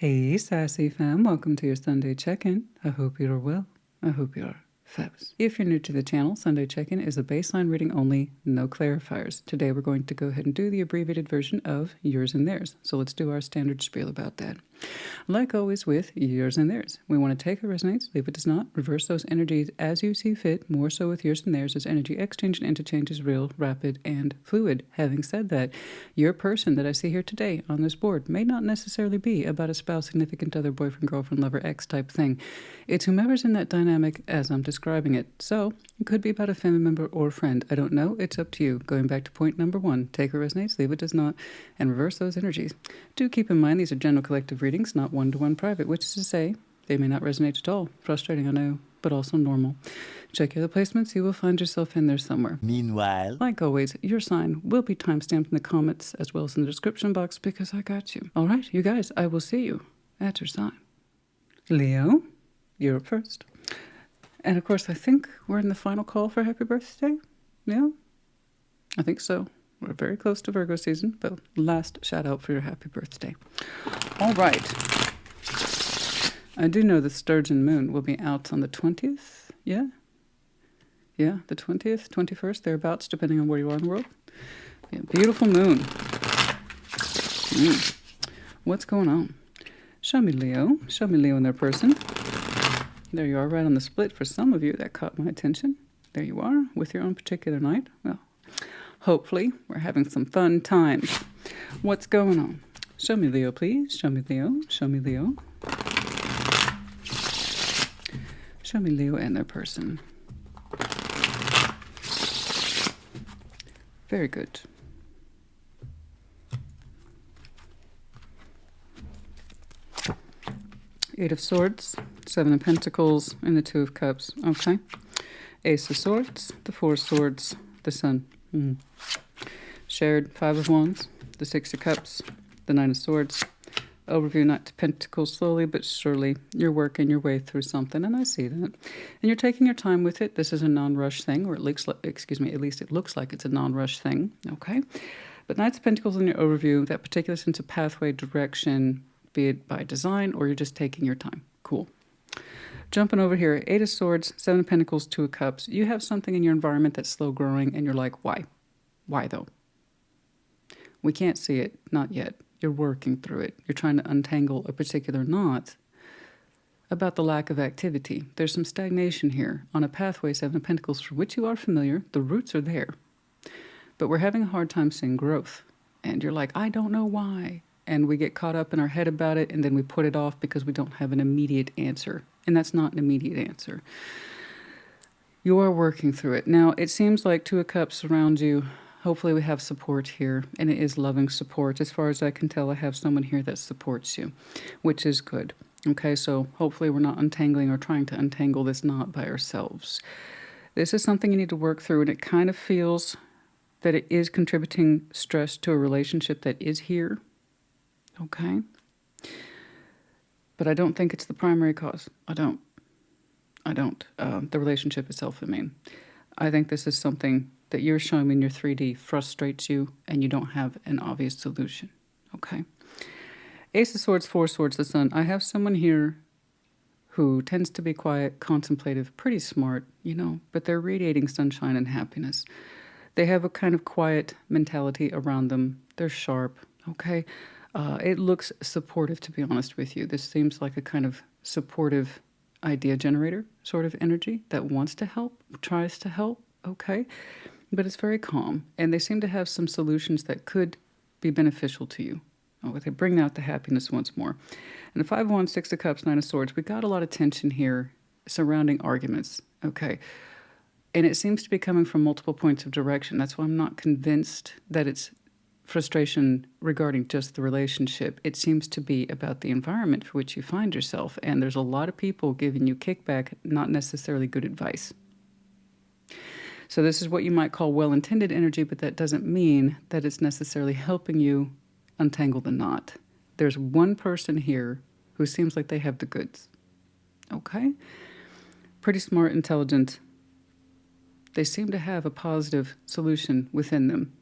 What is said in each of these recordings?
Hey, Sassy fam, welcome to your Sunday check-in. I hope you're well. I hope you're fabulous. If you're new to the channel, Sunday check-in is a baseline reading only, no clarifiers. Today we're going to go ahead and do the abbreviated version of yours and theirs. So let's do our standard spiel about that. Like always with yours and theirs, we want to take what resonates, leave what does not, reverse those energies as you see fit, more so with yours and theirs, as energy exchange and interchange is real, rapid, and fluid. Having said that, your person that I see here today on this board may not necessarily be about a spouse, significant other, boyfriend, girlfriend, lover, ex type thing. It's whomever's in that dynamic as I'm describing it. So it could be about a family member or friend. I don't know. It's up to you. Going back to point number 1, take what resonates, leave what does not, and reverse those energies. Do keep in mind these are general collective readings, not one-to-one private, which is to say they may not resonate at all. Frustrating, I know, but also normal. Check your other placements. You will find yourself in there somewhere. Meanwhile, like always, your sign will be timestamped in the comments as well as in the description box because I got you. All right, you guys, I will see you at your sign. Leo, you're up first. And of course, I think we're in the final call for happy birthday. Yeah, I think so. We're very close to Virgo season, but last shout out for your happy birthday. All right. I do know the Sturgeon moon will be out on the 20th. Yeah, the 20th, 21st, thereabouts, depending on where you are in the world. Yeah, beautiful moon. What's going on? Show me Leo. Show me Leo in their person. There you are, right on the split. For some of you, that caught my attention. There you are, with your own particular night. Well, hopefully, we're having some fun times. What's going on? Show me Leo, please. Show me Leo. Show me Leo. Show me Leo and their person. Very good. Eight of Swords, Seven of Pentacles, and the Two of Cups. Okay. Ace of Swords, the Four of Swords, the Sun. Shared, Five of Wands, the Six of Cups, the Nine of Swords. Overview, Knight of Pentacles. Slowly but surely, you're working your way through something, and I see that. And you're taking your time with it. This is a non-rush thing, or at least it looks like it's a non-rush thing. Okay. But Knights of Pentacles in your overview, that particular sense of pathway, direction, be it by design or you're just taking your time. Cool. Jumping over here, Eight of Swords, Seven of Pentacles, Two of Cups. You have something in your environment that's slow growing and you're like, why? Why though? We can't see it, not yet. You're working through it. You're trying to untangle a particular knot about the lack of activity. There's some stagnation here on a pathway, Seven of Pentacles, for which you are familiar. The roots are there. But we're having a hard time seeing growth. And you're like, I don't know why. And we get caught up in our head about it, and then we put it off because we don't have an immediate answer. And that's not an immediate answer. You are working through it. Now, it seems like Two of Cups surround you. Hopefully we have support here, and it is loving support. As far as I can tell, I have someone here that supports you, which is good. Okay, so hopefully we're not untangling or trying to untangle this knot by ourselves. This is something you need to work through, and it kind of feels that it is contributing stress to a relationship that is here. Okay. But I don't think it's the primary cause. I don't. The relationship itself, I mean. I think this is something that you're showing me in your 3D frustrates you and you don't have an obvious solution. Okay. Ace of Swords, Four of Swords, the Sun. I have someone here who tends to be quiet, contemplative, pretty smart, but they're radiating sunshine and happiness. They have a kind of quiet mentality around them. They're sharp. Okay. It looks supportive, to be honest with you. This seems like a kind of supportive idea generator sort of energy that wants to help, tries to help, okay? But it's very calm, and they seem to have some solutions that could be beneficial to you. Oh, they bring out the happiness once more. And the Five of Wands, Six of Cups, Nine of Swords, we got a lot of tension here surrounding arguments, okay? And it seems to be coming from multiple points of direction. That's why I'm not convinced that it's frustration regarding just the relationship. It seems to be about the environment for which you find yourself, and there's a lot of people giving you kickback, not necessarily good advice. So this is what you might call well-intended energy, but that doesn't mean that it's necessarily helping you untangle the knot. There's one person here who seems like they have the goods. Okay? Pretty smart, intelligent. They seem to have a positive solution within them.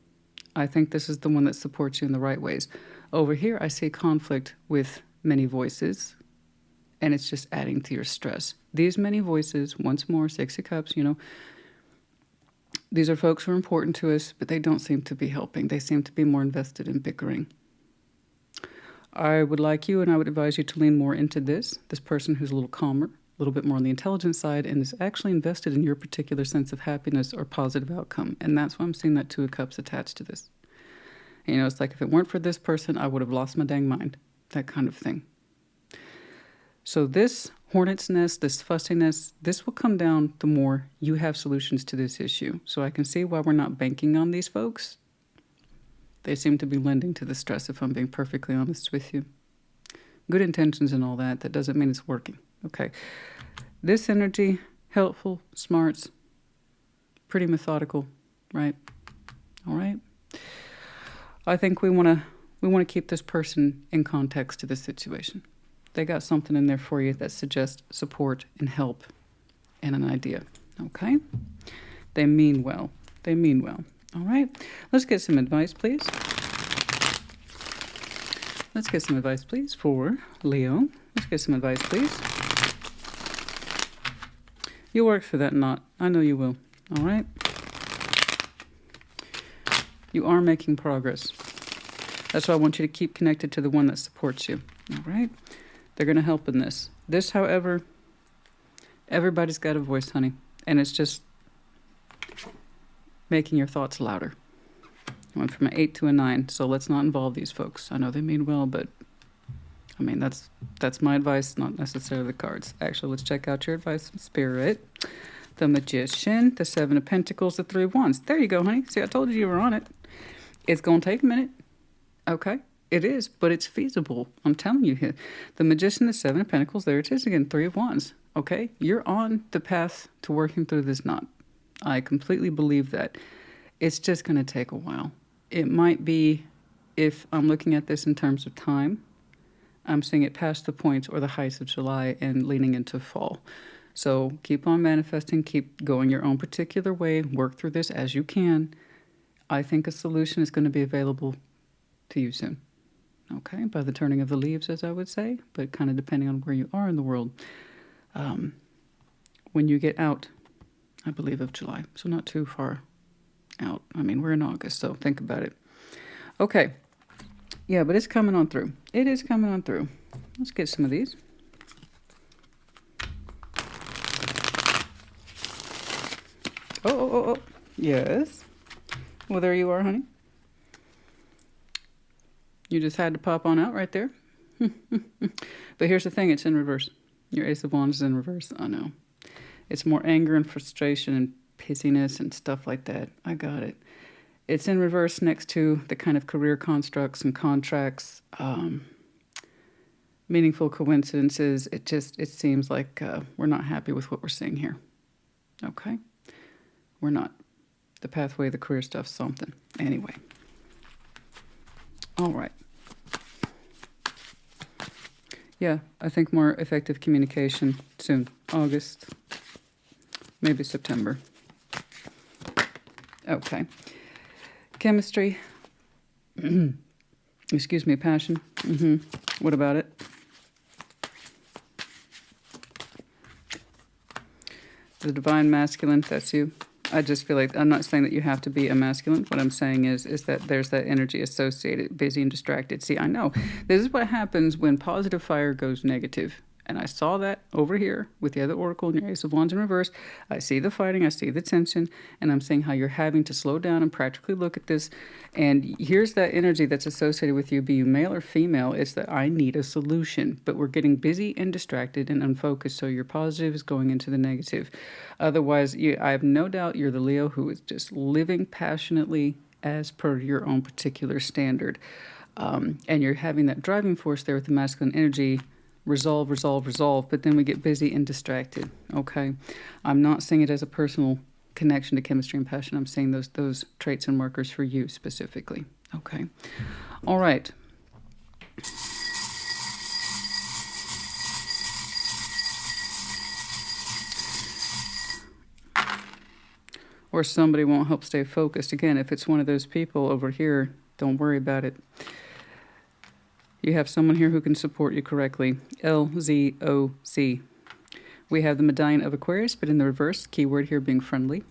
I think this is the one that supports you in the right ways. Over here, I see conflict with many voices, and it's just adding to your stress. These many voices, once more, Six of Cups, you know, these are folks who are important to us, but they don't seem to be helping. They seem to be more invested in bickering. I would like you, and I would advise you to lean more into this person who's a little calmer, a little bit more on the intelligent side, and is actually invested in your particular sense of happiness or positive outcome. And that's why I'm seeing that Two of Cups attached to this. You know, it's like if it weren't for this person, I would have lost my dang mind. That kind of thing. So this hornet's nest, this fussiness, this will come down the more you have solutions to this issue. So I can see why we're not banking on these folks. They seem to be lending to the stress, if I'm being perfectly honest with you. Good intentions and all that. That doesn't mean it's working. Okay. This energy, helpful, smarts, pretty methodical, right? All right. I think we want to keep this person in context to this situation. They got something in there for you that suggests support and help and an idea. Okay? They mean well. They mean well. All right. Let's get some advice, please. Let's get some advice, please, for Leo. Let's get some advice, please. You'll work through that knot. I know you will. All right? You are making progress. That's why I want you to keep connected to the one that supports you. All right? They're going to help in this. This, however, everybody's got a voice, honey. And it's just making your thoughts louder. I went from an 8 to a 9, so let's not involve these folks. I know they mean well, but I mean, that's my advice, not necessarily the cards. Actually, let's check out your advice from Spirit. The Magician, the Seven of Pentacles, the Three of Wands. There you go, honey. See, I told you were on it. It's going to take a minute. Okay? It is, but it's feasible. I'm telling you here. The Magician, the Seven of Pentacles, there it is again, Three of Wands. Okay? You're on the path to working through this knot. I completely believe that. It's just going to take a while. It might be, if I'm looking at this in terms of time, I'm seeing it past the points or the heights of July and leaning into fall. So keep on manifesting, keep going your own particular way, work through this as you can. I think a solution is going to be available to you soon. Okay, by the turning of the leaves, as I would say, but kind of depending on where you are in the world. When you get out, I believe, of July, so not too far out. I mean, we're in August, so think about it. Okay. Yeah, but it's coming on through. It is coming on through. Let's get some of these. Oh. Yes. Well, there you are, honey. You just had to pop on out right there. But here's the thing. It's in reverse. Your Ace of Wands is in reverse. I know. It's more anger and frustration and pissiness and stuff like that. I got it. It's in reverse next to the kind of career constructs and contracts, meaningful coincidences. It seems like we're not happy with what we're seeing here. Okay? We're not. The pathway, the career stuff, something. Anyway. All right. Yeah, I think more effective communication soon. August, maybe September. Okay. Chemistry. Excuse me, passion. What about it? The divine masculine, that's you. I just feel like, I'm not saying that you have to be a masculine. What I'm saying is that there's that energy associated, busy and distracted. See, I know. This is what happens when positive fire goes negative. And I saw that over here with the other oracle and your Ace of Wands in reverse. I see the fighting, I see the tension, and I'm saying how you're having to slow down and practically look at this. And here's that energy that's associated with you, be you male or female. It's that I need a solution, but we're getting busy and distracted and unfocused, so your positive is going into the negative. Otherwise, I have no doubt you're the Leo who is just living passionately as per your own particular standard. And you're having that driving force there with the masculine energy. Resolve, but then we get busy and distracted, okay? I'm not saying it as a personal connection to chemistry and passion. I'm saying those traits and markers for you specifically, okay? All right. Or somebody won't help stay focused. Again, if it's one of those people over here, don't worry about it. You have someone here who can support you correctly. LZOC. We have the medallion of Aquarius, but in the reverse, keyword here being friendly.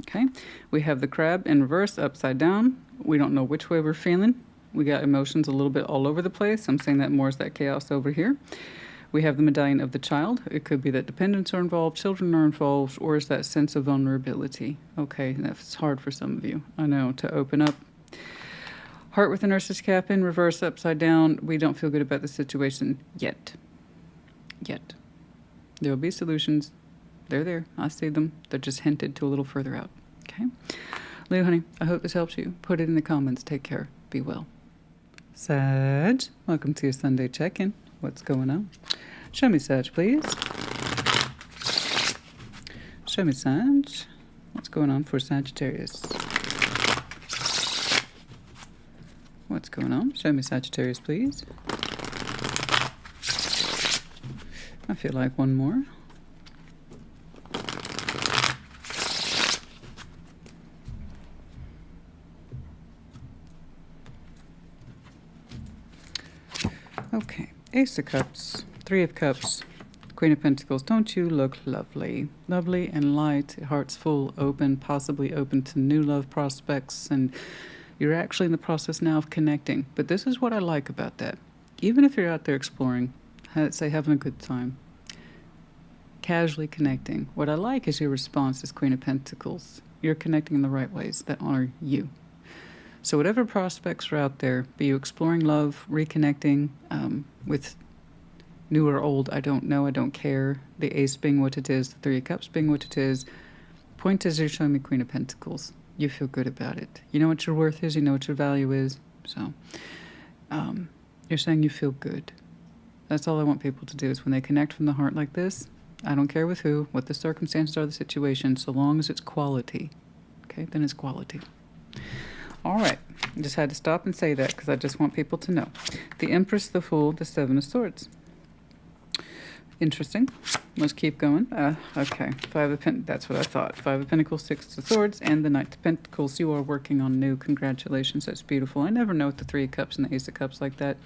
Okay. We have the crab in reverse, upside down. We don't know which way we're feeling. We got emotions a little bit all over the place. I'm saying that more as that chaos over here. We have the medallion of the child. It could be that dependents are involved, children are involved, or is that sense of vulnerability. Okay, that's hard for some of you, I know, to open up. Heart with the nurse's cap in reverse, upside down. We don't feel good about the situation yet. Yet. There will be solutions. They're there. I see them. They're just hinted to a little further out. Okay? Leo, honey, I hope this helps you. Put it in the comments. Take care. Be well. Sag, welcome to your Sunday check-in. What's going on? Show me Sag, please. Show me Sag. What's going on for Sagittarius? What's going on? Show me Sagittarius, please. I feel like one more. Okay, Ace of Cups, Three of Cups, Queen of Pentacles. Don't you look lovely? Lovely and light, heart's full, open, possibly open to new love prospects, and you're actually in the process now of connecting. But this is what I like about that. Even if you're out there exploring, say having a good time, casually connecting, what I like is your response as Queen of Pentacles. You're connecting in the right ways that honor you. So whatever prospects are out there, be you exploring love, reconnecting with new or old, I don't know, I don't care. The Ace being what it is, the Three of Cups being what it is. Point is, you're showing me Queen of Pentacles. You feel good about it. You know what your worth is, you know what your value is. So you're saying you feel good. That's all I want people to do is when they connect from the heart like this, I don't care with who, what the circumstances are, the situation, so long as it's quality. Okay, then it's quality. All right, I just had to stop and say that because I just want people to know. The Empress, the Fool, the Seven of Swords. Interesting. Let's keep going. Okay, that's what I thought. Five of Pentacles, Six of Swords, and the Knight of Pentacles. You are working on new. Congratulations, that's beautiful. I never know with the Three of Cups and the Ace of Cups like that.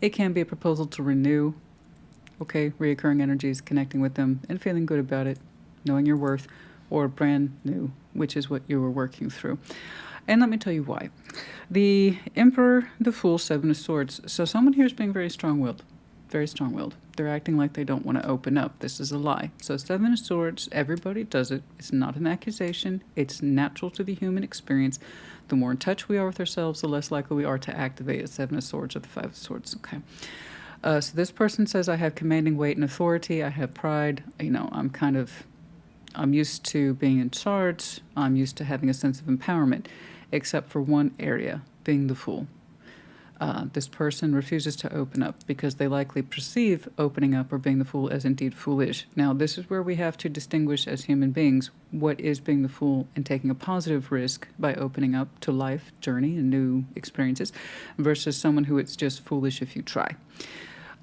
It can be a proposal to renew. Okay, reoccurring energies, connecting with them, and feeling good about it, knowing your worth, or brand new, which is what you were working through. And let me tell you why. The Emperor, the Fool, Seven of Swords. So someone here is being very strong-willed. Very strong-willed. They're acting like they don't want to open up. This is a lie. So Seven of Swords, everybody does it. It's not an accusation. It's natural to the human experience. The more in touch we are with ourselves, the less likely we are to activate a Seven of Swords or the Five of Swords. Okay. So this person says, I have commanding weight and authority. I have pride. You know, I'm used to being in charge. I'm used to having a sense of empowerment, except for one area, being the Fool. This person refuses to open up because they likely perceive opening up or being the Fool as indeed foolish. Now, this is where we have to distinguish as human beings what is being the Fool and taking a positive risk by opening up to life, journey, and new experiences versus someone who it's just foolish if you try.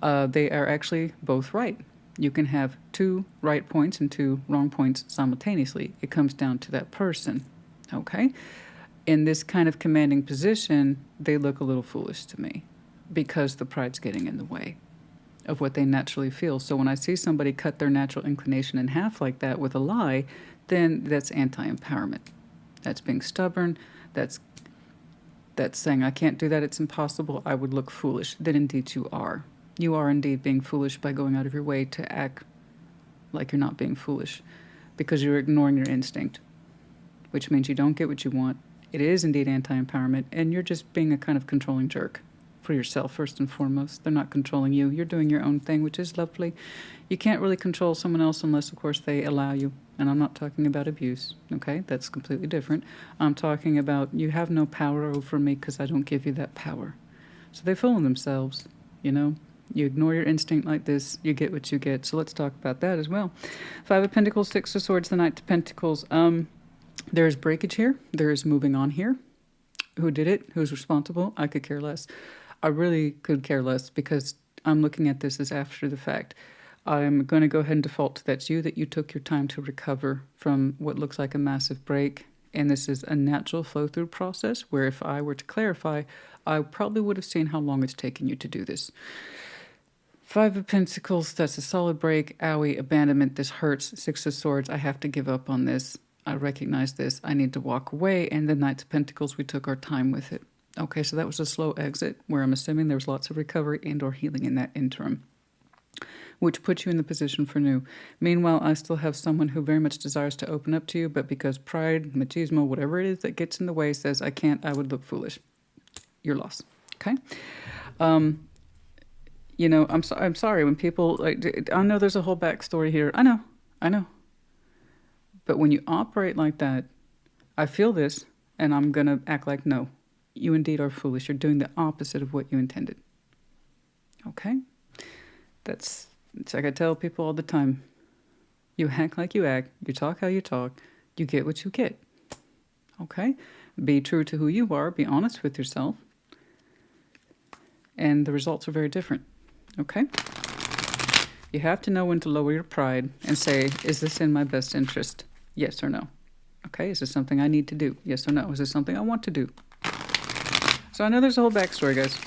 They are actually both right. You can have two right points and two wrong points simultaneously. It comes down to that person, okay? In this kind of commanding position, they look a little foolish to me because the pride's getting in the way of what they naturally feel. So when I see somebody cut their natural inclination in half like that with a lie, then that's anti-empowerment. That's being stubborn. That's saying, I can't do that, it's impossible, I would look foolish. Then indeed you are. You are indeed being foolish by going out of your way to act like you're not being foolish because you're ignoring your instinct, which means you don't get what you want. It is indeed anti-empowerment, and you're just being a kind of controlling jerk for yourself, first and foremost. They're not controlling you. You're doing your own thing, which is lovely. You can't really control someone else unless, of course, they allow you. And I'm not talking about abuse, okay? That's completely different. I'm talking about you have no power over me because I don't give you that power. So they fool themselves, you know? You ignore your instinct like this, you get what you get. So let's talk about that as well. Five of Pentacles, Six of Swords, the Knight of Pentacles. There is breakage here. There is moving on here. Who did it? Who's responsible? I could care less. I really could care less because I'm looking at this as after the fact. I'm going to go ahead and default to that's you, that you took your time to recover from what looks like a massive break. And this is a natural flow-through process where if I were to clarify, I probably would have seen how long it's taken you to do this. Five of Pentacles, that's a solid break. Owie, abandonment, this hurts. Six of Swords, I have to give up on this. I recognize this. I need to walk away. And the Knight of Pentacles, we took our time with it. Okay, so that was a slow exit where I'm assuming there was lots of recovery and or healing in that interim, which puts you in the position for new. Meanwhile, I still have someone who very much desires to open up to you, but because pride, machismo, whatever it is that gets in the way says, I can't, I would look foolish. Your loss. Okay? You know, I'm sorry when people, like, I know there's a whole backstory here. I know. But when you operate like that, I feel this, and I'm going to act like, no, you indeed are foolish. You're doing the opposite of what you intended. Okay? It's like I tell people all the time. You act like you act. You talk how you talk. You get what you get. Okay? Be true to who you are. Be honest with yourself. And the results are very different. Okay? You have to know when to lower your pride and say, is this in my best interest? Yes or no? Okay? Is this something I need to do? Yes or no? Is this something I want to do? So I know there's a whole backstory, guys.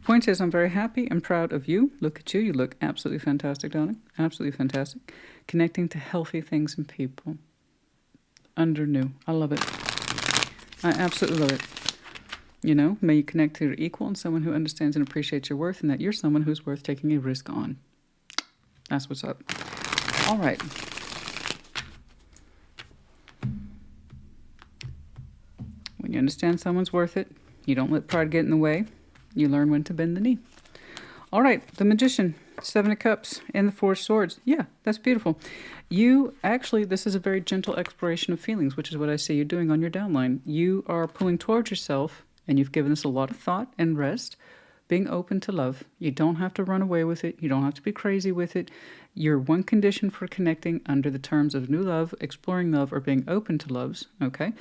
Point is, I'm very happy and proud of you. Look at you. You look absolutely fantastic, darling. Absolutely fantastic. Connecting to healthy things and people. Under new. I love it. I absolutely love it. You know, may you connect to your equal and someone who understands and appreciates your worth, and that you're someone who's worth taking a risk on. That's what's up. All right. When you understand someone's worth it, you don't let pride get in the way. You learn when to bend the knee. All right, the Magician, Seven of Cups, and the Four of Swords. Yeah, that's beautiful. You actually, this is a very gentle exploration of feelings, which is what I see you doing on your downline. You are pulling towards yourself, and you've given this a lot of thought and rest, being open to love. You don't have to run away with it. You don't have to be crazy with it. Your one condition for connecting under the terms of new love, exploring love, or being open to loves, okay,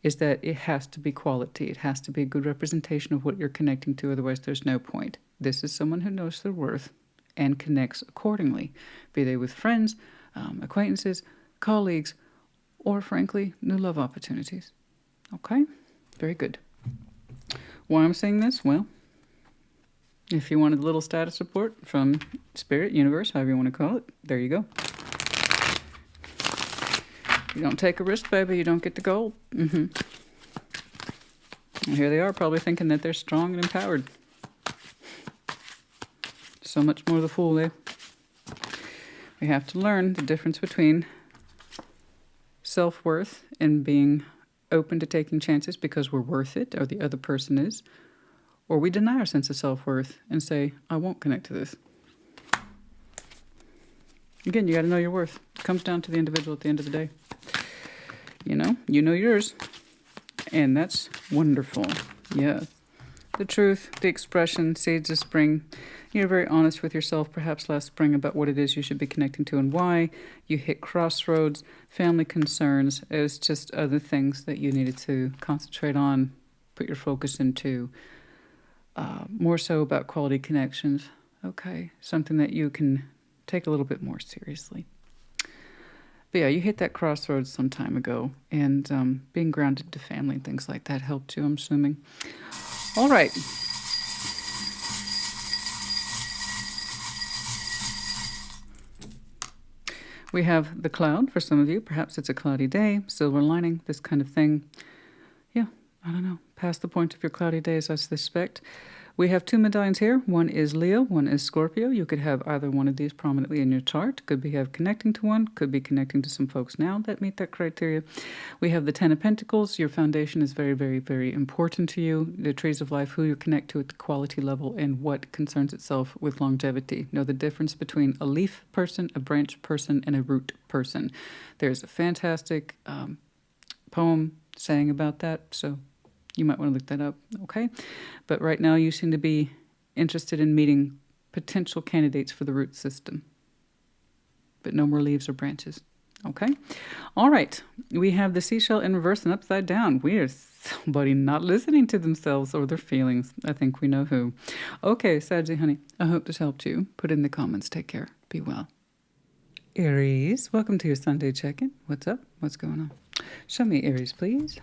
is that it has to be quality. It has to be a good representation of what you're connecting to. Otherwise, there's no point. This is someone who knows their worth and connects accordingly, be they with friends, acquaintances, colleagues, or frankly, new love opportunities. Okay? Very good. Why I'm saying this? Well, if you wanted a little status support from Spirit, Universe, however you want to call it, there you go. You don't take a risk, baby, you don't get the gold. And here they are, probably thinking that they're strong and empowered. So much more the fool, eh? We have to learn the difference between self-worth and being open to taking chances because we're worth it, or the other person is, or we deny our sense of self-worth and say, I won't connect to this. Again, you got to know your worth. It comes down to the individual at the end of the day. You know yours, and that's wonderful. Yes. The truth, the expression, seeds of spring. You're very honest with yourself, perhaps last spring, about what it is you should be connecting to and why. You hit crossroads, family concerns. It was just other things that you needed to concentrate on, put your focus into. More so about quality connections. Okay, something that you can take a little bit more seriously. But yeah, you hit that crossroads some time ago, and being grounded to family and things like that helped you, I'm assuming. All right. We have the Cloud for some of you. Perhaps it's a cloudy day, silver lining, this kind of thing. Yeah, I don't know. Past the point of your cloudy days, I suspect. We have two medallions here. One is Leo, one is Scorpio. You could have either one of these prominently in your chart. Could be connecting to one, could be connecting to some folks now that meet that criteria. We have the Ten of Pentacles. Your foundation is very, very, very important to you. The trees of life, who you connect to at the quality level, and what concerns itself with longevity. Know the difference between a leaf person, a branch person, and a root person. There's a fantastic poem saying about that, so you might want to look that up, okay? But right now you seem to be interested in meeting potential candidates for the root system. But no more leaves or branches, okay? All right, we have the seashell in reverse and upside down. We are somebody not listening to themselves or their feelings. I think we know who. Okay, Saggy, honey, I hope this helped you. Put it in the comments. Take care. Be well. Aries, welcome to your Sunday check-in. What's up? What's going on? Show me Aries, please.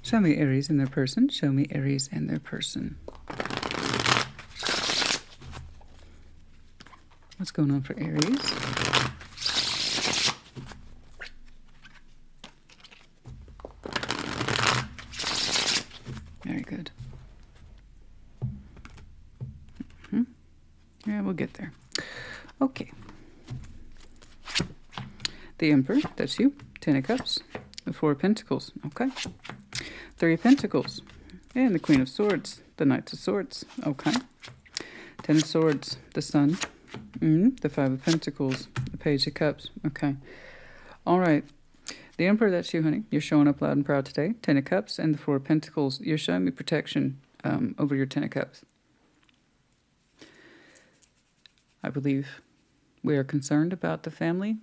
Show me Aries and their person. Show me Aries and their person. What's going on for Aries? Very good. Yeah, we'll get there. Okay. The Emperor, that's you. 10 of Cups. The 4 of Pentacles. Okay. 3 of Pentacles. And the Queen of Swords. The Knight of Swords. Okay. 10 of Swords. The Sun. The 5 of Pentacles. The Page of Cups. Okay. All right. The Emperor, that's you, honey. You're showing up loud and proud today. 10 of Cups and the 4 of Pentacles. You're showing me protection over your 10 of Cups. I believe we are concerned about the family,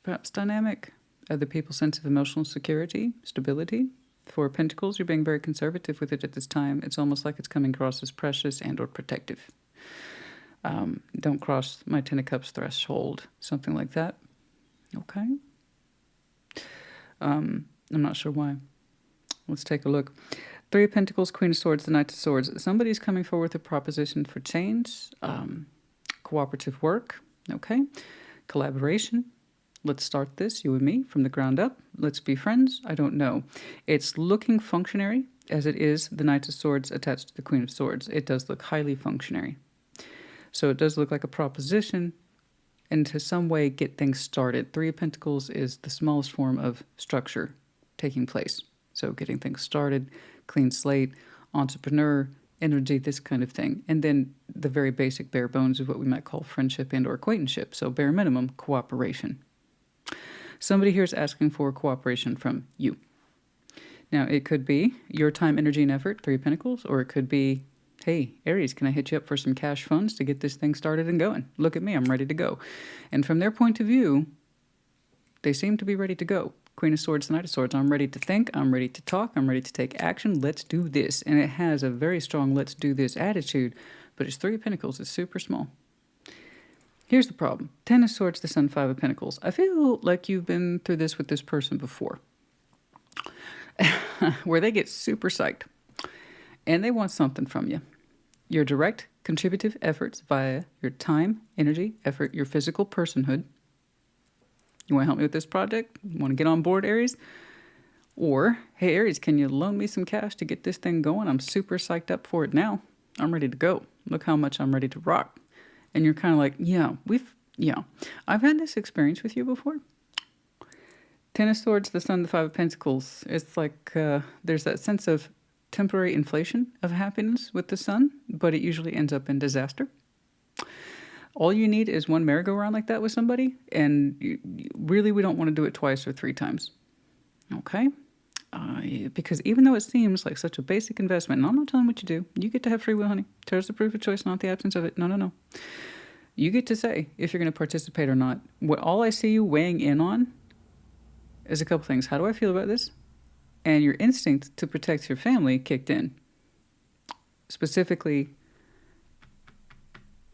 perhaps dynamic, other people's sense of emotional security, stability. 4 of Pentacles, you're being very conservative with it at this time. It's almost like it's coming across as precious and or protective. Don't cross my 10 of Cups threshold, something like that. Okay. I'm not sure why. Let's take a look. 3 of Pentacles, Queen of Swords, the Knight of Swords. Somebody's coming forward with a proposition for change, cooperative work, okay? Collaboration. Let's start this, you and me, from the ground up. Let's be friends. I don't know. It's looking functionary, as it is the Knight of Swords attached to the Queen of Swords. It does look highly functionary. So it does look like a proposition and to some way get things started. 3 of Pentacles is the smallest form of structure taking place. So getting things started, clean slate, entrepreneur, energy, this kind of thing. And then the very basic bare bones of what we might call friendship and or acquaintanceship. So bare minimum, cooperation. Somebody here is asking for cooperation from you. Now, it could be your time, energy, and effort, 3 of Pentacles, or it could be, hey, Aries, can I hit you up for some cash funds to get this thing started and going? Look at me, I'm ready to go. And from their point of view, they seem to be ready to go. Queen of Swords, the Knight of Swords. I'm ready to think. I'm ready to talk. I'm ready to take action. Let's do this. And it has a very strong let's do this attitude, but it's 3 of Pentacles. It's super small. Here's the problem. 10 of Swords, the Sun, 5 of Pentacles. I feel like you've been through this with this person before, where they get super psyched and they want something from you. Your direct contributive efforts via your time, energy, effort, your physical personhood. You want to help me with this project? You want to get on board, Aries? Or, hey, Aries, can you loan me some cash to get this thing going? I'm super psyched up for it now. I'm ready to go. Look how much I'm ready to rock. And you're kind of like, yeah, I've had this experience with you before. 10 of Swords, the Sun, the 5 of Pentacles. It's like there's that sense of temporary inflation of happiness with the Sun, but it usually ends up in disaster. All you need is one merry-go-round like that with somebody, and really we don't want to do it twice or 3 times. Okay? Because even though it seems like such a basic investment, and I'm not telling what you do, you get to have free will, honey. There's the proof of choice, not the absence of it. No. You get to say if you're going to participate or not. What all I see you weighing in on is a couple things. How do I feel about this? And your instinct to protect your family kicked in. Specifically,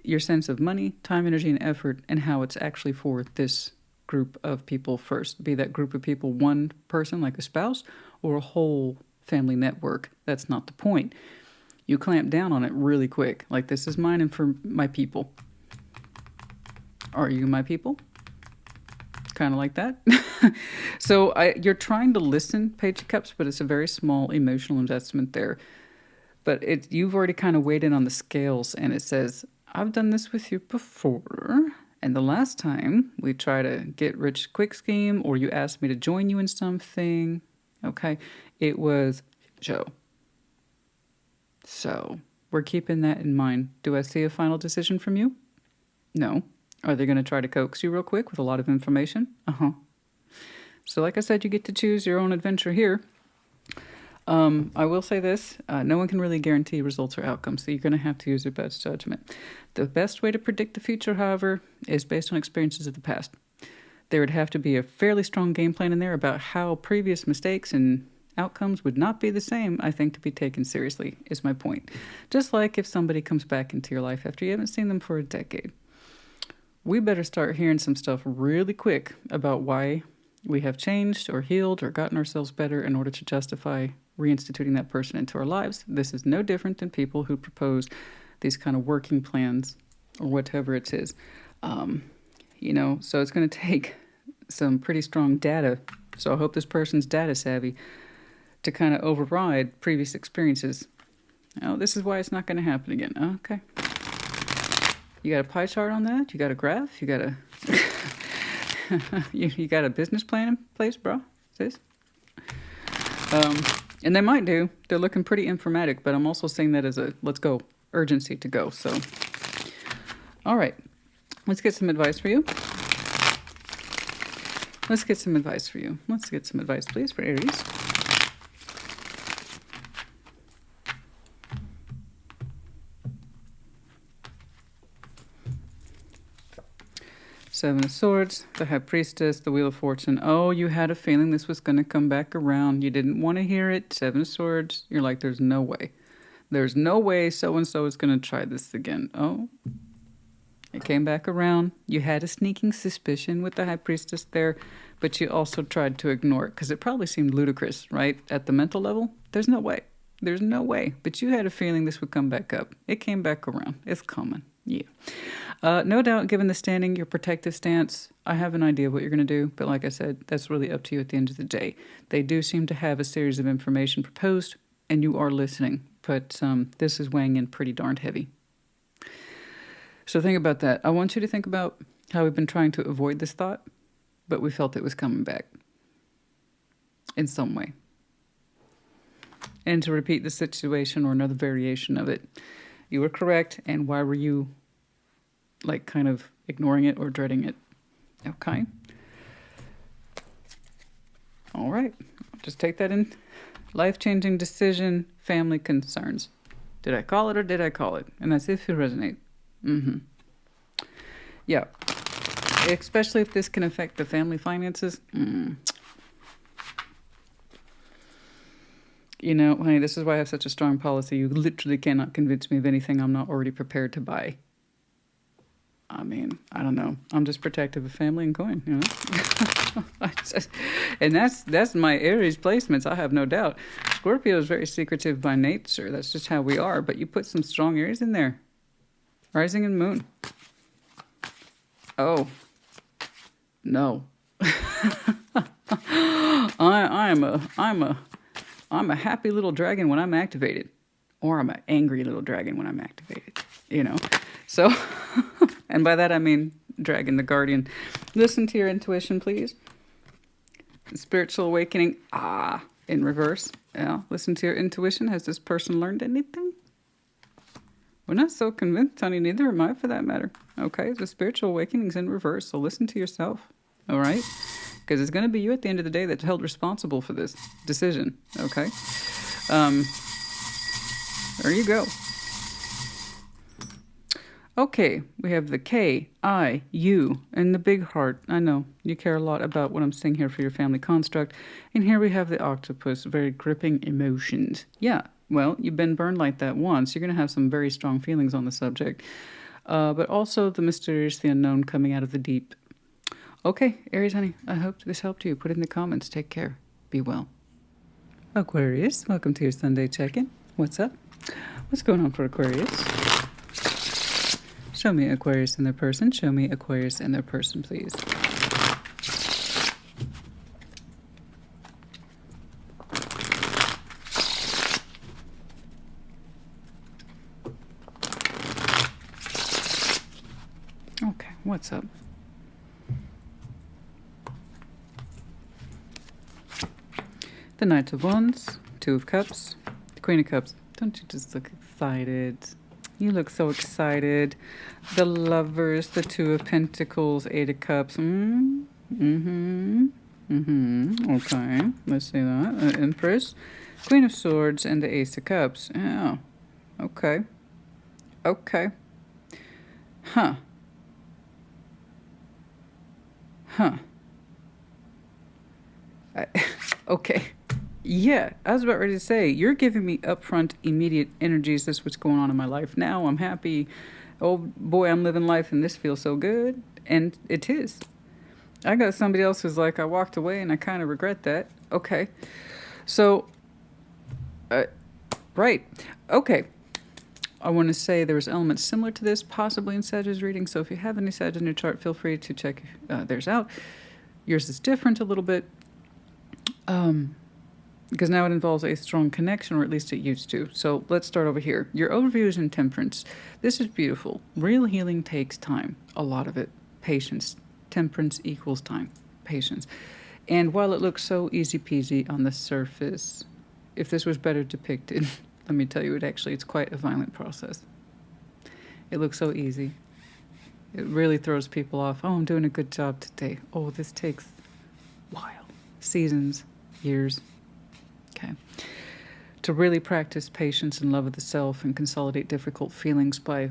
your sense of money, time, energy, and effort, and how it's actually for this group of people first. Be that group of people one person, like a spouse, or a whole family network. That's not the point. You clamp down on it really quick. Like, this is mine and for my people. Are you my people? Kind of like that. So you're trying to listen, Page of Cups, but it's a very small emotional investment there. But you've already kind of weighed in on the scales, and it says, I've done this with you before, and the last time we tried a get-rich-quick scheme, or you asked me to join you in something, okay, it was Joe. So we're keeping that in mind. Do I see a final decision from you? No. Are they going to try to coax you real quick with a lot of information? So like I said, you get to choose your own adventure here. I will say this, no one can really guarantee results or outcomes, so you're going to have to use your best judgment. The best way to predict the future, however, is based on experiences of the past. There would have to be a fairly strong game plan in there about how previous mistakes and outcomes would not be the same, I think, to be taken seriously, is my point. Just like if somebody comes back into your life after you haven't seen them for a decade. we better start hearing some stuff really quick about why we have changed or healed or gotten ourselves better in order to justify reinstituting that person into our lives. This is no different than people who propose these kind of working plans or whatever it is. You know, so it's going to take some pretty strong data. So I hope this person's data savvy to kind of override previous experiences. Oh, this is why it's not going to happen again. Okay. You got a pie chart on that? You got a graph? You got a you got a business plan in place, bro? Sis? And they might do. They're looking pretty informatic, but I'm also saying that as a let's go urgency to go. So, all right. Let's get some advice for you. Let's get some advice for you. Let's get some advice, please, for Aries. Seven of Swords, the High Priestess, the Wheel of Fortune. Oh, you had a feeling this was going to come back around. You didn't want to hear it. Seven of Swords. You're like, there's no way. There's no way so-and-so is going to try this again. Oh, it came back around. You had a sneaking suspicion with the High Priestess there, but you also tried to ignore it because it probably seemed ludicrous, right? At the mental level, there's no way. There's no way. But you had a feeling this would come back up. It came back around. It's coming. Yeah. No doubt, given the standing, your protective stance, I have an idea of what you're going to do. But like I said, that's really up to you at the end of the day. They do seem to have a series of information proposed, and you are listening. But this is weighing in pretty darned heavy. So think about that. I want you to think about how we've been trying to avoid this thought, but we felt it was coming back in some way. And to repeat the situation or another variation of it, you were correct. And why were you like kind of ignoring it or dreading it? Okay. All right. Just take that in. Life-changing decision, family concerns. Did I call it or did I call it? And that's if you resonate. Mm-hmm. Yeah. Especially if this can affect the family finances. You know, honey, this is why I have such a strong policy. You literally cannot convince me of anything I'm not already prepared to buy. I mean, I don't know. I'm just protective of family and coin, you know. And that's my Aries placements, I have no doubt. Scorpio is very secretive by nature. That's just how we are. But you put some strong Aries in there. Rising and moon. Oh. No. I'm a happy little dragon when I'm activated. Or I'm an angry little dragon when I'm activated. You know. So, and by that I mean dragon the guardian. Listen to your intuition, please. Spiritual awakening. In reverse. Yeah. Listen to your intuition. Has this person learned anything? We're not so convinced, honey. Neither am I, for that matter. Okay? The spiritual awakening's in reverse. So listen to yourself. All right? Because it's going to be you at the end of the day that's held responsible for this decision. Okay? There you go. Okay, we have the K, I, U, and the big heart. I know, you care a lot about what I'm saying here for your family construct. And here we have the octopus, very gripping emotions. Yeah, well, you've been burned like that once. You're going to have some very strong feelings on the subject. But also the mysterious, the unknown coming out of the deep. Okay, Aries, honey, I hope this helped you. Put it in the comments. Take care. Be well. Aquarius, welcome to your Sunday check-in. What's up? What's going on for Aquarius? Show me Aquarius and their person. Show me Aquarius and their person, please. Okay, what's up? The Knight of Wands, Two of Cups, the Queen of Cups. Don't you just look excited? You look so excited. The Lovers, the Two of Pentacles, Eight of Cups. Okay, let's see that. Empress, Queen of Swords, and the Ace of Cups. Yeah. Okay. Okay. Huh. Okay. Yeah, I was about ready to say, you're giving me upfront, immediate energies. This is what's going on in my life now. I'm happy. Oh boy, I'm living life and this feels so good. And it is. I got somebody else who's like, I walked away and I kind of regret that. Okay. So, right. Okay. I want to say there's elements similar to this, possibly in Sagittarius reading. So if you have any Sagittarius in your chart, feel free to check theirs out. Yours is different a little bit. Because now it involves a strong connection, or at least it used to. So let's start over here. Your overview is in temperance. This is beautiful. Real healing takes time, a lot of it. Patience. Temperance equals time. Patience. And while it looks so easy peasy on the surface, if this was better depicted, let me tell you, it's quite a violent process. It looks so easy. It really throws people off. Oh, I'm doing a good job today. Oh, this takes a while. Seasons, years. Okay. To really practice patience and love of the self and consolidate difficult feelings by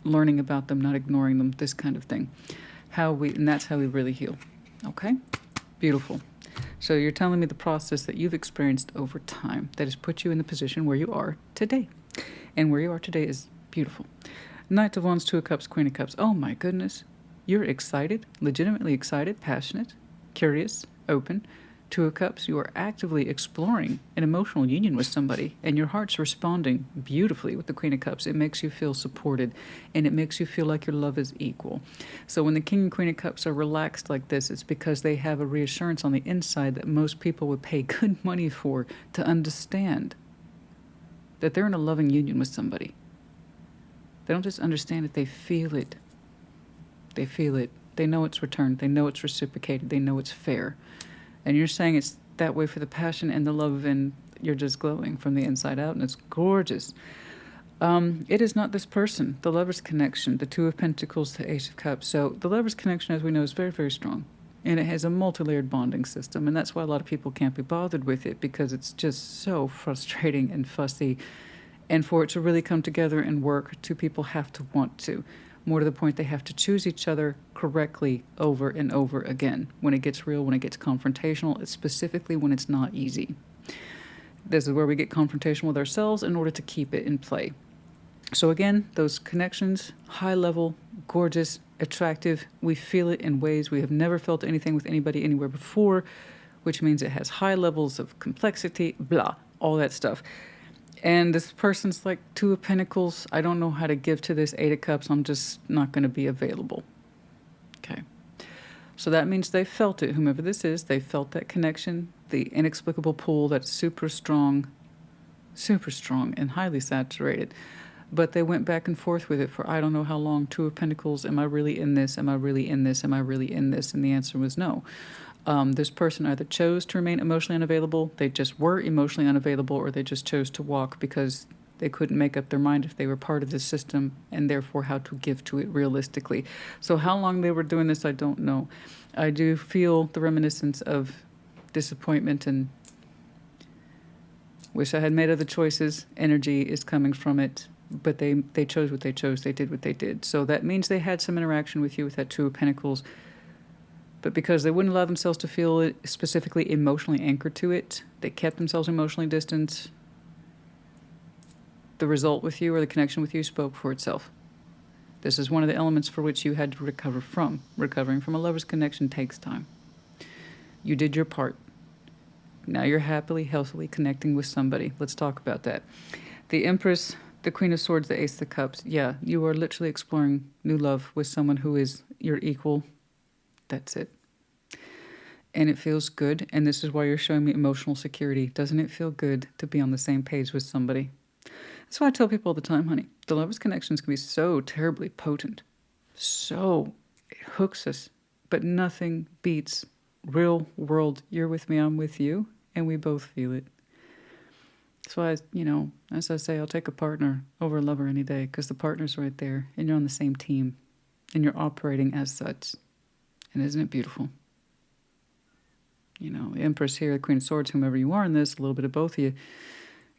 learning about them, not ignoring them, this kind of thing. And that's how we really heal. Okay? Beautiful. So you're telling me the process that you've experienced over time that has put you in the position where you are today. And where you are today is beautiful. Knight of Wands, Two of Cups, Queen of Cups. Oh my goodness. You're excited, legitimately excited, passionate, curious, open. Two of Cups, you are actively exploring an emotional union with somebody, and your heart's responding beautifully with the Queen of Cups. It makes you feel supported, and it makes you feel like your love is equal. So when the King and Queen of Cups are relaxed like this, it's because they have a reassurance on the inside that most people would pay good money for, to understand that they're in a loving union with somebody. They don't just understand it, they feel it. They feel it. They know it's returned. They know it's reciprocated. They know it's fair. And you're saying it's that way for the passion and the love, and you're just glowing from the inside out, and it's gorgeous. It is not this person, the Lover's connection, the Two of Pentacles, the Ace of Cups. So the Lover's connection, as we know, is very, very strong. And it has a multi-layered bonding system, and that's why a lot of people can't be bothered with it, because it's just so frustrating and fussy. And for it to really come together and work, two people have to want to. More to the point, they have to choose each other correctly over and over again. When it gets real, when it gets confrontational, it's specifically when it's not easy. This is where we get confrontational with ourselves in order to keep it in play. So again, those connections, high level, gorgeous, attractive. We feel it in ways we have never felt anything with anybody anywhere before, which means it has high levels of complexity, blah, all that stuff. And this person's like Two of Pentacles. I don't know how to give to this Eight of Cups. I'm just not going to be available. Okay. So that means they felt it. Whomever this is, they felt that connection, the inexplicable pull that's super strong and highly saturated. But they went back and forth with it for I don't know how long. Two of Pentacles. Am I really in this? Am I really in this? Am I really in this? And the answer was no. This person either chose to remain emotionally unavailable, they just were emotionally unavailable, or they just chose to walk because they couldn't make up their mind if they were part of the system, and therefore how to give to it realistically. So how long they were doing this, I don't know. I do feel the reminiscence of disappointment and wish I had made other choices. Energy is coming from it, but they chose what they chose. They did what they did. So that means they had some interaction with you with that Two of Pentacles. But because they wouldn't allow themselves to feel it specifically emotionally anchored to it, they kept themselves emotionally distant. The result with you, or the connection with you, spoke for itself. This is one of the elements for which you had to recover from. Recovering from a lover's connection takes time. You did your part. Now you're happily, healthily connecting with somebody. Let's talk about that. The Empress, the Queen of Swords, the Ace of Cups. Yeah, you are literally exploring new love with someone who is your equal. That's it. And it feels good. And this is why you're showing me emotional security. Doesn't it feel good to be on the same page with somebody? That's why I tell people all the time, honey, the lover's connections can be so terribly potent. So it hooks us. But nothing beats real world. You're with me, I'm with you. And we both feel it. That's why, as I say, I'll take a partner over a lover any day, because the partner's right there. And you're on the same team. And you're operating as such. And isn't it beautiful? The Empress here, the Queen of Swords, whomever you are in this, a little bit of both of you,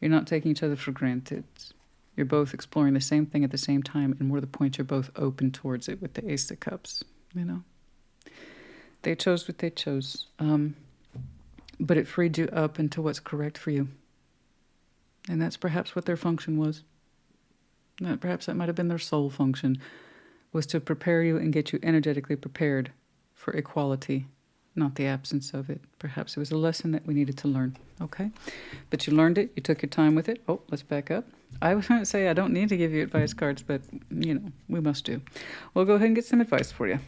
you're not taking each other for granted. You're both exploring the same thing at the same time, and more to the point, you're both open towards it with the Ace of Cups, They chose what they chose, but it freed you up into what's correct for you. And that's perhaps what their function was. Perhaps that might have been their soul function. was to prepare you and get you energetically prepared for equality, not the absence of it. Perhaps it was a lesson that we needed to learn, okay? But you learned it, you took your time with it. Oh, let's back up. I was going to say I don't need to give you advice cards, but, you know, we must do. We'll go ahead and get some advice for you.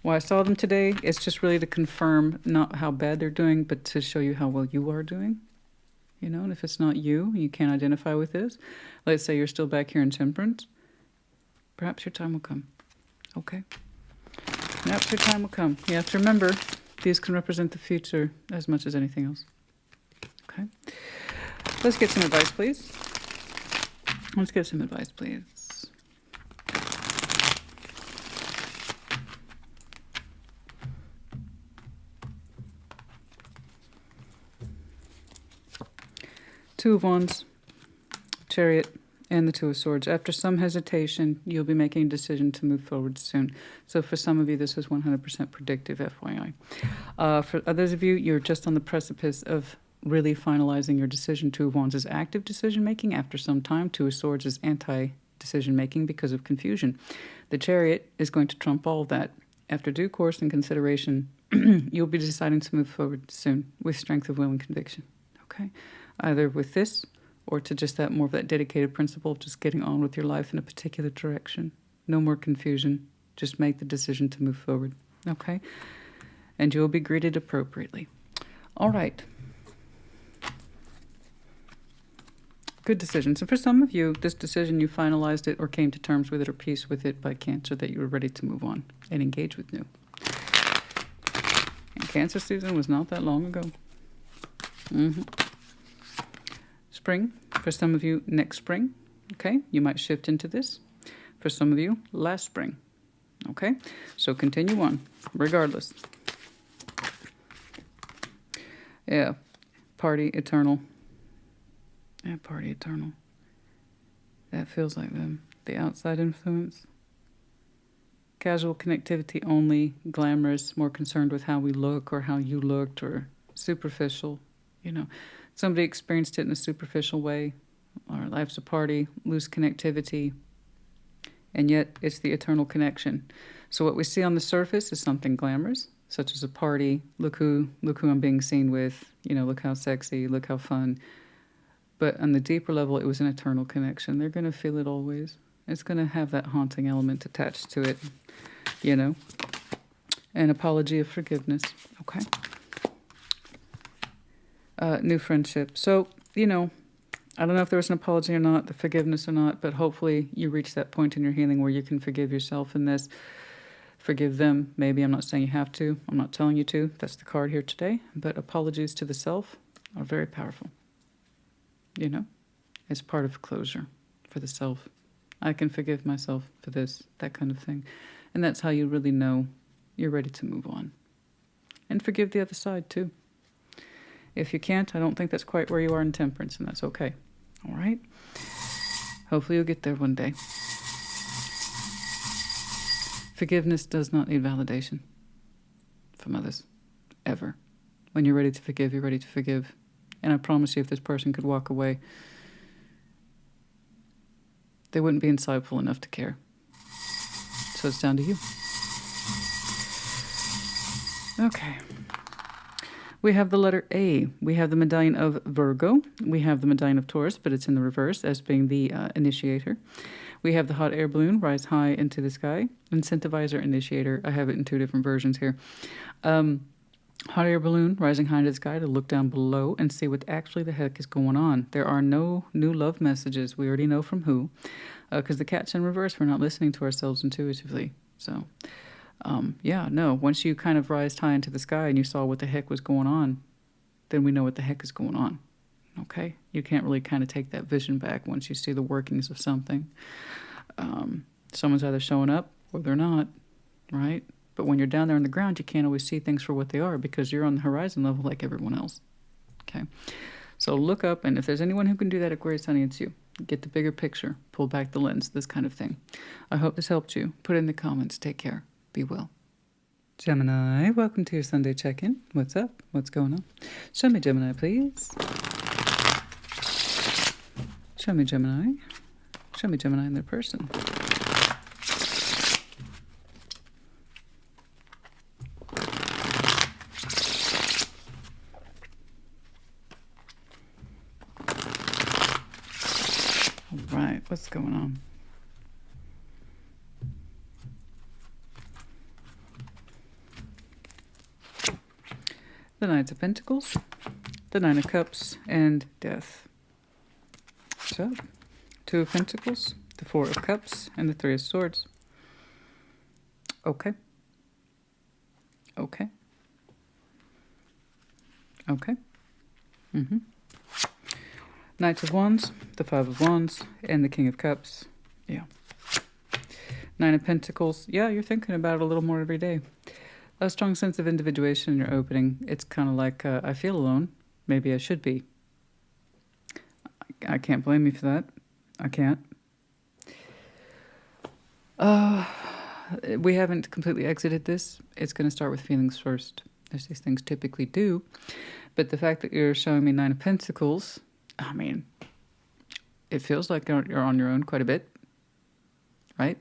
Why I saw them today, it's just really to confirm not how bad they're doing, but to show you how well you are doing. You know, and if it's not you, you can't identify with this. Let's say you're still back here in Temperance. Perhaps your time will come, okay? Perhaps your time will come. You have to remember, these can represent the future as much as anything else. Okay? Let's get some advice, please. Let's get some advice, please. Two of Wands, Chariot, and the Two of Swords. After some hesitation, you'll be making a decision to move forward soon. So for some of you, this is 100% predictive, FYI. For others of you, you're just on the precipice of really finalizing your decision. Two of Wands is active decision-making after some time. Two of Swords is anti-decision-making because of confusion. The Chariot is going to trump all of that. After due course and consideration, you'll be deciding to move forward soon with strength of will and conviction. Okay? Either with this or to just that more of that dedicated principle of just getting on with your life in a particular direction. No more confusion. Just make the decision to move forward. Okay? And you will be greeted appropriately. All right. Good decision. So for some of you, this decision, you finalized it or came to terms with it or peace with it by Cancer, that you were ready to move on and engage with new. And Cancer season was not that long ago. Spring, for some of you, next spring, okay? You might shift into this. For some of you, last spring, okay? So continue on, regardless. Yeah, party eternal. Yeah, party eternal. That feels like them. The outside influence. Casual connectivity only, glamorous, more concerned with how we look or how you looked, or superficial, you know. Somebody experienced it in a superficial way, or life's a party, loose connectivity, and yet it's the eternal connection. So what we see on the surface is something glamorous, such as a party. Look who I'm being seen with, you know, look how sexy, look how fun. But on the deeper level, it was an eternal connection. They're going to feel it always. It's going to have that haunting element attached to it, you know. An apology of forgiveness, okay? New friendship. So, you know, I don't know if there was an apology or not, the forgiveness or not, but hopefully you reach that point in your healing where you can forgive yourself in this, forgive them. Maybe, I'm not saying you have to. I'm not telling you to. That's the card here today. But apologies to the self are very powerful. You know, it's part of closure for the self. I can forgive myself for this, that kind of thing. And that's how you really know you're ready to move on. And forgive the other side too. If you can't, I don't think that's quite where you are in Temperance, and that's okay. All right? Hopefully you'll get there one day. Forgiveness does not need validation from others, ever. When you're ready to forgive, you're ready to forgive. And I promise you, if this person could walk away, they wouldn't be insightful enough to care. So it's down to you. Okay. We have the letter A. We have the medallion of Virgo. We have the medallion of Taurus, but it's in the reverse as being the initiator. We have the hot air balloon, rise high into the sky. Incentivizer, initiator. I have it in two different versions here. Hot air balloon, rising high into the sky to look down below and see what actually the heck is going on. There are no new love messages. We already know from who. Because the cat's in reverse, we're not listening to ourselves intuitively. So... yeah, no, once you kind of rised high into the sky and you saw what the heck was going on, then we know what the heck is going on, okay? You can't really kind of take that vision back once you see the workings of something. Someone's either showing up or they're not, right? But when you're down there on the ground, you can't always see things for what they are because you're on the horizon level like everyone else, okay? So look up, and if there's anyone who can do that, Aquarius, honey, it's you. Get the bigger picture, pull back the lens, this kind of thing. I hope this helped you. Put it in the comments. Take care. Be well. Gemini, welcome to your Sunday check-in. What's up? What's going on? Show me Gemini, please. Show me Gemini. Show me Gemini in their person. All right, what's going on? The Knight of Pentacles, the Nine of Cups, and Death. So, Two of Pentacles, the Four of Cups, and the Three of Swords. Okay. Okay. Okay. Knight of Wands, the Five of Wands, and the King of Cups. Yeah. Nine of Pentacles. Yeah, you're thinking about it a little more every day. A strong sense of individuation in your opening. It's kind of like, I feel alone. Maybe I should be. I can't blame you for that. I can't. We haven't completely exited this. It's going to start with feelings first, as these things typically do. But the fact that you're showing me Nine of Pentacles, I mean, it feels like you're on your own quite a bit, right?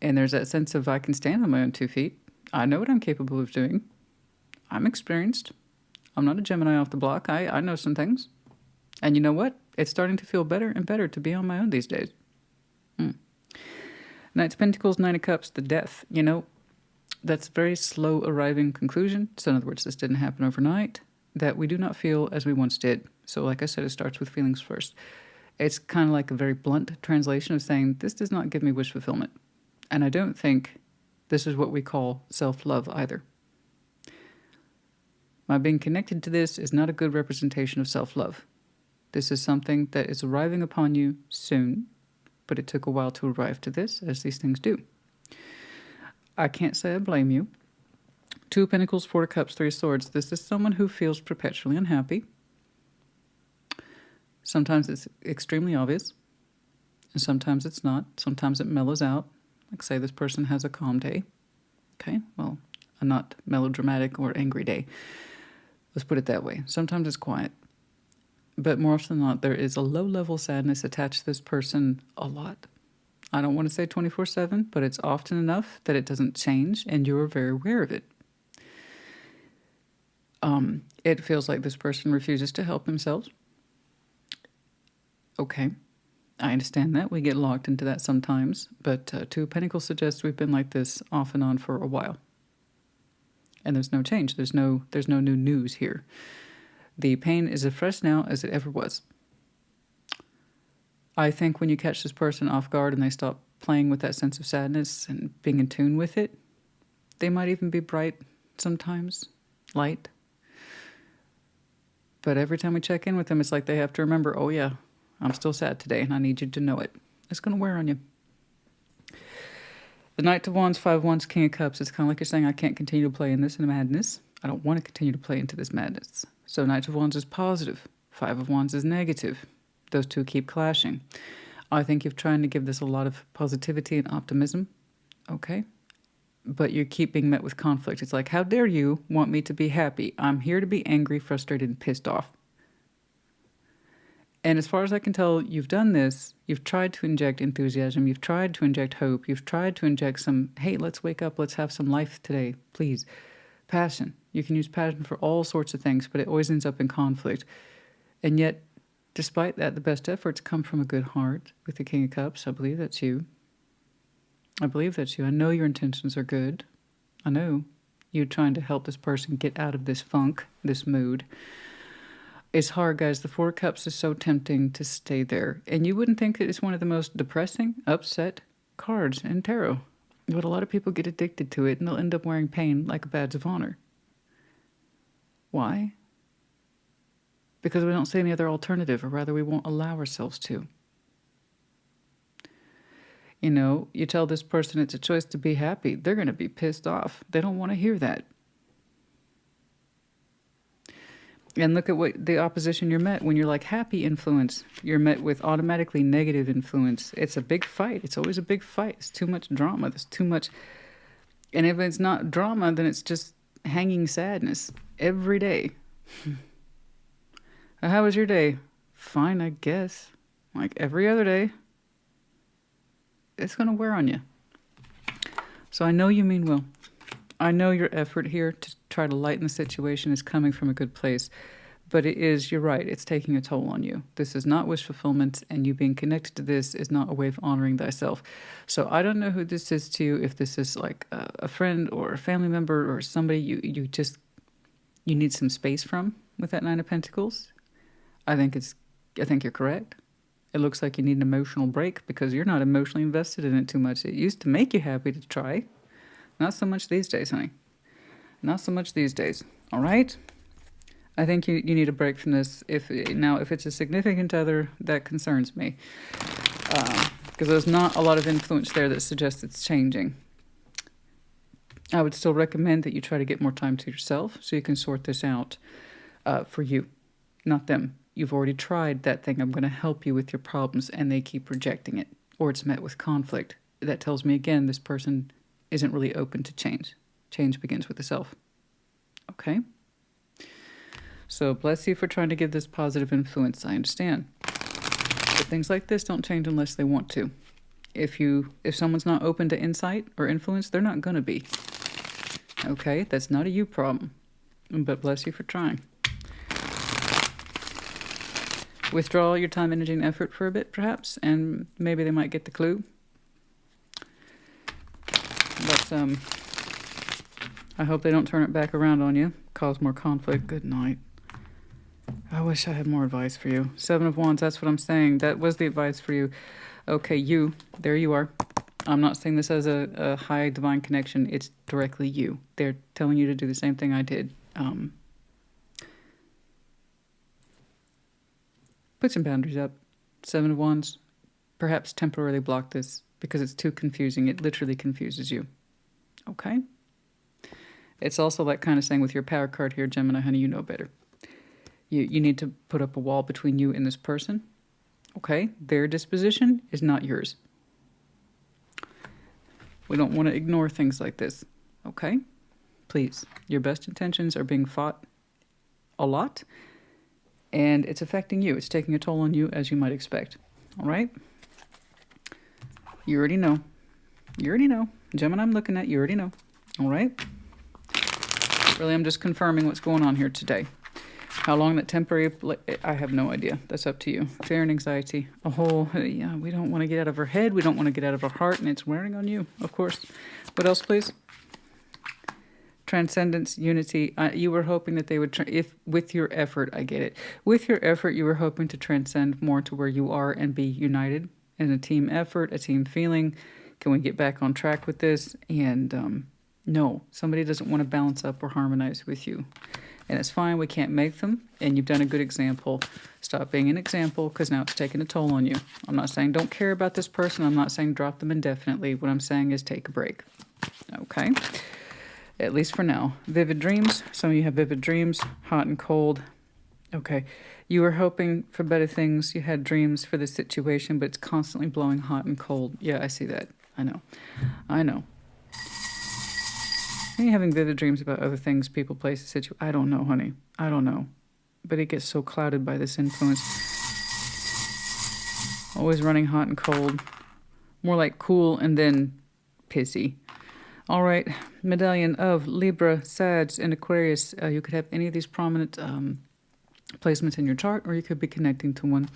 And there's that sense of I can stand on my own 2 feet. I know what I'm capable of doing. I'm experienced. I'm not a Gemini off the block. I know some things. And you know what? It's starting to feel better and better to be on my own these days. Knight of Pentacles, Nine of Cups, the Death. You know, that's a very slow arriving conclusion. So in other words, this didn't happen overnight. That we do not feel as we once did. So like I said, it starts with feelings first. It's kind of like a very blunt translation of saying, this does not give me wish fulfillment. And I don't think this is what we call self-love either. My being connected to this is not a good representation of self-love. This is something that is arriving upon you soon, but it took a while to arrive to this, as these things do. I can't say I blame you. Two of Pentacles, Four of Cups, Three of Swords. This is someone who feels perpetually unhappy. Sometimes it's extremely obvious, and sometimes it's not. Sometimes it mellows out. Like say this person has a calm day. Okay, well, a not melodramatic or angry day. Let's put it that way. Sometimes it's quiet. But more often than not, there is a low-level sadness attached to this person a lot. I don't want to say 24/7, but it's often enough that it doesn't change, and you're very aware of it. It feels like this person refuses to help themselves. Okay, I understand that. We get locked into that sometimes, but Two of Pentacles suggests we've been like this off and on for a while. And there's no change. There's no new news here. The pain is as fresh now as it ever was. I think when you catch this person off guard and they stop playing with that sense of sadness and being in tune with it, they might even be bright sometimes, light. But every time we check in with them, it's like they have to remember, oh yeah, I'm still sad today and I need you to know it. It's going to wear on you. The Knight of Wands, Five of Wands, King of Cups. It's kind of like you're saying, I can't continue to play in this madness. I don't want to continue to play into this madness. So Knight of Wands is positive. Five of Wands is negative. Those two keep clashing. I think you're trying to give this a lot of positivity and optimism. Okay? But you keep being met with conflict. It's like, how dare you want me to be happy? I'm here to be angry, frustrated, and pissed off. And as far as I can tell, you've done this. You've tried to inject enthusiasm. You've tried to inject hope. You've tried to inject some, hey, let's wake up. Let's have some life today, please. Passion. You can use passion for all sorts of things, but it always ends up in conflict. And yet, despite that, the best efforts come from a good heart with the King of Cups. I believe that's you. I believe that's you. I know your intentions are good. I know you're trying to help this person get out of this funk, this mood. It's hard, guys. The Four of Cups is so tempting to stay there. And you wouldn't think it's one of the most depressing, upset cards in tarot. But a lot of people get addicted to it, and they'll end up wearing pain like a badge of honor. Why? Because we don't see any other alternative, or rather we won't allow ourselves to. You know, you tell this person it's a choice to be happy. They're going to be pissed off. They don't want to hear that. And look at what the opposition you're met when you're like happy influence. You're met with automatically negative influence. It's a big fight. It's always a big fight. It's too much drama. There's too much. And if it's not drama, then it's just hanging sadness every day. How was your day? Fine, I guess. Like every other day. It's going to wear on you. So I know you mean well. I know your effort here to try to lighten the situation is coming from a good place. But it is, you're right, it's taking a toll on you. This is not wish fulfillment, and you being connected to this is not a way of honoring thyself. So I don't know who this is to you, if this is like a friend or a family member or somebody you need some space from with that Nine of Pentacles. I think you're correct. It looks like you need an emotional break because you're not emotionally invested in it too much. It used to make you happy to try. Not so much these days, honey. Not so much these days. All right? I think you need a break from this. If it's a significant other, that concerns me. Because there's not a lot of influence there that suggests it's changing. I would still recommend that you try to get more time to yourself so you can sort this out for you, not them. You've already tried that thing. I'm going to help you with your problems, and they keep rejecting it, or it's met with conflict. That tells me, again, this person isn't really open to change. Change begins with the self. Okay? So bless you for trying to give this positive influence. I understand. But things like this don't change unless they want to. If someone's not open to insight or influence, they're not going to be. Okay? That's not a you problem. But bless you for trying. Withdraw your time, energy, and effort for a bit, perhaps, and maybe they might get the clue. But I hope they don't turn it back around on you, cause more conflict. Good night. I wish I had more advice for you. Seven of Wands, that's what I'm saying. That was the advice for you. Okay, there you are. I'm not saying this as a high divine connection. It's directly you. They're telling you to do the same thing I did. Put some boundaries up. Seven of Wands. Perhaps temporarily block this because it's too confusing. It literally confuses you. Okay? It's also like kind of saying with your power card here, Gemini, honey, you know better. You need to put up a wall between you and this person. Okay? Their disposition is not yours. We don't want to ignore things like this. Okay? Please. Your best intentions are being fought a lot. And it's affecting you. It's taking a toll on you, as you might expect. All right? You already know. You already know. Gemini, I'm looking at. You already know. All right? Really, I'm just confirming what's going on here today. How long that temporary... I have no idea. That's up to you. Fear and anxiety. Yeah, we don't want to get out of our head. We don't want to get out of our heart. And it's wearing on you, of course. What else, please? Transcendence, unity. You were hoping that they would, if with your effort, I get it. With your effort, you were hoping to transcend more to where you are and be united in a team effort, a team feeling. Can we get back on track with this? And no, somebody doesn't want to balance up or harmonize with you. And it's fine. We can't make them. And you've done a good example. Stop being an example because now it's taking a toll on you. I'm not saying don't care about this person. I'm not saying drop them indefinitely. What I'm saying is take a break. Okay? At least for now. Vivid dreams. Some of you have vivid dreams. Hot and cold. Okay. You were hoping for better things. You had dreams for this situation, but it's constantly blowing hot and cold. Yeah, I see that. I know. I know. Are you having vivid dreams about other things, people, places, situations? I don't know, honey. I don't know. But it gets so clouded by this influence. Always running hot and cold. More like cool and then pissy. All right, medallion of Libra, Sag, and Aquarius. You could have any of these prominent placements in your chart, or you could be connecting to one.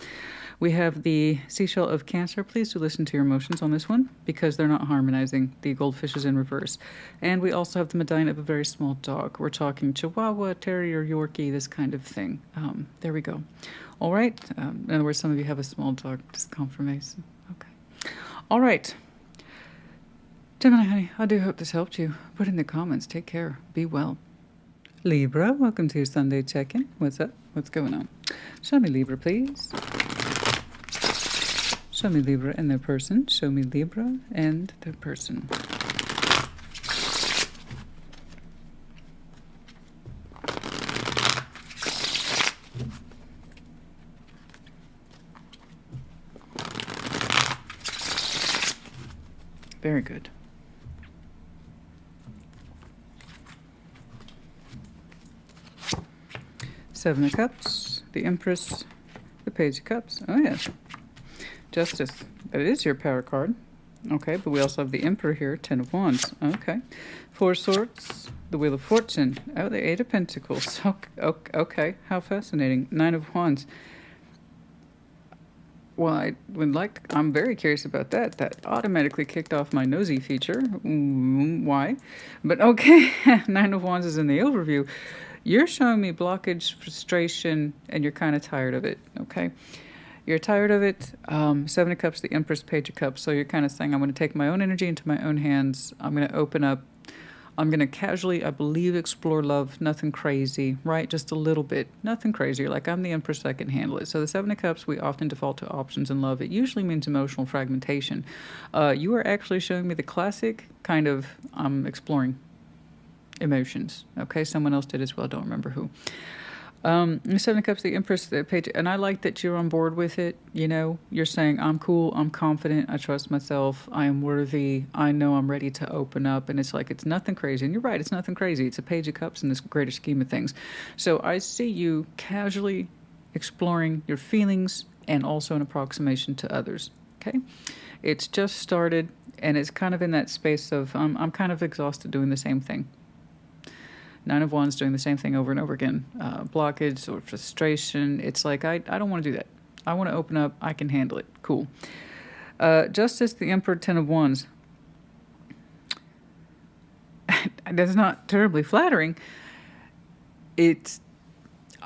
We have the seashell of Cancer. Please do listen to your emotions on this one, because they're not harmonizing. The goldfish is in reverse. And we also have the medallion of a very small dog. We're talking Chihuahua, Terrier, Yorkie, this kind of thing. There we go. All right. In other words, some of you have a small dog. Just confirmation. Okay. All right. Gemini, honey, I do hope this helped you. Put in the comments. Take care. Be well. Libra, welcome to your Sunday check-in. What's up? What's going on? Show me Libra, please. Show me Libra and their person. Show me Libra and their person. Very good. Seven of Cups, the Empress, the Page of Cups. Oh, yes. Justice. That is your power card. Okay, but we also have the Emperor here, 10 of Wands. Okay. 4 Swords, the Wheel of Fortune. Oh, the 8 of Pentacles. Okay, how fascinating. 9 of Wands. Well, I'm very curious about that. That automatically kicked off my nosy feature. Why? But okay, 9 of Wands is in the overview. You're showing me blockage, frustration, and you're kind of tired of it, okay? You're tired of it. 7 of Cups, the Empress, Page of Cups. So you're kind of saying, I'm going to take my own energy into my own hands. I'm going to open up. I'm going to casually, I believe, explore love. Nothing crazy, right? Just a little bit. Nothing crazy. You're like, I'm the Empress. I can handle it. So the 7 of Cups, we often default to options in love. It usually means emotional fragmentation. You are actually showing me the classic kind of exploring emotions. Okay, someone else did as well. Don't remember who. The 7 of Cups, the Empress, the Page, and I like that you're on board with it. You know, you're saying, I'm cool, I'm confident, I trust myself, I am worthy, I know I'm ready to open up. And it's like, it's nothing crazy. And you're right, it's nothing crazy. It's a Page of Cups in this greater scheme of things. So I see you casually exploring your feelings and also an approximation to others. Okay? It's just started, and it's kind of in that space of, I'm kind of exhausted doing the same thing. 9 of Wands doing the same thing over and over again. Blockage or frustration. It's like, I don't want to do that. I want to open up. I can handle it. Cool. Justice, the Emperor, 10 of Wands. That's not terribly flattering. I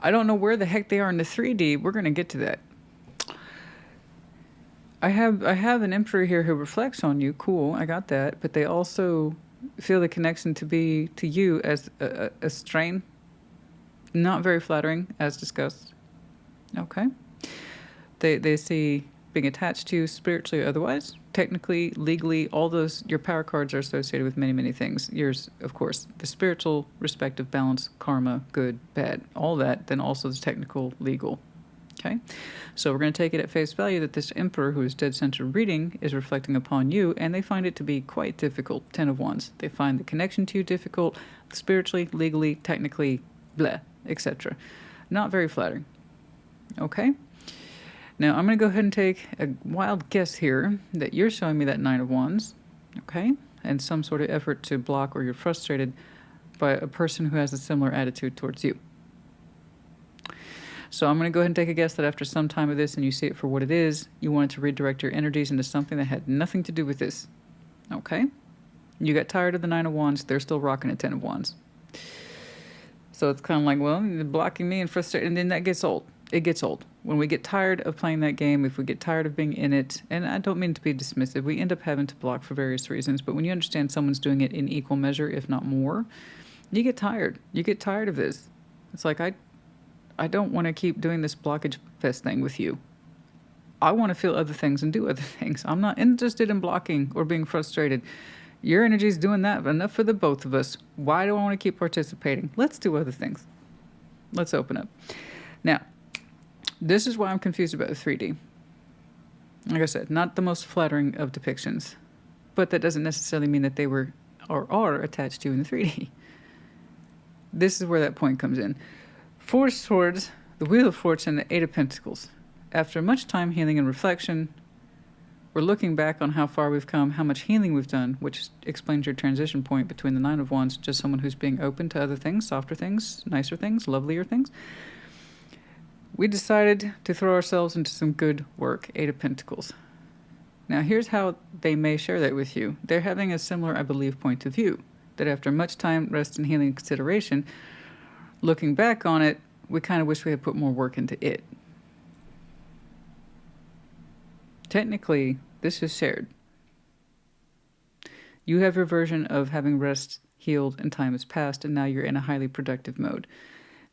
don't know where the heck they are in the 3D. We're going to get to that. I have an Emperor here who reflects on you. Cool. I got that. But they also feel the connection to you as a strain. Not very flattering, as discussed. Okay. They see being attached to you spiritually or otherwise. Technically, legally, all those, your power cards are associated with many, many things. Yours, of course, the spiritual, respective, balance, karma, good, bad, all that, then also the technical, legal. Okay, so we're going to take it at face value that this Emperor, who is dead center reading, is reflecting upon you, and they find it to be quite difficult. 10 of Wands. They find the connection to you difficult, spiritually, legally, technically, blah, etc. Not very flattering. Okay, now I'm going to go ahead and take a wild guess here that you're showing me that 9 of Wands, okay, and some sort of effort to block or you're frustrated by a person who has a similar attitude towards you. So I'm going to go ahead and take a guess that after some time of this and you see it for what it is, you wanted to redirect your energies into something that had nothing to do with this. Okay? You got tired of the 9 of Wands. They're still rocking at 10 of Wands. So it's kind of like, well, you're blocking me and frustrated. And then that gets old. It gets old. When we get tired of playing that game, if we get tired of being in it, and I don't mean to be dismissive, we end up having to block for various reasons. But when you understand someone's doing it in equal measure, if not more, you get tired. You get tired of this. It's like, I don't want to keep doing this blockage fest thing with you. I want to feel other things and do other things. I'm not interested in blocking or being frustrated. Your energy's doing that enough for the both of us. Why do I want to keep participating? Let's do other things. Let's open up. Now, this is why I'm confused about the 3D. Like I said, not the most flattering of depictions, but that doesn't necessarily mean that they were or are attached to you in the 3D. This is where that point comes in. 4 Swords, the Wheel of Fortune, the 8 of Pentacles. After much time, healing, and reflection, we're looking back on how far we've come, how much healing we've done, which explains your transition point between the 9 of Wands, just someone who's being open to other things, softer things, nicer things, lovelier things. We decided to throw ourselves into some good work, 8 of Pentacles. Now, here's how they may share that with you. They're having a similar, I believe, point of view, that after much time, rest, and healing consideration, looking back on it, we kind of wish we had put more work into it. Technically, this is shared. You have your version of having rest, healed, and time has passed, and now you're in a highly productive mode.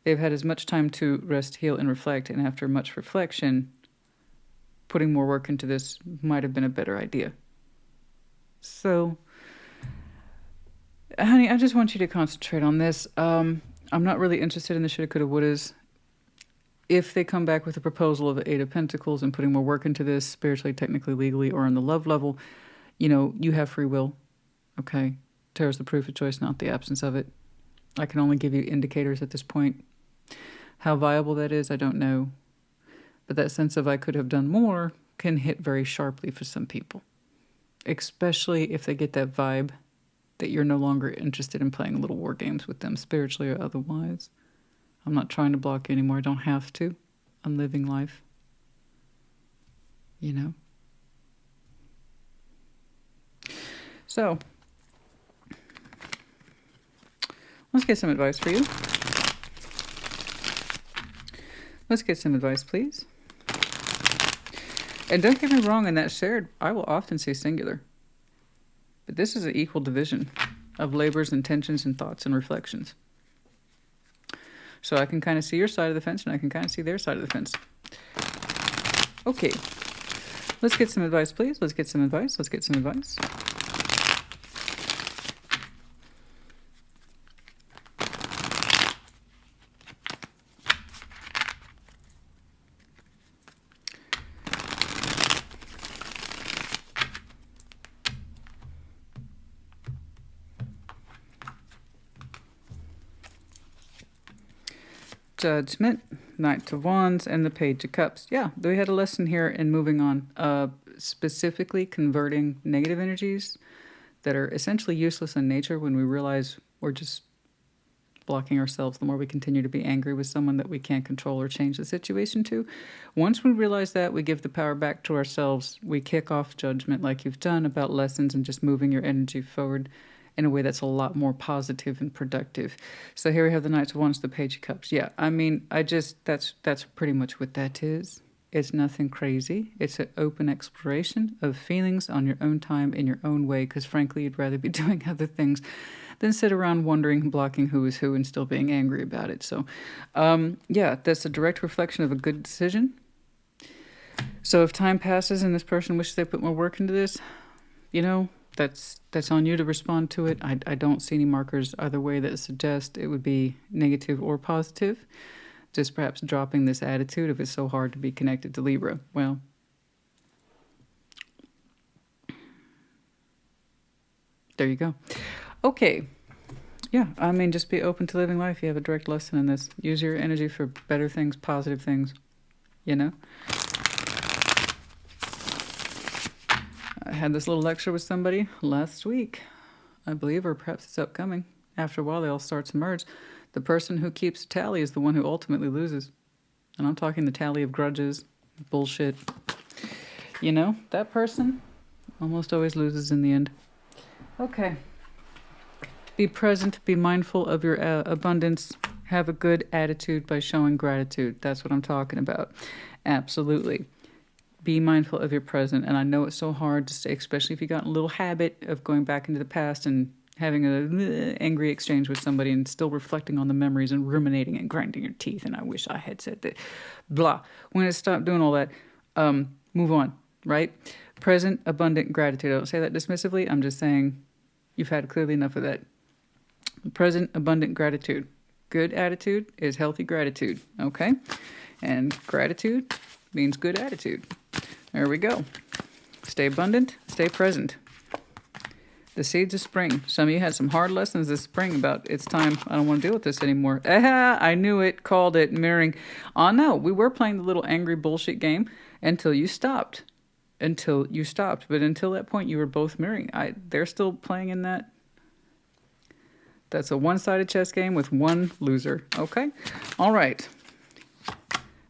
They've had as much time to rest, heal, and reflect, and after much reflection, putting more work into this might have been a better idea. So, honey, I just want you to concentrate on this. I'm not really interested in the shoulda, coulda, wouldas. If they come back with a proposal of the 8 of Pentacles and putting more work into this, spiritually, technically, legally, or on the love level, you have free will, okay? Tarot's the proof of choice, not the absence of it. I can only give you indicators at this point. How viable that is, I don't know. But that sense of I could have done more can hit very sharply for some people. especially if they get that vibe that you're no longer interested in playing little war games with them, spiritually or otherwise. I'm not trying to block you anymore. I don't have to. I'm living life. You know? So, let's get some advice for you. Let's get some advice, please. And don't get me wrong, in that shared, I will often say singular. But this is an equal division of labors, intentions, and thoughts and reflections. So I can kind of see your side of the fence, and I can kind of see their side of the fence. Okay. Let's get some advice, please. Let's get some advice. Let's get some advice. Judgment, Knight of Wands, and the Page of Cups. Yeah, we had a lesson here in moving on, specifically converting negative energies that are essentially useless in nature when we realize we're just blocking ourselves the more we continue to be angry with someone that we can't control or change the situation to. Once we realize that, we give the power back to ourselves. We kick off judgment like you've done about lessons and just moving your energy forward in a way that's a lot more positive and productive. So here we have the Knight of Wands, the Page of Cups. Yeah, I mean, that's pretty much what that is. It's nothing crazy. It's an open exploration of feelings on your own time, in your own way, because frankly, you'd rather be doing other things than sit around wondering and blocking who is who and still being angry about it. So, yeah, that's a direct reflection of a good decision. So if time passes and this person wishes they put more work into this, you know, that's on you to respond to it. I don't see any markers either way that suggest it would be negative or positive. Just perhaps dropping this attitude of it's so hard to be connected to Libra. Well, there you go. Okay. Yeah, I mean, just be open to living life. You have a direct lesson in this. Use your energy for better things, positive things, you know? I had this little lecture with somebody last week, I believe, or perhaps it's upcoming. After a while, they all start to merge. The person who keeps a tally is the one who ultimately loses. And I'm talking the tally of grudges, bullshit. You know, that person almost always loses in the end. Okay. Be present, be mindful of your abundance. Have a good attitude by showing gratitude. That's what I'm talking about. Absolutely. Be mindful of your present. And I know it's so hard to stay, especially if you got a little habit of going back into the past and having an angry exchange with somebody and still reflecting on the memories and ruminating and grinding your teeth. And I wish I had said that. Blah. When I stop doing all that, move on, right? Present, abundant gratitude. I don't say that dismissively. I'm just saying you've had clearly enough of that. Present, abundant gratitude. Good attitude is healthy gratitude, okay? And gratitude means good attitude. There we go. Stay abundant, stay present. The seeds of spring. Some of you had some hard lessons this spring about it's time. I don't want to deal with this anymore. I knew it. Called it. Mirroring. Oh, no. We were playing the little angry bullshit game until you stopped. But until that point, you were both mirroring. They're still playing in that. That's a one-sided chess game with one loser. Okay? All right.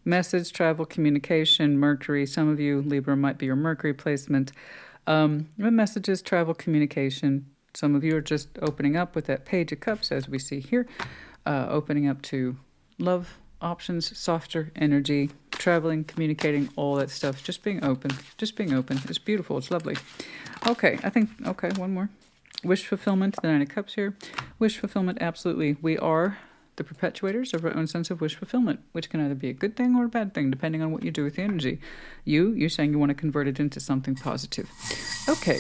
Message, travel, communication, Mercury. Some of you, Libra, might be your Mercury placement. Messages, travel, communication. Some of you are just opening up with that Page of Cups, as we see here. Opening up to love options, softer energy, traveling, communicating, all that stuff. Just being open. Just being open. It's beautiful. It's lovely. Okay, one more. Wish fulfillment, the Nine of Cups here. Wish fulfillment, absolutely. We are the perpetuators of our own sense of wish fulfillment, which can either be a good thing or a bad thing, depending on what you do with the energy. You're saying you want to convert it into something positive. Okay.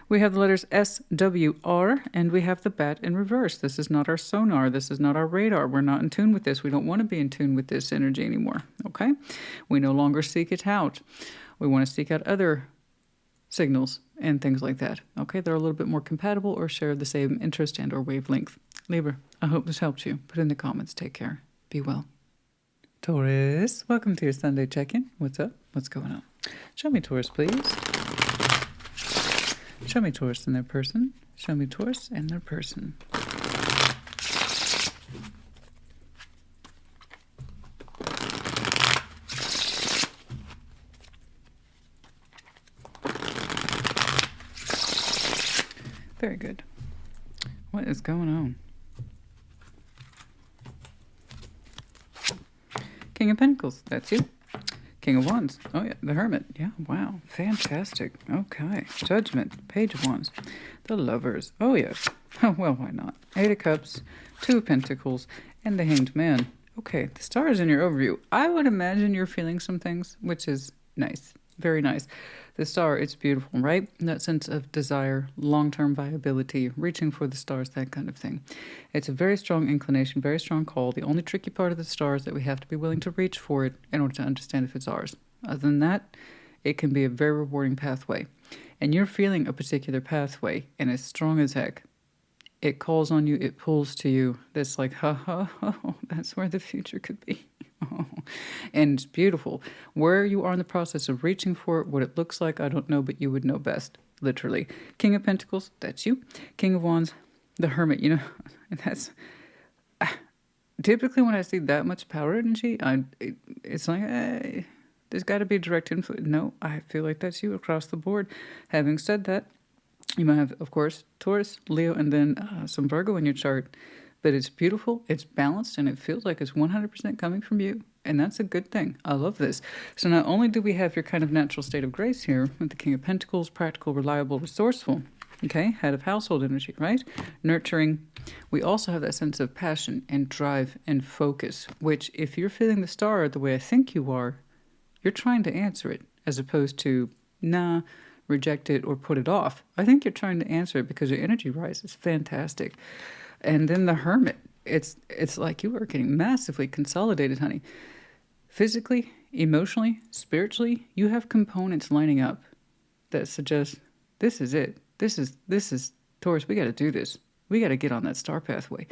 We have the letters S, W, R, and we have the bat in reverse. This is not our sonar. This is not our radar. We're not in tune with this. We don't want to be in tune with this energy anymore, okay? We no longer seek it out. We want to seek out other signals and things like that. Okay, they're a little bit more compatible or share the same interest and or wavelength. Libra, I hope this helped you. Put in the comments. Take care. Be well. Taurus, welcome to your Sunday check-in. What's up? What's going on? Show me Taurus, please. Show me Taurus and their person. Show me Taurus and their person. Very good. What is going on? King of Pentacles, that's you. King of Wands, oh yeah, the Hermit, yeah, wow, fantastic. Okay, Judgment, Page of Wands, the Lovers, oh yes, oh well, why not? Eight of Cups, Two of Pentacles, and the Hanged Man. Okay, the stars in your overview. I would imagine you're feeling some things, which is nice, very nice. The star, it's beautiful, right? That sense of desire, long-term viability, reaching for the stars, that kind of thing. It's a very strong inclination, very strong call. The only tricky part of the star is that we have to be willing to reach for it in order to understand if it's ours. Other than that, it can be a very rewarding pathway. And you're feeling a particular pathway, and it's strong as heck. It calls on you, it pulls to you. That's like, ha ha ha, that's where the future could be. Oh. And it's beautiful. Where you are in the process of reaching for it, what it looks like, I don't know, but you would know best, literally. King of Pentacles, that's you. King of Wands, the Hermit, you know, that's... Typically when I see that much power energy, it's like, hey, there's got to be direct influence. No, I feel like that's you across the board. Having said that, you might have, of course, Taurus, Leo, and then some Virgo in your chart. But it's beautiful, it's balanced, and it feels like it's 100% coming from you. And that's a good thing. I love this. So not only do we have your kind of natural state of grace here with the King of Pentacles, practical, reliable, resourceful, okay, head of household energy, right? Nurturing. We also have that sense of passion and drive and focus, which if you're feeling the star the way I think you are, you're trying to answer it as opposed to, nah, reject it or put it off. I think you're trying to answer it because your energy rises. Fantastic. And then the Hermit, it's like you are getting massively consolidated, honey. Physically, emotionally, spiritually, you have components lining up that suggest this is it. This is Taurus. We got to do this. We got to get on that star pathway.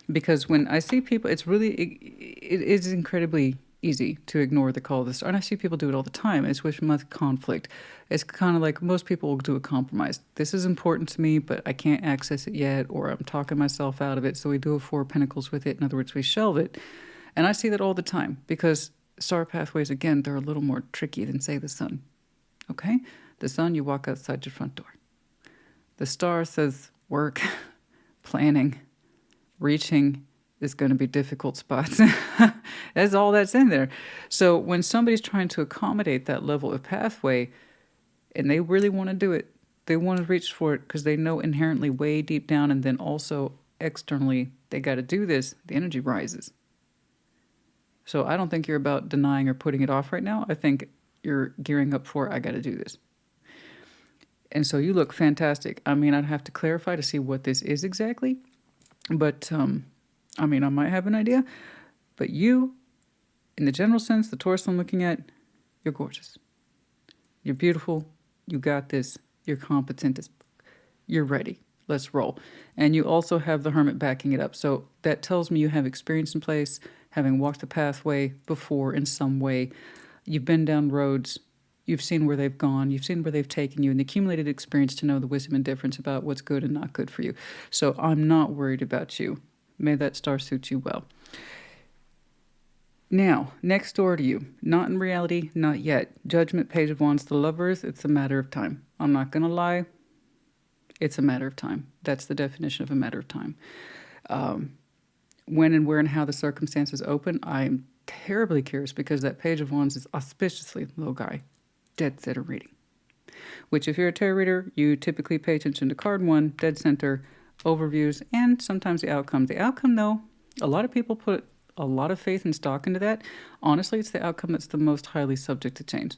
Because when I see people, it is incredibly easy to ignore the call of the star. And I see people do it all the time. It's with conflict. It's kind of like most people will do a compromise. This is important to me, but I can't access it yet, or I'm talking myself out of it, so we do a Four of Pentacles with it. In other words, we shelve it. And I see that all the time because star pathways, again, they're a little more tricky than, say, the sun. Okay? The sun, you walk outside your front door. The star says work, planning, reaching, is going to be difficult spots. That's all that's in there. So when somebody's trying to accommodate that level of pathway and they really want to do it, they want to reach for it because they know inherently way deep down and then also externally they got to do this, the energy rises. So I don't think you're about denying or putting it off right now. I think you're gearing up for, I got to do this. And so you look fantastic. I mean, I'd have to clarify to see what this is exactly. But, I mean, I might have an idea, but you, in the general sense, the Taurus I'm looking at, you're gorgeous. You're beautiful. You got this. You're competent. You're ready. Let's roll. And you also have the Hermit backing it up. So that tells me you have experience in place, having walked the pathway before in some way. You've been down roads. You've seen where they've gone. You've seen where they've taken you and the accumulated experience to know the wisdom and difference about what's good and not good for you. So I'm not worried about you. May that star suit you well. Now, next door to you, not in reality, not yet. Judgment, Page of Wands, the Lovers, it's a matter of time. I'm not going to lie. It's a matter of time. That's the definition of a matter of time. When and where and how the circumstances open, I'm terribly curious because that Page of Wands is auspiciously little guy, dead center reading. Which if you're a tarot reader, you typically pay attention to card one, dead center, overviews, and sometimes the outcome. The outcome, though, a lot of people put a lot of faith and stock into that. Honestly, it's the outcome that's the most highly subject to change.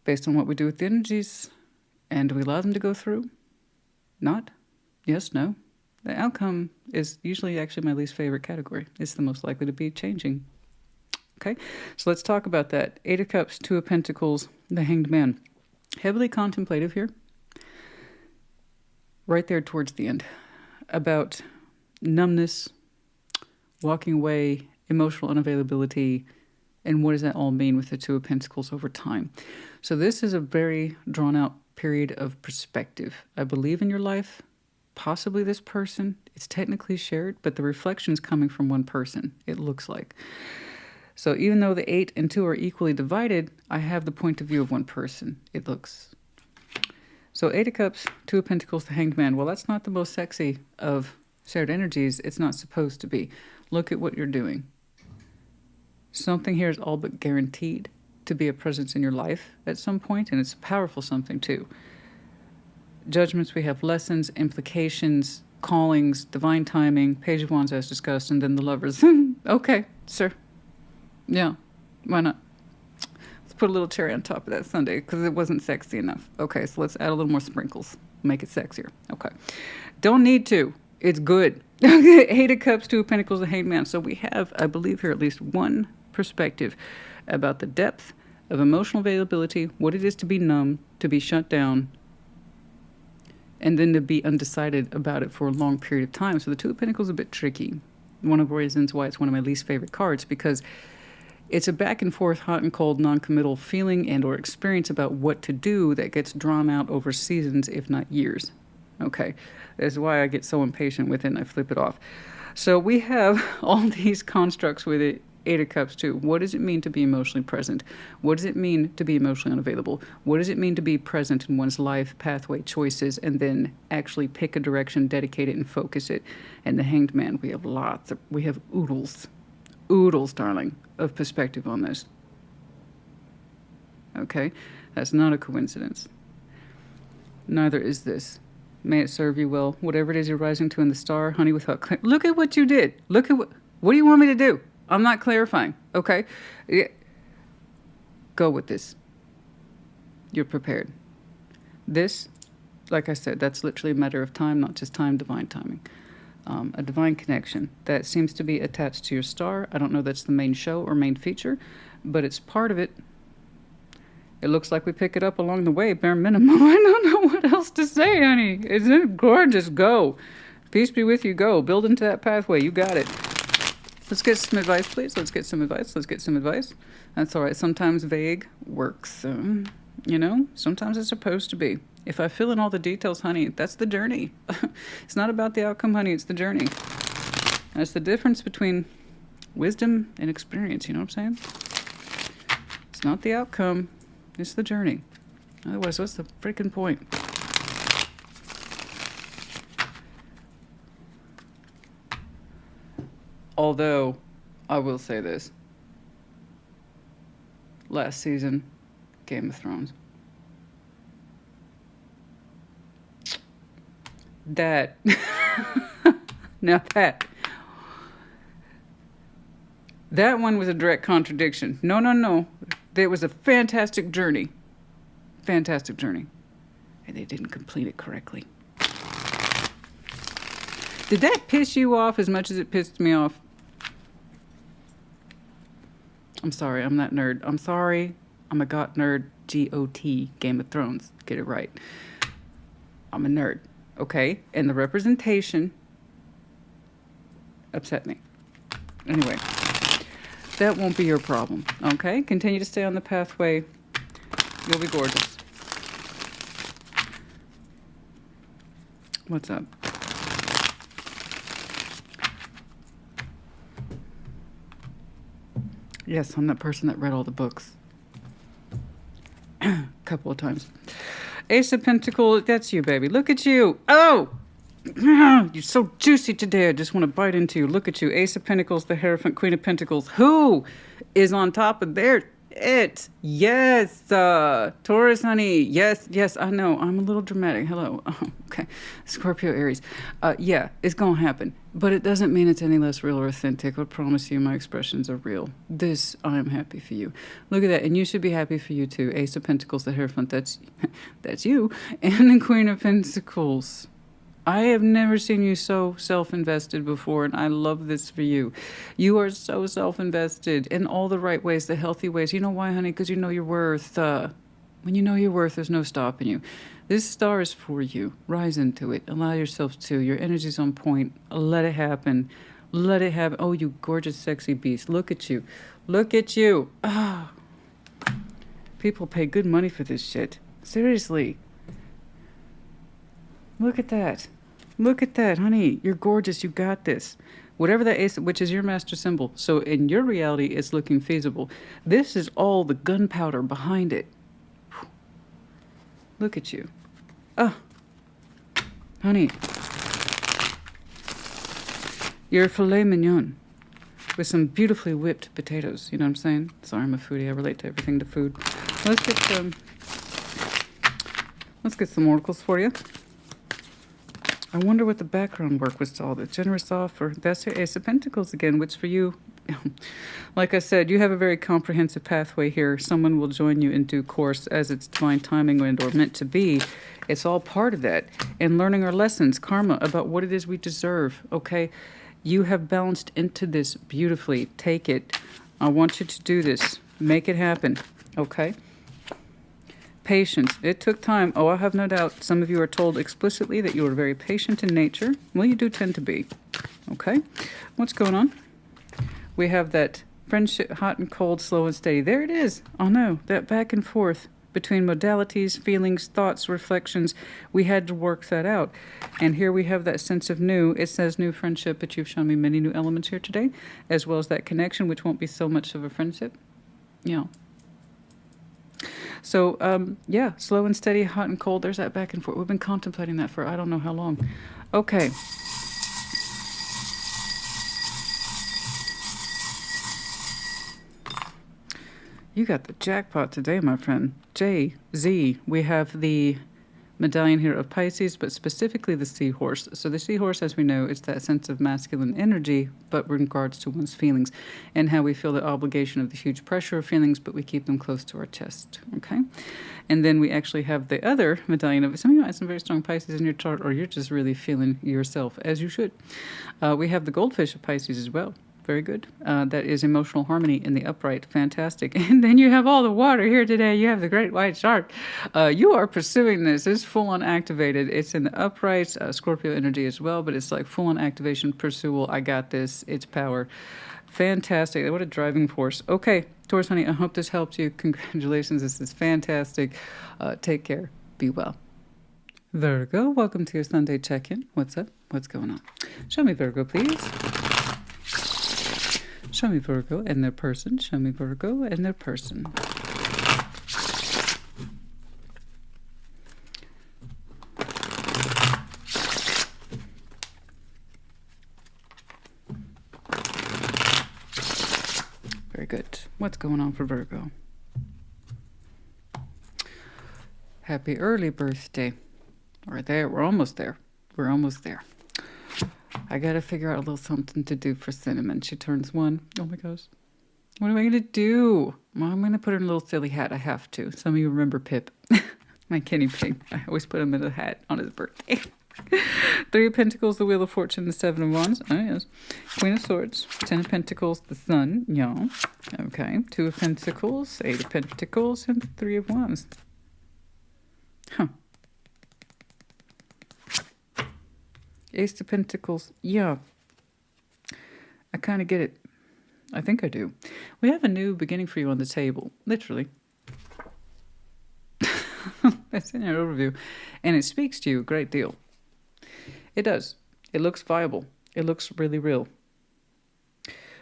Based on what we do with the energies, and do we allow them to go through? Not? Yes, no. The outcome is usually actually my least favorite category. It's the most likely to be changing. Okay, so let's talk about that. Eight of Cups, Two of Pentacles, the Hanged Man. Heavily contemplative here. Right there towards the end. About numbness, walking away, emotional unavailability, and what does that all mean with the Two of Pentacles over time? So this is a very drawn out period of perspective. I believe in your life, possibly this person. It's technically shared, but the reflection is coming from one person, it looks like. So even though the 8 and 2 are equally divided, I have the point of view of one person, it looks. So 8 of Cups, 2 of Pentacles, the Hanged Man. Well, that's not the most sexy of shared energies. It's not supposed to be. Look at what you're doing. Something here is all but guaranteed to be a presence in your life at some point, and it's a powerful something too. Judgments, we have lessons, implications, callings, divine timing, Page of Wands as discussed, and then the Lovers. Okay, sir. Yeah, why not? Let's put a little cherry on top of that sundae because it wasn't sexy enough. Okay, so let's add a little more sprinkles. Make it sexier. Okay. Don't need to. It's good. 8 of Cups, 2 of Pentacles, the Hanged Man. So we have, I believe, here at least one perspective about the depth of emotional availability, what it is to be numb, to be shut down, and then to be undecided about it for a long period of time. So the 2 of Pentacles is a bit tricky. One of the reasons why it's one of my least favorite cards, because it's a back and forth, hot and cold, non-committal feeling and or experience about what to do that gets drawn out over seasons, if not years. Okay, that's why I get so impatient with it and I flip it off. So we have all these constructs with it. 8 of Cups too. What does it mean to be emotionally present? What does it mean to be emotionally unavailable? What does it mean to be present in one's life, pathway, choices, and then actually pick a direction, dedicate it, and focus it? And the Hanged Man, we have we have oodles, darling, of perspective on this. Okay? That's not a coincidence. Neither is this. May it serve you well. Whatever it is you're rising to in the star, honey, without... Look at what you did. Look at what do you want me to do? I'm not clarifying, okay? Go with this. You're prepared. This, like I said, that's literally a matter of time, not just time, divine timing. A divine connection that seems to be attached to your star. I don't know that's the main show or main feature, but it's part of it. It looks like we pick it up along the way, bare minimum. I don't know what else to say, honey. Isn't it gorgeous? Go. Peace be with you. Go. Build into that pathway. You got it. Let's get some advice, please. Let's get some advice. Let's get some advice. That's all right. Sometimes vague works. You know, sometimes it's supposed to be. If I fill in all the details, honey, that's the journey. It's not about the outcome, honey. It's the journey. That's the difference between wisdom and experience. You know what I'm saying? It's not the outcome. It's the journey. Otherwise, what's the freaking point? Although, I will say this. Last season, Game of Thrones. That. Now that one was a direct contradiction. No. It was a fantastic journey. Fantastic journey. And they didn't complete it correctly. Did that piss you off as much as it pissed me off? I'm sorry, I'm that nerd. I'm sorry. I'm a got nerd. G-O-T. Game of Thrones. Get it right. I'm a nerd. Okay? And the representation upset me. Anyway. That won't be your problem. Okay? Continue to stay on the pathway. You'll be gorgeous. What's up? Yes, I'm that person that read all the books. A couple of times. Ace of Pentacles, that's you, baby. Look at you. Oh! You're so juicy today. I just want to bite into you. Look at you. Ace of Pentacles, the Hierophant, Queen of Pentacles. Who is on top of their it? Yes. Taurus, honey. Yes, I know. I'm a little dramatic. Hello. Okay. Scorpio, Aries. Yeah, it's going to happen. But it doesn't mean it's any less real or authentic. I promise you my expressions are real. This, I am happy for you. Look at that. And you should be happy for you too. Ace of Pentacles, the Hierophant. That's you. And the Queen of Pentacles. I have never seen you so self-invested before, and I love this for you. You are so self-invested in all the right ways, the healthy ways. You know why, honey? Because you know your worth. When you know your worth, there's no stopping you. This star is for you. Rise into it. Allow yourself to. Your energy's on point. Let it happen. Let it happen. Oh, you gorgeous, sexy beast. Look at you. Look at you. Ah, people pay good money for this shit. Seriously. Look at that. Look at that, honey. You're gorgeous. You got this. Whatever that ace, which is your master symbol. So in your reality, it's looking feasible. This is all the gunpowder behind it. Look at you. Ah, honey. You're a filet mignon with some beautifully whipped potatoes. You know what I'm saying? Sorry, I'm a foodie. I relate to everything to food. Let's get some oracles for you. I wonder what the background work was to all the generous offer. That's your Ace of Pentacles again, which for you, like I said, you have a very comprehensive pathway here. Someone will join you in due course as it's divine timing or meant to be. It's all part of that. And learning our lessons, karma, about what it is we deserve, okay? You have balanced into this beautifully. Take it. I want you to do this. Make it happen, okay? Patience. It took time. Oh, I have no doubt. Some of you are told explicitly that you are very patient in nature. Well, you do tend to be. Okay? What's going on? We have that friendship, hot and cold, slow and steady. There it is. Oh, no. That back and forth between modalities, feelings, thoughts, reflections. We had to work that out. And here we have that sense of new. It says new friendship, but you've shown me many new elements here today, as well as that connection, which won't be so much of a friendship. Yeah. So, yeah, slow and steady, hot and cold. There's that back and forth. We've been contemplating that for I don't know how long. Okay. You got the jackpot today, my friend. J, Z. We have the medallion here of Pisces, but specifically the seahorse. So the seahorse, as we know, is that sense of masculine energy, but in regards to one's feelings and how we feel the obligation of the huge pressure of feelings, but we keep them close to our chest, okay? And then we actually have the other medallion of, some of you have some very strong Pisces in your chart, or you're just really feeling yourself, as you should. We have the goldfish of Pisces as well. Very good. That is emotional harmony in the upright. Fantastic. And then you have all the water here today. You have the great white shark. You are pursuing this. It's full on activated. It's in the upright, Scorpio energy as well, but it's like full on activation, pursual. I got this. It's power. Fantastic. What a driving force. Okay, Taurus, honey, I hope this helped you. Congratulations. This is fantastic. Take care. Be well. Virgo, welcome to your Sunday check-in. What's up? What's going on? Show me Virgo, please. Show me Virgo and their person. Show me Virgo and their person. Very good. What's going on for Virgo? Happy early birthday. We're there. We're almost there. We're almost there. I gotta figure out a little something to do for Cinnamon. She turns 1. Oh my gosh. What am I gonna do? Well, I'm gonna put her in a little silly hat. I have to. Some of you remember Pip, my guinea pig. I always put him in a hat on his birthday. 3 of Pentacles, the Wheel of Fortune, the 7 of Wands. Oh yes. Queen of Swords, 10 of Pentacles, the Sun. Yeah. Okay. 2 of Pentacles, 8 of Pentacles, and 3 of Wands. Huh. Ace of Pentacles. Yeah. I kind of get it. I think I do. We have a new beginning for you on the table. Literally. That's in your overview. And it speaks to you a great deal. It does. It looks viable. It looks really real.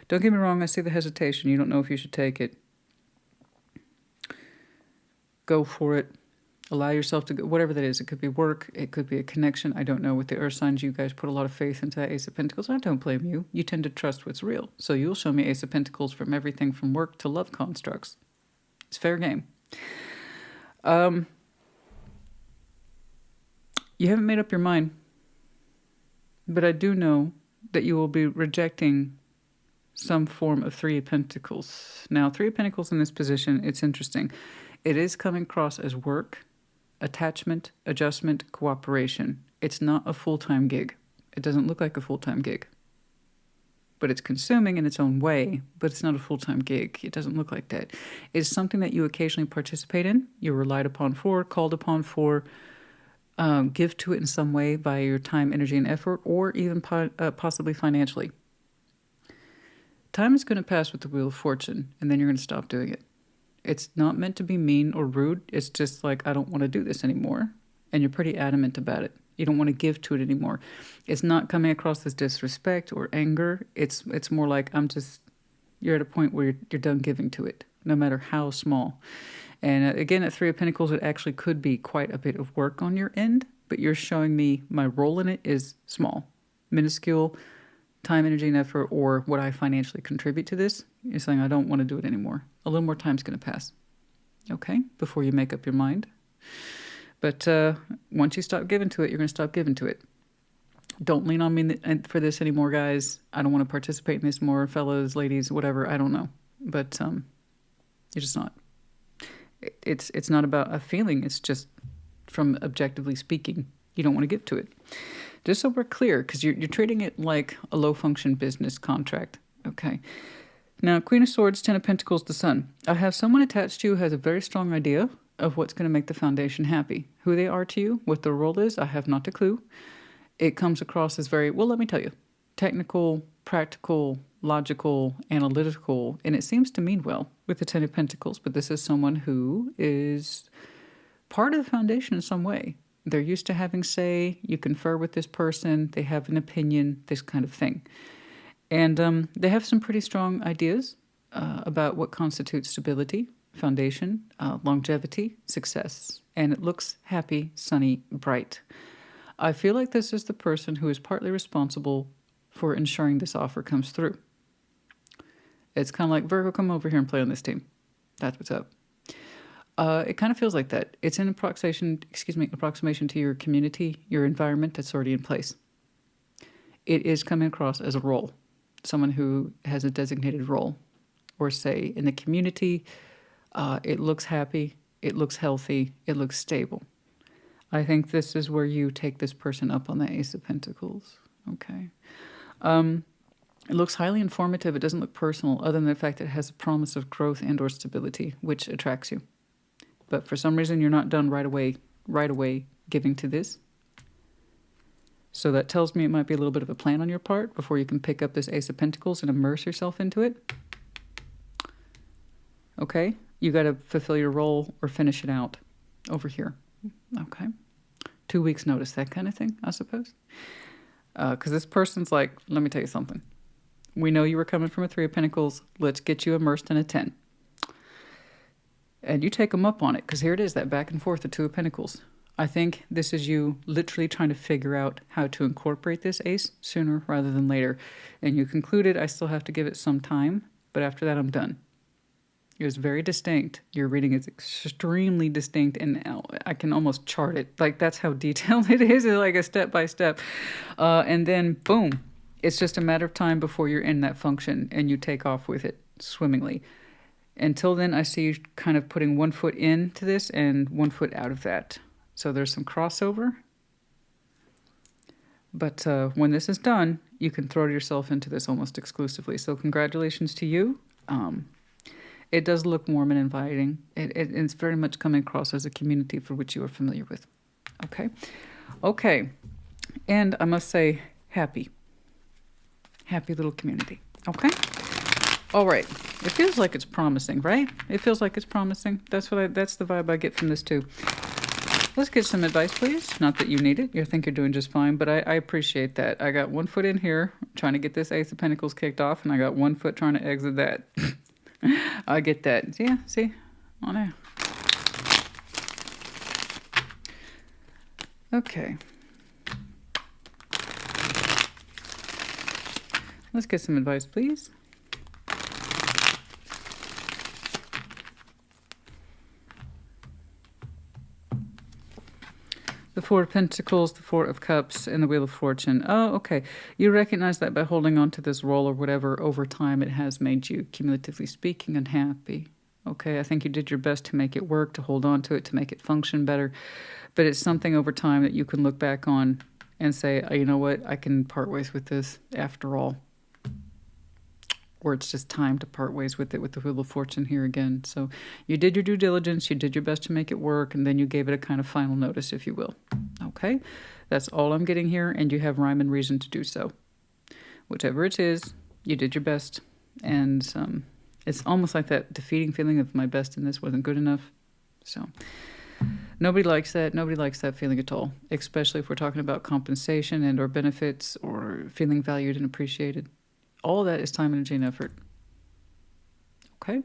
Don't get me wrong. I see the hesitation. You don't know if you should take it. Go for it. Allow yourself to go, whatever that is. It could be work. It could be a connection. I don't know. With the earth signs, you guys put a lot of faith into that Ace of Pentacles. I don't blame you. You tend to trust what's real. So you'll show me Ace of Pentacles from everything from work to love constructs. It's fair game. You haven't made up your mind. But I do know that you will be rejecting some form of 3 of Pentacles. Now, 3 of Pentacles in this position, it's interesting. It is coming across as work, attachment, adjustment, cooperation. It's not a full-time gig. It doesn't look like a full-time gig. But it's consuming in its own way, but it's not a full-time gig. It doesn't look like that. It's something that you occasionally participate in, you're relied upon for, called upon for, give to it in some way by your time, energy, and effort, or even possibly financially. Time is going to pass with the Wheel of Fortune, and then you're going to stop doing it. It's not meant to be mean or rude. It's just like, I don't want to do this anymore. And you're pretty adamant about it. You don't want to give to it anymore. It's not coming across as disrespect or anger. It's more like, you're at a point where you're done giving to it, no matter how small. And again, at Three of Pentacles, it actually could be quite a bit of work on your end, but you're showing me my role in it is small, minuscule, time, energy, and effort, or what I financially contribute to this. You're saying, I don't want to do it anymore. A little more time's going to pass, okay, before you make up your mind. But once you stop giving to it, you're going to stop giving to it. Don't lean on me for this anymore, guys. I don't want to participate in this more, fellas, ladies, whatever. I don't know. But you're just not. It's not about a feeling. It's just, from objectively speaking, you don't want to give to it. Just so we're clear, because you're treating it like a low-function business contract. Okay. Now, Queen of Swords, Ten of Pentacles, the Sun. I have someone attached to you who has a very strong idea of what's going to make the foundation happy. Who they are to you, what their role is, I have not a clue. It comes across as very, well, let me tell you, technical, practical, logical, analytical, and it seems to mean well with the Ten of Pentacles, but this is someone who is part of the foundation in some way. They're used to having say, you confer with this person, they have an opinion, this kind of thing. And they have some pretty strong ideas about what constitutes stability, foundation, longevity, success. And it looks happy, sunny, bright. I feel like this is the person who is partly responsible for ensuring this offer comes through. It's kind of like, Virgo, come over here and play on this team. That's what's up. It kind of feels like that. It's an approximation to your community, your environment that's already in place. It is coming across as a role, someone who has a designated role, or say in the community, it looks happy, it looks healthy, it looks stable. I think this is where you take this person up on the Ace of Pentacles. Okay. It looks highly informative. It doesn't look personal, other than the fact that it has a promise of growth and or stability, which attracts you. But for some reason, you're not done right away giving to this. So that tells me it might be a little bit of a plan on your part before you can pick up this Ace of Pentacles and immerse yourself into it. Okay? You got to fulfill your role or finish it out over here. Okay? 2 weeks notice, that kind of thing, I suppose. Because this person's like, let me tell you something. We know you were coming from a Three of Pentacles. Let's get you immersed in a 10. And you take them up on it, because here it is, that back and forth, the Two of Pentacles. I think this is you literally trying to figure out how to incorporate this ace sooner rather than later. And you concluded, I still have to give it some time, but after that, I'm done. It was very distinct. Your reading is extremely distinct, and I can almost chart it. Like, that's how detailed it is. It's like a step by step. And then, boom, it's just a matter of time before you're in that function and you take off with it swimmingly. Until then, I see you kind of putting 1 foot into this and 1 foot out of that. So there's some crossover. But when this is done, you can throw yourself into this almost exclusively. So congratulations to you. It does look warm and inviting. It's very much coming across as a community for which you are familiar with. Okay. Okay. And I must say, happy. Happy little community. Okay. All right. It feels like it's promising, right? It feels like it's promising. That's the vibe I get from this too. Let's get some advice, please. Not that you need it. You think you're doing just fine, but I appreciate that. I got 1 foot in here trying to get this Ace of Pentacles kicked off, and I got 1 foot trying to exit that. I get that. Yeah, see? On there. Okay. Let's get some advice, please. The Four of Pentacles, the Four of Cups, and the Wheel of Fortune. Oh, okay. You recognize that by holding on to this role or whatever over time, it has made you, cumulatively speaking, unhappy. Okay, I think you did your best to make it work, to hold on to it, to make it function better. But it's something over time that you can look back on and say, oh, you know what, I can part ways with this after all. Or it's just time to part ways with it with the Wheel of Fortune here again. So you did your due diligence, you did your best to make it work, and then you gave it a kind of final notice, if you will. Okay? That's all I'm getting here, and you have rhyme and reason to do so. Whichever it is, you did your best. And it's almost like that defeating feeling of my best in this wasn't good enough. So nobody likes that. Nobody likes that feeling at all, especially if we're talking about compensation and or benefits or feeling valued and appreciated. All that is time, energy, and effort. Okay?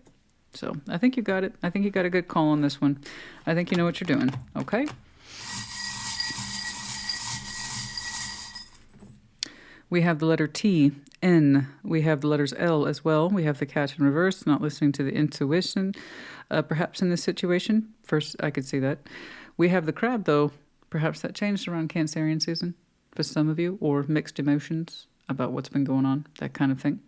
So I think you got it. I think you got a good call on this one. I think you know what you're doing. Okay? We have the letter T, N. We have the letters L as well. We have the cat in reverse, not listening to the intuition, perhaps in this situation. First, I could see that. We have the crab, though. Perhaps that changed around Cancerian season for some of you, or mixed emotions about what's been going on, that kind of thing.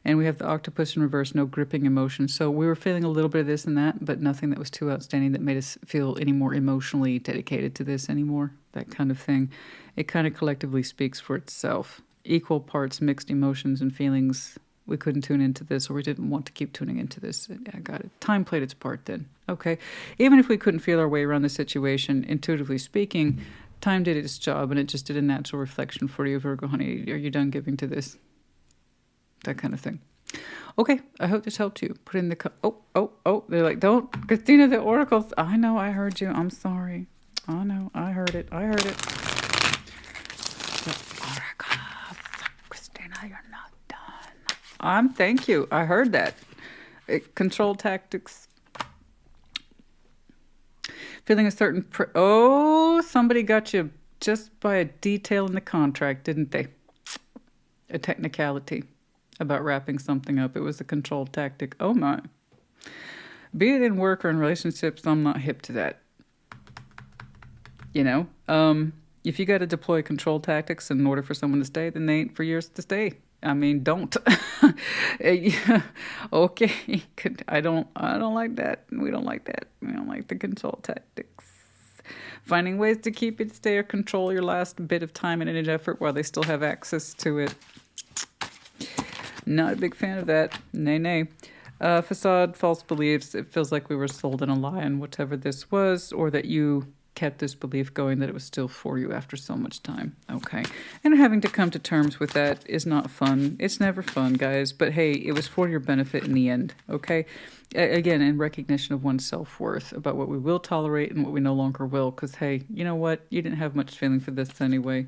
And we have the octopus in reverse, no gripping emotions. So we were feeling a little bit of this and that, but nothing that was too outstanding that made us feel any more emotionally dedicated to this anymore, that kind of thing. It kind of collectively speaks for itself. Equal parts mixed emotions and feelings. We couldn't tune into this, or we didn't want to keep tuning into this. I got it. Time played its part then. Okay. Even if we couldn't feel our way around the situation, intuitively speaking, time did its job, and it just did a natural reflection for you, Virgo, honey. Are you done giving to this? That kind of thing. Okay. I hope this helped you. Put in the... Oh. They're like, don't. Christina, the oracles. I know. I heard you. I'm sorry. I know. I heard it. The oracles. Christina, you're not done. Thank you. I heard that. Control tactics. Feeling a certain... somebody got you just by a detail in the contract, didn't they? A technicality about wrapping something up. It was a control tactic. Oh my. Be it in work or in relationships, I'm not hip to that. You know? If you got to deploy control tactics in order for someone to stay, then they ain't for yours to stay. I mean, don't. Okay. I don't like that. We don't like that. We don't like the control tactics. Finding ways to keep it stay or control your last bit of time and energy effort while they still have access to it. Not a big fan of that. Nay. Facade, false beliefs. It feels like we were sold in a lie on whatever this was, or that you kept this belief going that it was still for you after so much time. Okay. And having to come to terms with that is not fun. It's never fun, guys. But hey, it was for your benefit in the end. Okay. Again, in recognition of one's self-worth about what we will tolerate and what we no longer will. Because hey, you know what? You didn't have much feeling for this anyway.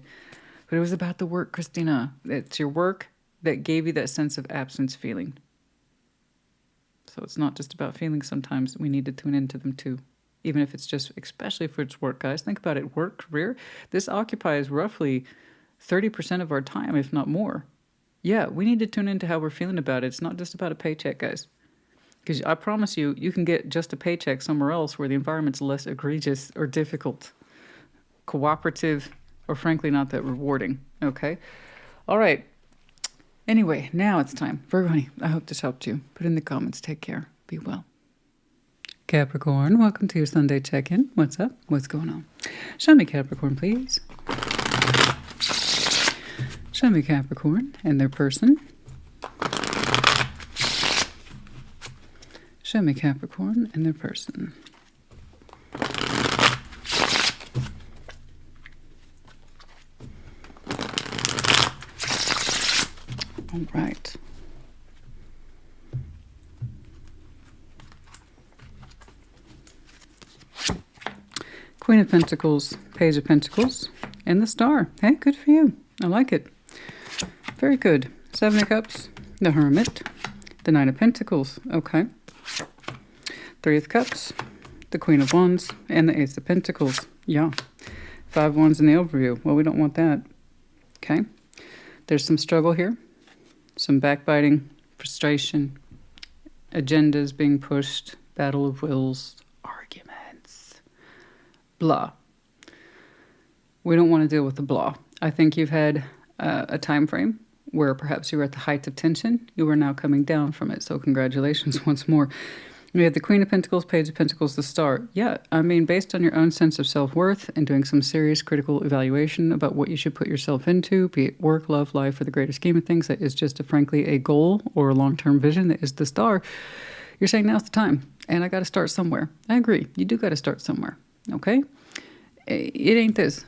But it was about the work, Christina. It's your work that gave you that sense of absence feeling. So it's not just about feelings sometimes. We need to tune into them too. Even if it's just, especially if it's work, guys. Think about it. Work, career. This occupies roughly 30% of our time, if not more. Yeah, we need to tune into how we're feeling about it. It's not just about a paycheck, guys. Because I promise you, you can get just a paycheck somewhere else where the environment's less egregious or difficult, cooperative, or frankly not that rewarding. Okay? All right. Anyway, now it's time. Virgo, honey, I hope this helped you. Put in the comments. Take care. Be well. Capricorn, welcome to your Sunday check-in. What's up? What's going on? Show me Capricorn, please. Show me Capricorn and their person. Show me Capricorn and their person. All right. Queen of Pentacles, Page of Pentacles, and the Star. Hey, good for you. I like it. Very good. Seven of Cups, the Hermit, the Nine of Pentacles. Okay. Three of Cups, the Queen of Wands, and the Ace of Pentacles. Yeah. Five of Wands in the overview. Well, we don't want that. Okay. There's some struggle here. Some backbiting, frustration, agendas being pushed, battle of wills, arguments, blah. We don't want to deal with the blah. I think you've had a time frame where perhaps you were at the height of tension. You are now coming down from it. So congratulations once more. We have the Queen of Pentacles, Page of Pentacles, the Star. Yeah, I mean, based on your own sense of self-worth and doing some serious critical evaluation about what you should put yourself into, be it work, love, life, or the greater scheme of things, that is just, frankly, a goal or a long-term vision that is the Star, you're saying now's the time, and I got to start somewhere. I agree. You do got to start somewhere, okay? It ain't this.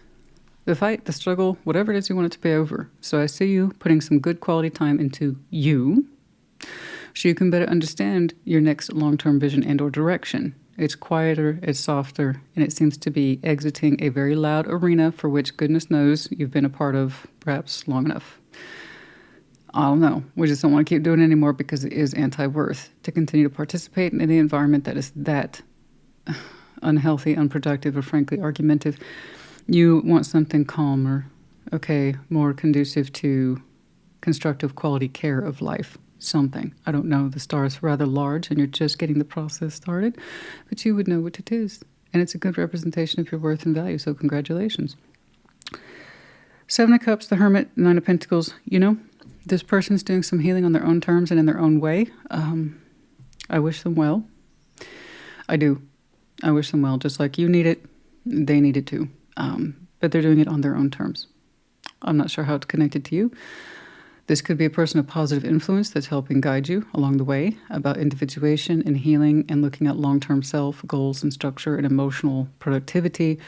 The fight, the struggle, whatever it is you want it to be over. So I see you putting some good quality time into you, so you can better understand your next long-term vision and or direction. It's quieter, it's softer, and it seems to be exiting a very loud arena for which goodness knows you've been a part of perhaps long enough. I don't know. We just don't want to keep doing it anymore because it is anti-worth to continue to participate in any environment that is that unhealthy, unproductive, or frankly argumentative. You want something calmer, okay, more conducive to constructive quality care of life. Something. I don't know. The star is rather large and you're just getting the process started, but you would know what it is. And it's a good representation of your worth and value, so congratulations. 7 of Cups, the Hermit, 9 of Pentacles. You know, this person's doing some healing on their own terms and in their own way. I wish them well. I do. I wish them well. Just like you need it, they need it too. But they're doing it on their own terms. I'm not sure how it's connected to you. This could be a person of positive influence that's helping guide you along the way about individuation and healing and looking at long-term self, goals and structure and emotional productivity.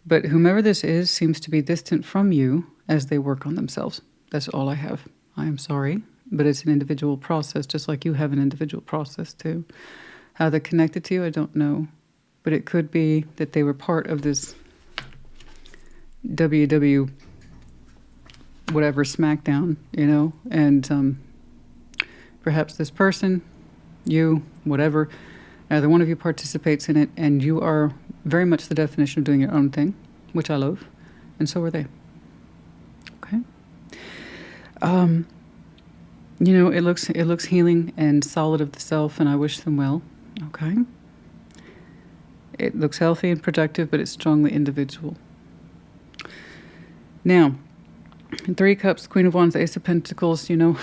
But whomever this is seems to be distant from you as they work on themselves. That's all I have. I am sorry, but it's an individual process, just like you have an individual process too. How they're connected to you, I don't know. But it could be that they were part of this WW whatever smackdown, you know, and perhaps this person, you, whatever, either one of you participates in it, and you are very much the definition of doing your own thing, which I love, and so are they. Okay. You know, it looks healing and solid of the self, and I wish them well. Okay. It looks healthy and productive, but it's strongly individual. Now, 3 Cups, Queen of Wands, Ace of Pentacles, you know,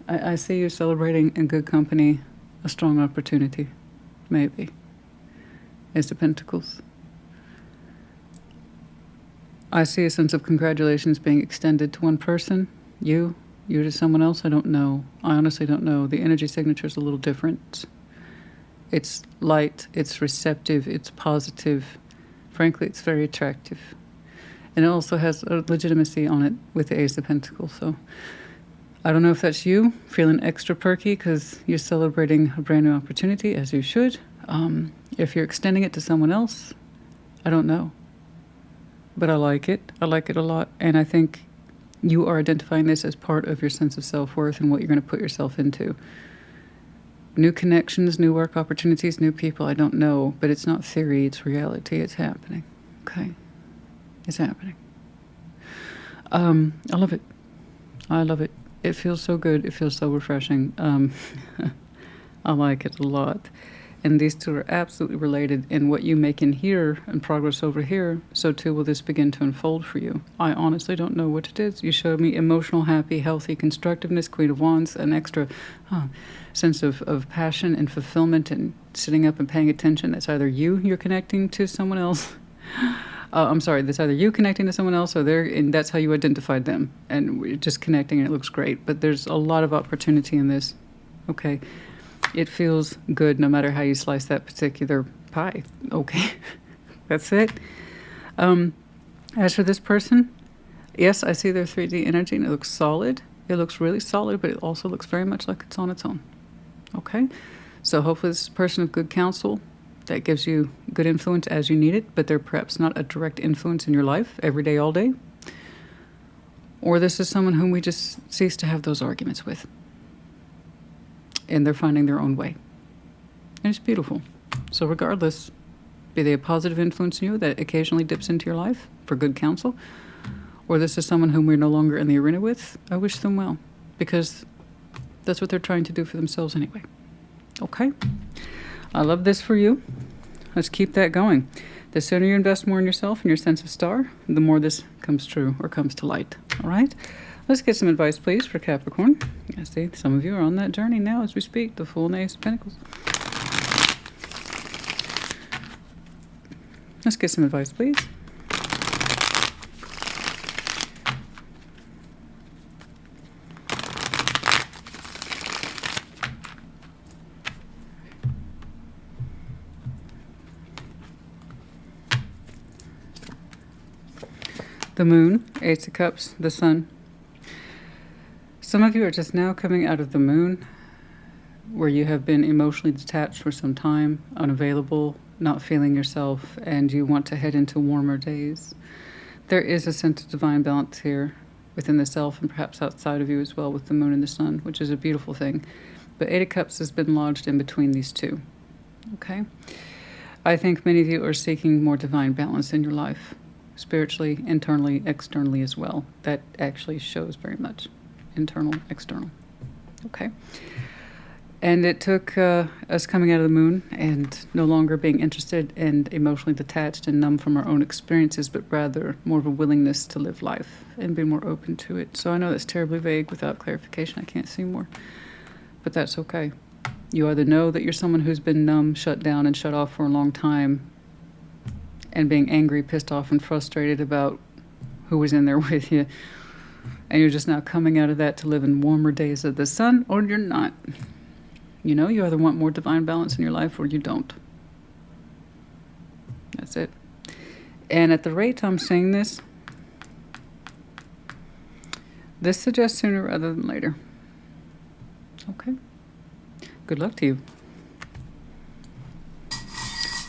I see you celebrating in good company, a strong opportunity, maybe. Ace of Pentacles. I see a sense of congratulations being extended to one person, you to someone else, I don't know. I honestly don't know. The energy signature is a little different. It's light, it's receptive, it's positive. Frankly, it's very attractive. And it also has a legitimacy on it with the Ace of Pentacles. So I don't know if that's you feeling extra perky because you're celebrating a brand new opportunity, as you should. If you're extending it to someone else, I don't know. But I like it. I like it a lot. And I think you are identifying this as part of your sense of self-worth and what you're going to put yourself into. New connections, new work opportunities, new people, I don't know. But it's not theory, it's reality. It's happening. Okay? It's happening. I love it. I love it. It feels so good. It feels so refreshing. I like it a lot. And these two are absolutely related. In what you make in here and progress over here, so too will this begin to unfold for you. I honestly don't know what it is. You showed me emotional, happy, healthy constructiveness, Queen of Wands, an extra sense of passion and fulfillment and sitting up and paying attention. That's either you're connecting to someone else. I'm sorry, that's either you connecting to someone else or and that's how you identified them. And we're just connecting and it looks great. But there's a lot of opportunity in this. Okay. It feels good no matter how you slice that particular pie. Okay. That's it. As for this person, yes, I see their 3D energy and it looks solid. It looks really solid, but it also looks very much like it's on its own. Okay. So hopefully this is a person of good counsel that gives you good influence as you need it, but they're perhaps not a direct influence in your life every day, all day. Or this is someone whom we just cease to have those arguments with. And they're finding their own way. And it's beautiful. So regardless, be they a positive influence in you that occasionally dips into your life for good counsel, or this is someone whom we're no longer in the arena with, I wish them well. Because that's what they're trying to do for themselves anyway. Okay? I love this for you. Let's keep that going. The sooner you invest more in yourself and your sense of star, the more this comes true or comes to light. All right? Let's get some advice, please, for Capricorn. I see some of you are on that journey now as we speak. The Fool and Ace of Pentacles. Let's get some advice, please. The Moon, Ace of Cups, the Sun. Some of you are just now coming out of the Moon. where you have been emotionally detached for some time, unavailable, not feeling yourself, and you want to head into warmer days. There is a sense of divine balance here within the self and perhaps outside of you as well with the moon and the sun, which is a beautiful thing. But Eight of Cups has been lodged in between these two. Okay? I think many of you are seeking more divine balance in your life, spiritually, internally, externally as well. That actually shows very much. Internal, external. Okay? And it took us coming out of the moon and no longer being interested and emotionally detached and numb from our own experiences, but rather more of a willingness to live life and be more open to it. So I know that's terribly vague without clarification. I can't see more. But that's okay. You either know that you're someone who's been numb, shut down, and shut off for a long time and being angry, pissed off, and frustrated about who was in there with you, and you're just now coming out of that to live in warmer days of the sun, or you're not. You know, you either want more divine balance in your life or you don't. That's it. And at the rate I'm saying this suggests sooner rather than later. Okay. Good luck to you.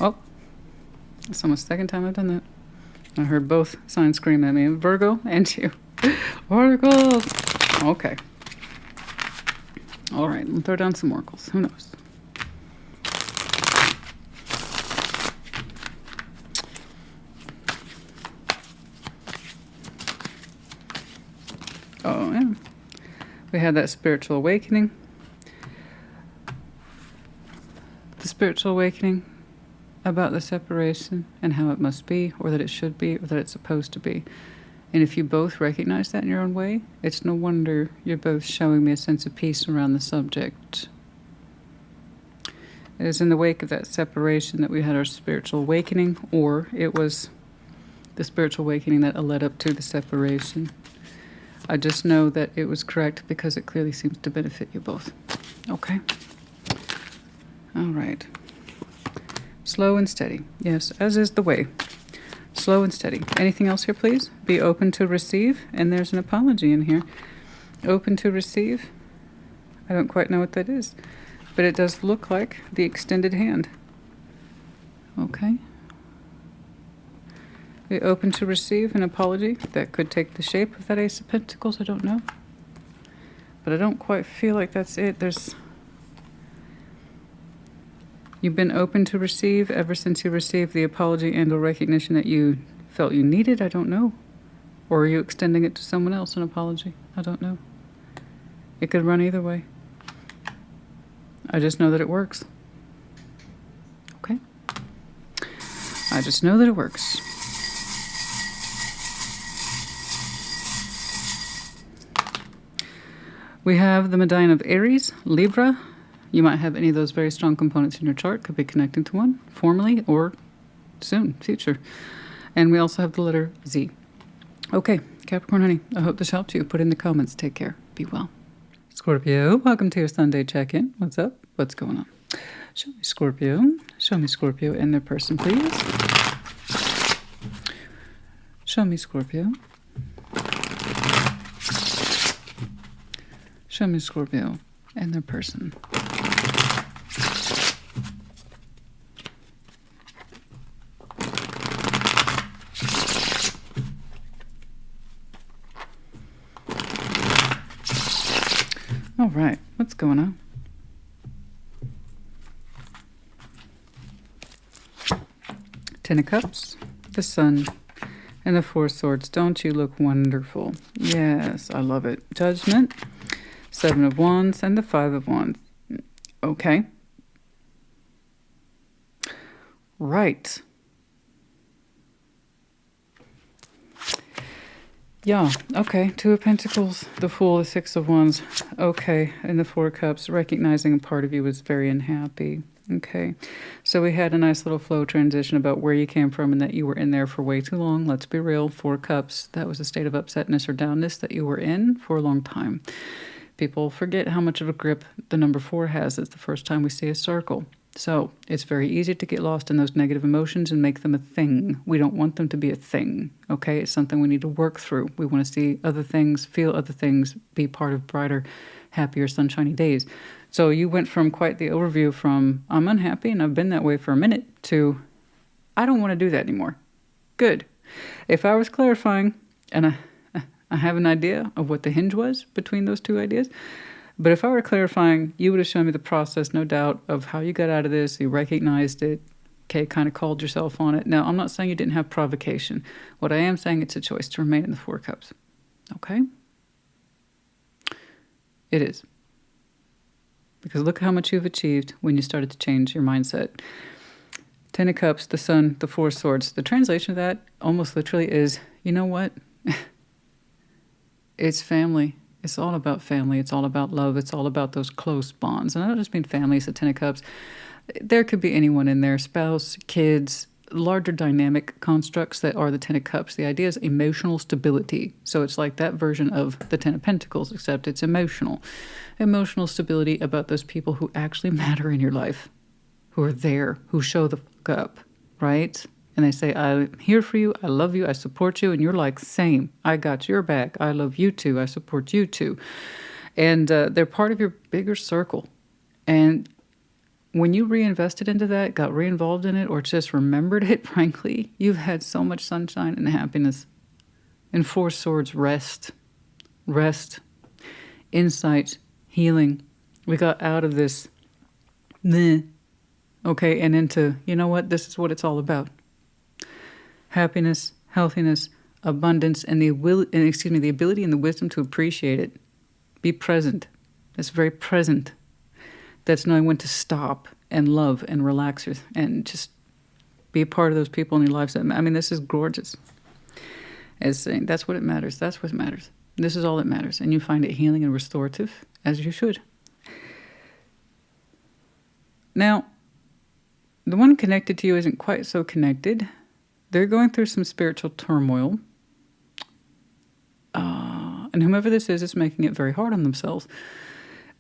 Oh, it's almost the second time I've done that. I heard both signs scream at me, Virgo and you. Oracles. Okay. All right, let's throw down some oracles. Who knows? Oh, yeah. We had that spiritual awakening. The spiritual awakening about the separation and how it must be, or that it should be, or that it's supposed to be. And if you both recognize that in your own way, it's no wonder you're both showing me a sense of peace around the subject. It is in the wake of that separation that we had our spiritual awakening, or it was the spiritual awakening that led up to the separation. I just know that it was correct because it clearly seems to benefit you both. Okay? All right. Slow and steady. Yes, as is the way. Slow and steady. Anything else here, please? Be open to receive. And there's an apology in here. Open to receive. I don't quite know what that is. But it does look like the extended hand. Okay. Be open to receive an apology. That could take the shape of that Ace of Pentacles. I don't know. But I don't quite feel like that's it. You've been open to receive ever since you received the apology and or recognition that you felt you needed. I don't know. Or are you extending it to someone else, an apology? I don't know. It could run either way. I just know that it works. Okay? I just know that it works. We have the Medallion of Aries, Libra. You might have any of those very strong components in your chart. Could be connecting to one, formally or soon, future. And we also have the letter Z. Okay, Capricorn, honey, I hope this helped you. Put in the comments. Take care. Be well. Scorpio, welcome to your Sunday check-in. What's up? What's going on? Show me Scorpio. Show me Scorpio and their person, please. Show me Scorpio. Show me Scorpio and their person. All right, what's going on? Ten of Cups, the Sun, and the Four of Swords. Don't you look wonderful? Yes, I love it. Judgment, Seven of Wands, and the Five of Wands. Okay. Right. Yeah, okay. Two of Pentacles, the Fool, the Six of Wands. Okay, and the Four of Cups, recognizing a part of you was very unhappy. Okay, so we had a nice little flow transition about where you came from and that you were in there for way too long. Let's be real. Four of Cups, that was a state of upsetness or downness that you were in for a long time. People forget how much of a grip the number 4 has. It's the first time we see a circle. So it's very easy to get lost in those negative emotions and make them a thing. We don't want them to be a thing, okay? It's something we need to work through. We want to see other things, feel other things, be part of brighter, happier, sunshiny days. So you went from quite the overview from, I'm unhappy and I've been that way for a minute, to, I don't want to do that anymore. Good. If I was clarifying, and I have an idea of what the hinge was between those two ideas, but if I were clarifying, you would have shown me the process, no doubt, of how you got out of this, you recognized it, okay, kind of called yourself on it. Now, I'm not saying you didn't have provocation. What I am saying, it's a choice to remain in the Four of Cups. Okay? It is. Because look how much you've achieved when you started to change your mindset. Ten of Cups, the Sun, the Four of Swords. The translation of that almost literally is, you know what? It's family. It's all about family. It's all about love. It's all about those close bonds. And I don't just mean family, it's the Ten of Cups. There could be anyone in there, spouse, kids, larger dynamic constructs that are the Ten of Cups. The idea is emotional stability. So it's like that version of the Ten of Pentacles, except it's emotional. Emotional stability about those people who actually matter in your life, who are there, who show the fuck up, right? And they say, I'm here for you, I love you, I support you. And you're like, same, I got your back. I love you too, I support you too. And they're part of your bigger circle. And when you reinvested into that, got re-involved in it, or just remembered it, frankly, you've had so much sunshine and happiness. And Four Swords, rest, insight, healing. We got out of this, meh, okay, and into, you know what, this is what it's all about. Happiness, healthiness, abundance, and the ability and the wisdom to appreciate it. Be present. That's very present. That's knowing when to stop and love and relax and just be a part of those people in your lives. I mean, this is gorgeous. As saying, that's what it matters. That's what matters. This is all that matters. And you find it healing and restorative, as you should. Now, the one connected to you isn't quite so connected. They're going through some spiritual turmoil. And whomever this is making it very hard on themselves.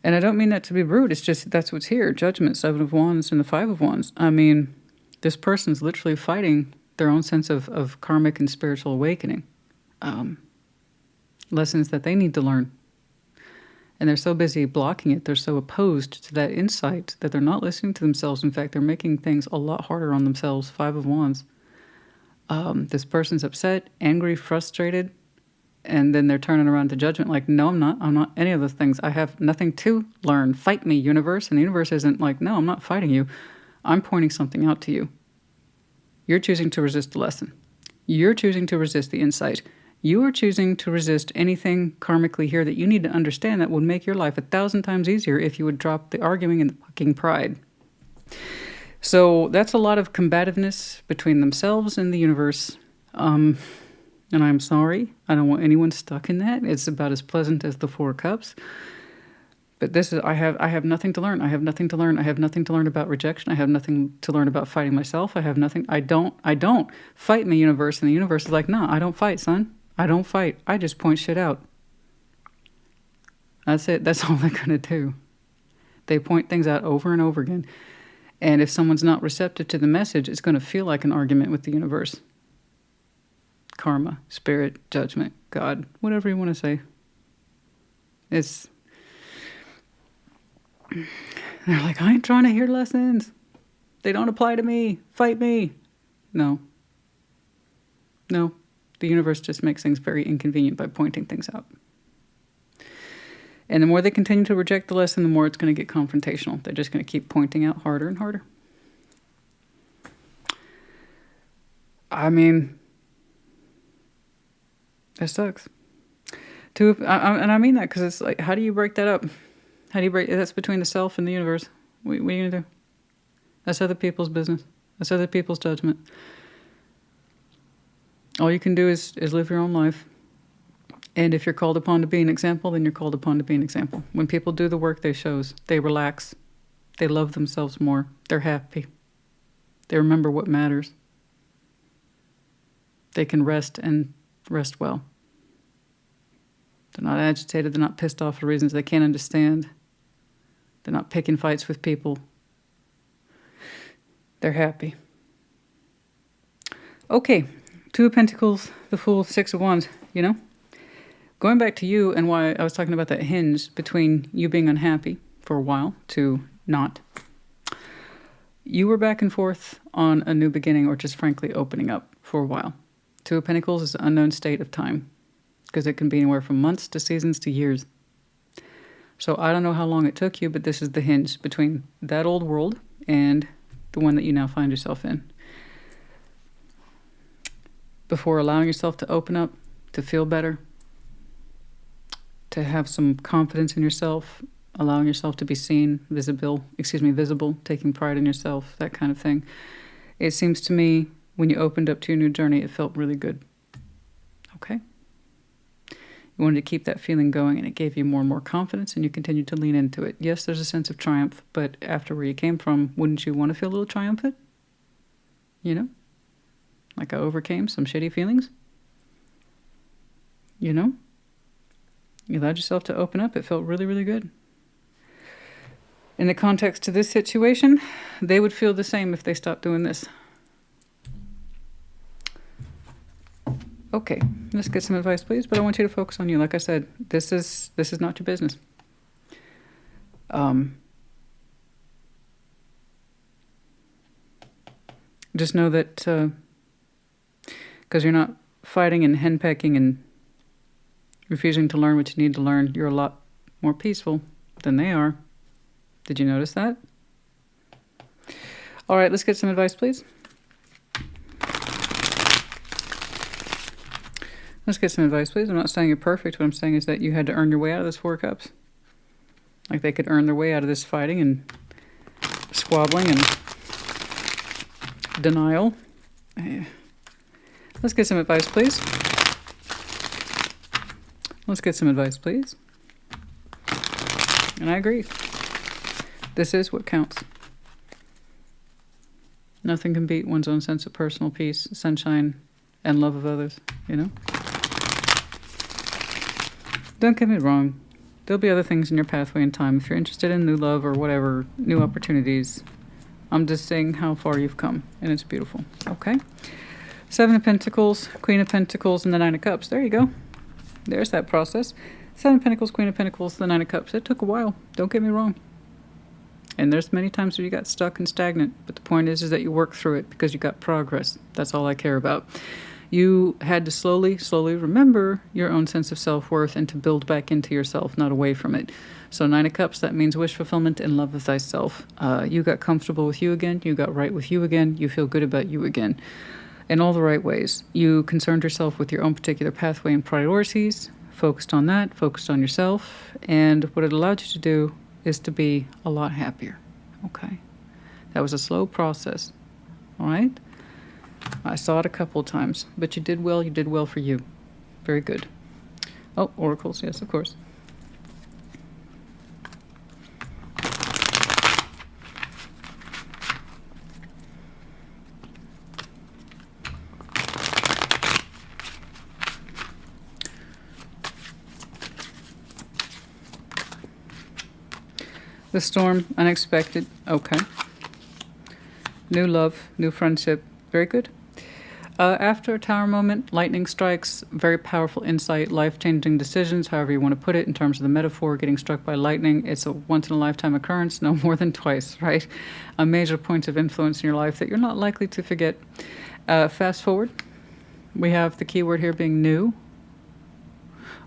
And I don't mean that to be rude. It's just that's what's here. Judgment, Seven of Wands, and the Five of Wands. I mean, this person's literally fighting their own sense of karmic and spiritual awakening. Lessons that they need to learn. And they're so busy blocking it. They're so opposed to that insight that they're not listening to themselves. In fact, they're making things a lot harder on themselves. Five of Wands. This person's upset, angry, frustrated. And then they're turning around to judgment like, no, I'm not. I'm not any of those things. I have nothing to learn. Fight me, universe. And the universe isn't like, no, I'm not fighting you. I'm pointing something out to you. You're choosing to resist the lesson. You're choosing to resist the insight. You are choosing to resist anything karmically here that you need to understand that would make your life 1,000 times easier if you would drop the arguing and the fucking pride. So that's a lot of combativeness between themselves and the universe. And I'm sorry, I don't want anyone stuck in that. It's about as pleasant as the Four of Cups. But this is, I have nothing to learn. I have nothing to learn. I have nothing to learn about rejection. I have nothing to learn about fighting myself. I don't fight me, universe. And the universe is like, no, I don't fight, son. I don't fight. I just point shit out. That's it. That's all they're going to do. They point things out over and over again. And if someone's not receptive to the message, it's going to feel like an argument with the universe. Karma, spirit, judgment, God, whatever you want to say. They're like, I ain't trying to hear lessons. They don't apply to me. Fight me. No. The universe just makes things very inconvenient by pointing things out. And the more they continue to reject the lesson, the more it's going to get confrontational. They're just going to keep pointing out harder and harder. I mean, that sucks. And I mean that because it's like, how do you break that up? How do you break that's between the self and the universe? What are you going to do? That's other people's business. That's other people's judgment. All you can do is live your own life. And if you're called upon to be an example, then you're called upon to be an example. When people do the work they shows, they relax. They love themselves more. They're happy. They remember what matters. They can rest and rest well. They're not agitated. They're not pissed off for reasons they can't understand. They're not picking fights with people. They're happy. Okay, Two of Pentacles, the Fool, Six of Wands, Going back to you and why I was talking about that hinge between you being unhappy for a while to not. You were back and forth on a new beginning or just frankly opening up for a while. Two of Pentacles is an unknown state of time because it can be anywhere from months to seasons to years. So I don't know how long it took you, but this is the hinge between that old world and the one that you now find yourself in. Before allowing yourself to open up, to feel better, to have some confidence in yourself, allowing yourself to be seen, visible, taking pride in yourself, that kind of thing. It seems to me when you opened up to your new journey, it felt really good. Okay? You wanted to keep that feeling going, and it gave you more and more confidence, and you continued to lean into it. Yes, there's a sense of triumph, but after where you came from, wouldn't you want to feel a little triumphant? You know? Like I overcame some shitty feelings? You know? You allowed yourself to open up. It felt really, really good. In the context of this situation, they would feel the same if they stopped doing this. Okay, let's get some advice, please. But I want you to focus on you. Like I said, this is not your business. Just know that because you're not fighting and henpecking and refusing to learn what you need to learn, you're a lot more peaceful than they are. Did you notice that? All right, let's get some advice, please. Let's get some advice, please. I'm not saying you're perfect. What I'm saying is that you had to earn your way out of this Four of Cups. Like they could earn their way out of this fighting and squabbling and denial. Let's get some advice, please. Let's get some advice, please. And I agree. This is what counts. Nothing can beat one's own sense of personal peace, sunshine, and love of others, you know? Don't get me wrong. There'll be other things in your pathway in time. If you're interested in new love or whatever, new opportunities, I'm just saying how far you've come, and it's beautiful, okay? Seven of Pentacles, Queen of Pentacles, and the Nine of Cups. There you go. There's that process. Seven of Pentacles, Queen of Pentacles, the Nine of Cups. It took a while. Don't get me wrong. And there's many times where you got stuck and stagnant. But the point is that you work through it because you got progress. That's all I care about. You had to slowly remember your own sense of self-worth and to build back into yourself, not away from it. So Nine of Cups, that means wish fulfillment and love of thyself. You got comfortable with you again. You got right with you again. You feel good about you again. In all the right ways. You concerned yourself with your own particular pathway and priorities, focused on that, focused on yourself, and what it allowed you to do is to be a lot happier. Okay? That was a slow process. All right? I saw it a couple of times, but you did well for you. Very good. Oh, oracles, yes, of course. The storm, unexpected, okay. New love, new friendship, very good. After a tower moment, lightning strikes, very powerful insight, life-changing decisions, however you want to put it in terms of the metaphor, getting struck by lightning. It's a once-in-a-lifetime occurrence, no more than twice, right? A major point of influence in your life that you're not likely to forget. Fast forward, we have the key word here being new.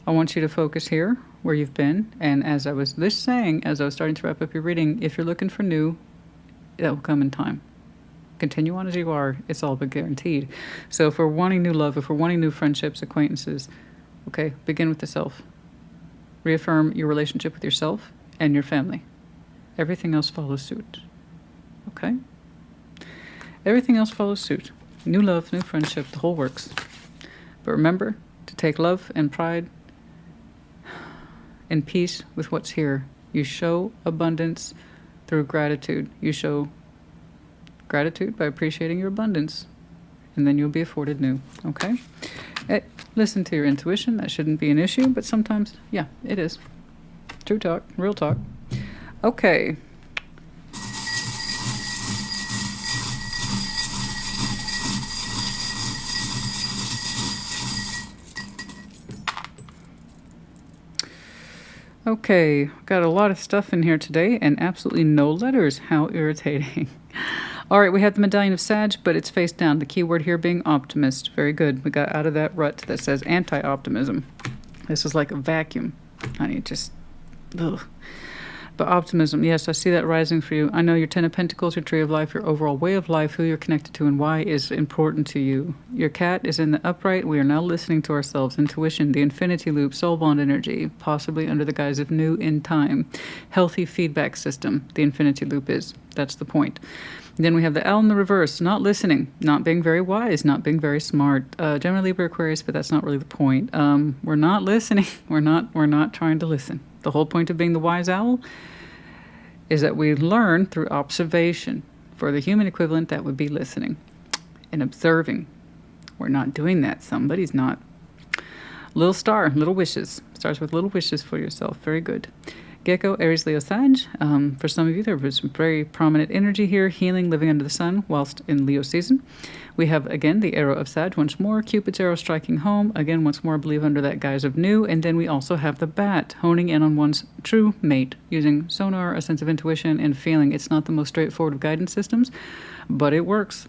I want you to focus here where you've been, and as I was starting to wrap up your reading, if you're looking for new, that will come in time. Continue on as you are, it's all but guaranteed. So if we're wanting new love, if we're wanting new friendships, acquaintances, okay, begin with the self. Reaffirm your relationship with yourself and your family. Everything else follows suit. Okay? Everything else follows suit. New love, new friendship, the whole works. But remember to take love and pride and peace with what's here. You show abundance through gratitude. You show gratitude by appreciating your abundance, and then you'll be afforded new, okay? Listen to your intuition. That shouldn't be an issue, but sometimes, yeah, it is. True talk, real talk. Okay. Okay, got a lot of stuff in here today and absolutely no letters. How irritating. All right, we have the Medallion of Sag, but it's face down. The key word here being optimist. Very good. We got out of that rut that says anti-optimism. This is like a vacuum. Honey, just, ugh. But optimism, yes, I see that rising for you. I know your Ten of Pentacles, your Tree of Life, your overall way of life, who you're connected to and why is important to you. Your cat is in the upright. We are now listening to ourselves. Intuition, the infinity loop, soul bond energy, possibly under the guise of new in time. Healthy feedback system, the infinity loop is. That's the point. Then we have the owl in the reverse, not listening, not being very wise, not being very smart. Gemini, Libra, Aquarius, but that's not really the point. We're not listening. We're not trying to listen. The whole point of being the wise owl is that we learn through observation. For the human equivalent, that would be listening and observing. We're not doing that. Somebody's not. Little star, little wishes. Starts with little wishes for yourself. Very good. Gecko, Aries, Leo, Sag. For some of you, there was some very prominent energy here. Healing, living under the sun whilst in Leo season. We have, again, the arrow of Sag once more. Cupid's arrow striking home. Again, once more, I believe under that guise of new. And then we also have the bat, honing in on one's true mate, using sonar, a sense of intuition, and feeling. It's not the most straightforward of guidance systems, but it works.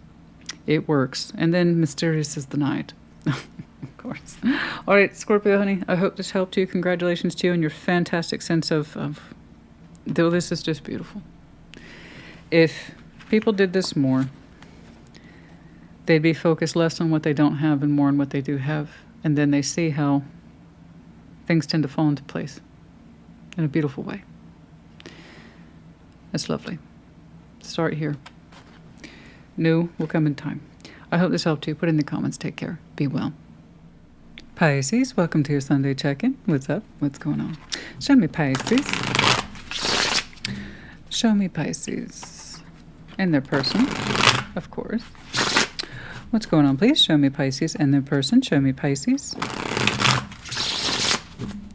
It works. And then mysterious is the night. Of course. All right, Scorpio, honey, I hope this helped you. Congratulations to you and your fantastic sense of though this is just beautiful. If people did this more, they'd be focused less on what they don't have and more on what they do have. And then they see how things tend to fall into place in a beautiful way. That's lovely. Start here. New will come in time. I hope this helped you. Put in the comments. Take care. Be well. Pisces, welcome to your Sunday check-in. What's up? What's going on? Show me Pisces. Show me Pisces. And their person, of course. What's going on, please? Show me Pisces and their person. Show me Pisces.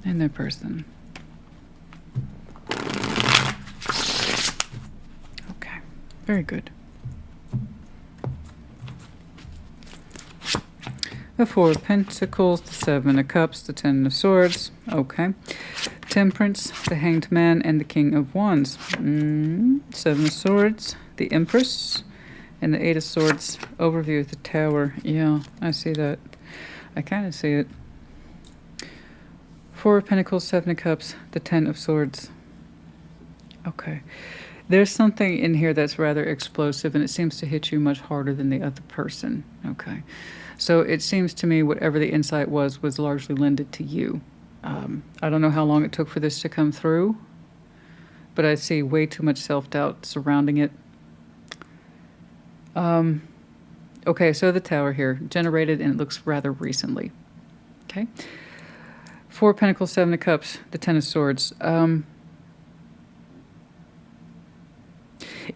And their person. Okay, very good. The Four of Pentacles, the Seven of Cups, the Ten of Swords. Okay. Temperance, the Hanged Man, and the King of Wands. Seven of Swords, the Empress, and the Eight of Swords. Overview of the Tower. Yeah, I see that. I kind of see it. Four of Pentacles, Seven of Cups, the Ten of Swords. Okay. There's something in here that's rather explosive, and it seems to hit you much harder than the other person. Okay. So it seems to me whatever the insight was largely lended to you. I don't know how long it took for this to come through, but I see way too much self-doubt surrounding it. Okay, so the Tower here, generated, and it looks rather recently. Okay. Four of Pentacles, Seven of Cups, the Ten of Swords.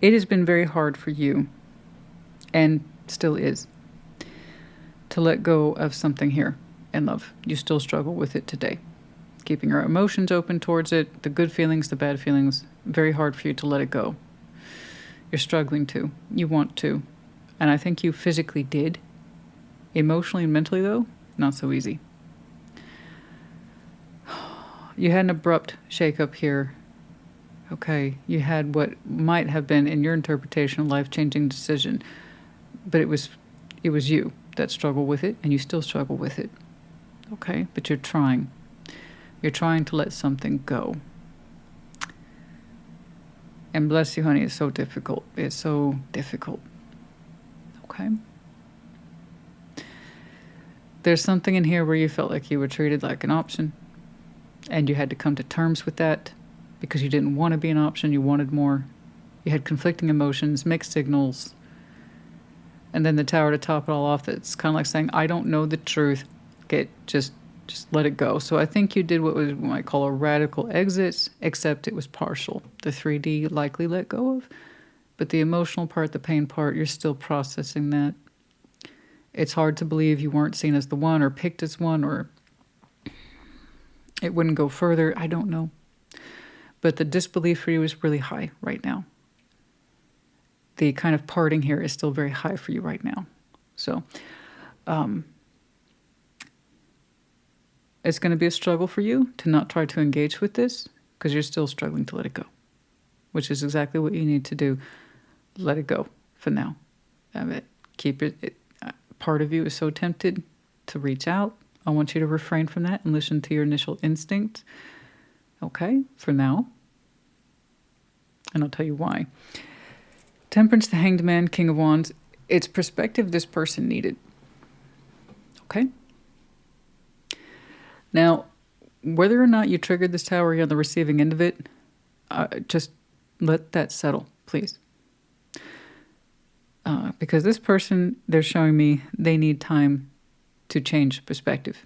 It has been very hard for you, and still is, to let go of something here in love. You still struggle with it today. Keeping your emotions open towards it, the good feelings, the bad feelings, very hard for you to let it go. You're struggling to. You want to. And I think you physically did. Emotionally and mentally, though, not so easy. You had an abrupt shakeup here. Okay, you had what might have been, in your interpretation, a life-changing decision. But it was you that struggled with it, and you still struggle with it. Okay, but you're trying. You're trying to let something go. And bless you, honey, it's so difficult. It's so difficult. Okay? There's something in here where you felt like you were treated like an option, and you had to come to terms with that because you didn't want to be an option, you wanted more. You had conflicting emotions, mixed signals. And then the Tower to top it all off, that's kind of like saying, I don't know the truth. Okay, just let it go. So I think you did what we might call a radical exit, except it was partial. The 3D likely let go of. But the emotional part, the pain part, you're still processing that. It's hard to believe you weren't seen as the one or picked as one, or it wouldn't go further. I don't know. But the disbelief for you is really high right now. The kind of parting here is still very high for you right now. So it's going to be a struggle for you to not try to engage with this because you're still struggling to let it go, which is exactly what you need to do. Let it go for now. Keep it. Part of you is so tempted to reach out. I want you to refrain from that and listen to your initial instinct. Okay, for now. And I'll tell you why. Temperance, the Hanged Man, King of Wands. It's perspective this person needed. Okay? Now, whether or not you triggered this tower, you're on the receiving end of it, just let that settle, please. Because this person, they're showing me they need time to change perspective.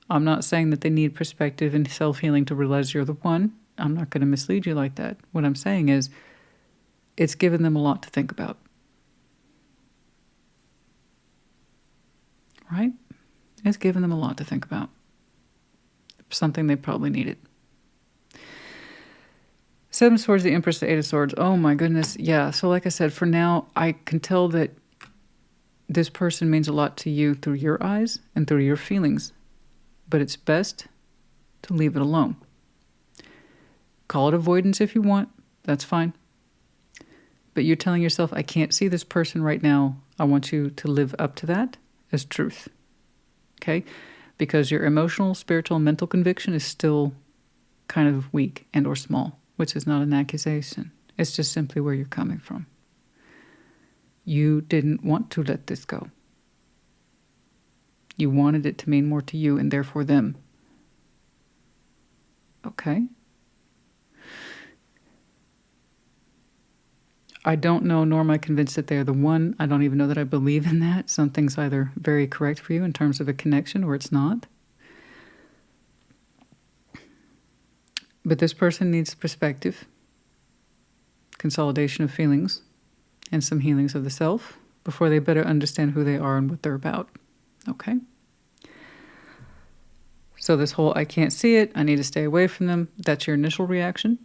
I'm not saying that they need perspective and self-healing to realize you're the one. I'm not going to mislead you like that. What I'm saying is it's given them a lot to think about. Right? It's given them a lot to think about. Something they probably needed. Seven of Swords, the Empress, the Eight of Swords. Oh my goodness. Yeah. So like I said, for now, I can tell that this person means a lot to you through your eyes and through your feelings. But it's best to leave it alone. Call it avoidance if you want. That's fine. But you're telling yourself, I can't see this person right now. I want you to live up to that as truth. Okay? Because your emotional, spiritual, and mental conviction is still kind of weak and or small, which is not an accusation. It's just simply where you're coming from. You didn't want to let this go. You wanted it to mean more to you and therefore them. Okay? I don't know, nor am I convinced that they're the one. I don't even know that I believe in that. Something's either very correct for you in terms of a connection or it's not. But this person needs perspective, consolidation of feelings, and some healings of the self before they better understand who they are and what they're about. Okay? So this whole, I can't see it, I need to stay away from them, that's your initial reaction.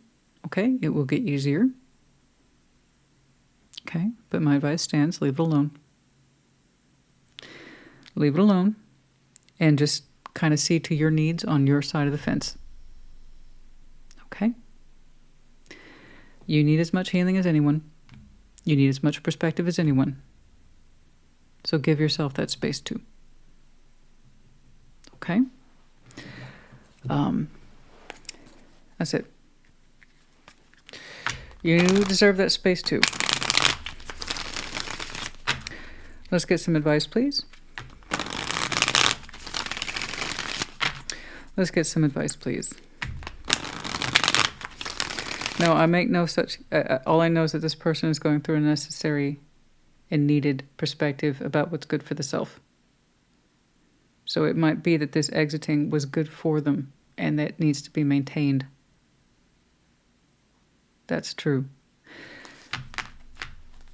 Okay? It will get easier. Okay? But my advice stands, leave it alone. Leave it alone and just kind of see to your needs on your side of the fence. Okay? You need as much healing as anyone. You need as much perspective as anyone. So give yourself that space too. Okay? That's it. You deserve that space too. Let's get some advice, please. Let's get some advice, please. No, I make no such... all I know is that this person is going through a necessary and needed perspective about what's good for the self. So it might be that this exiting was good for them and that needs to be maintained. That's true.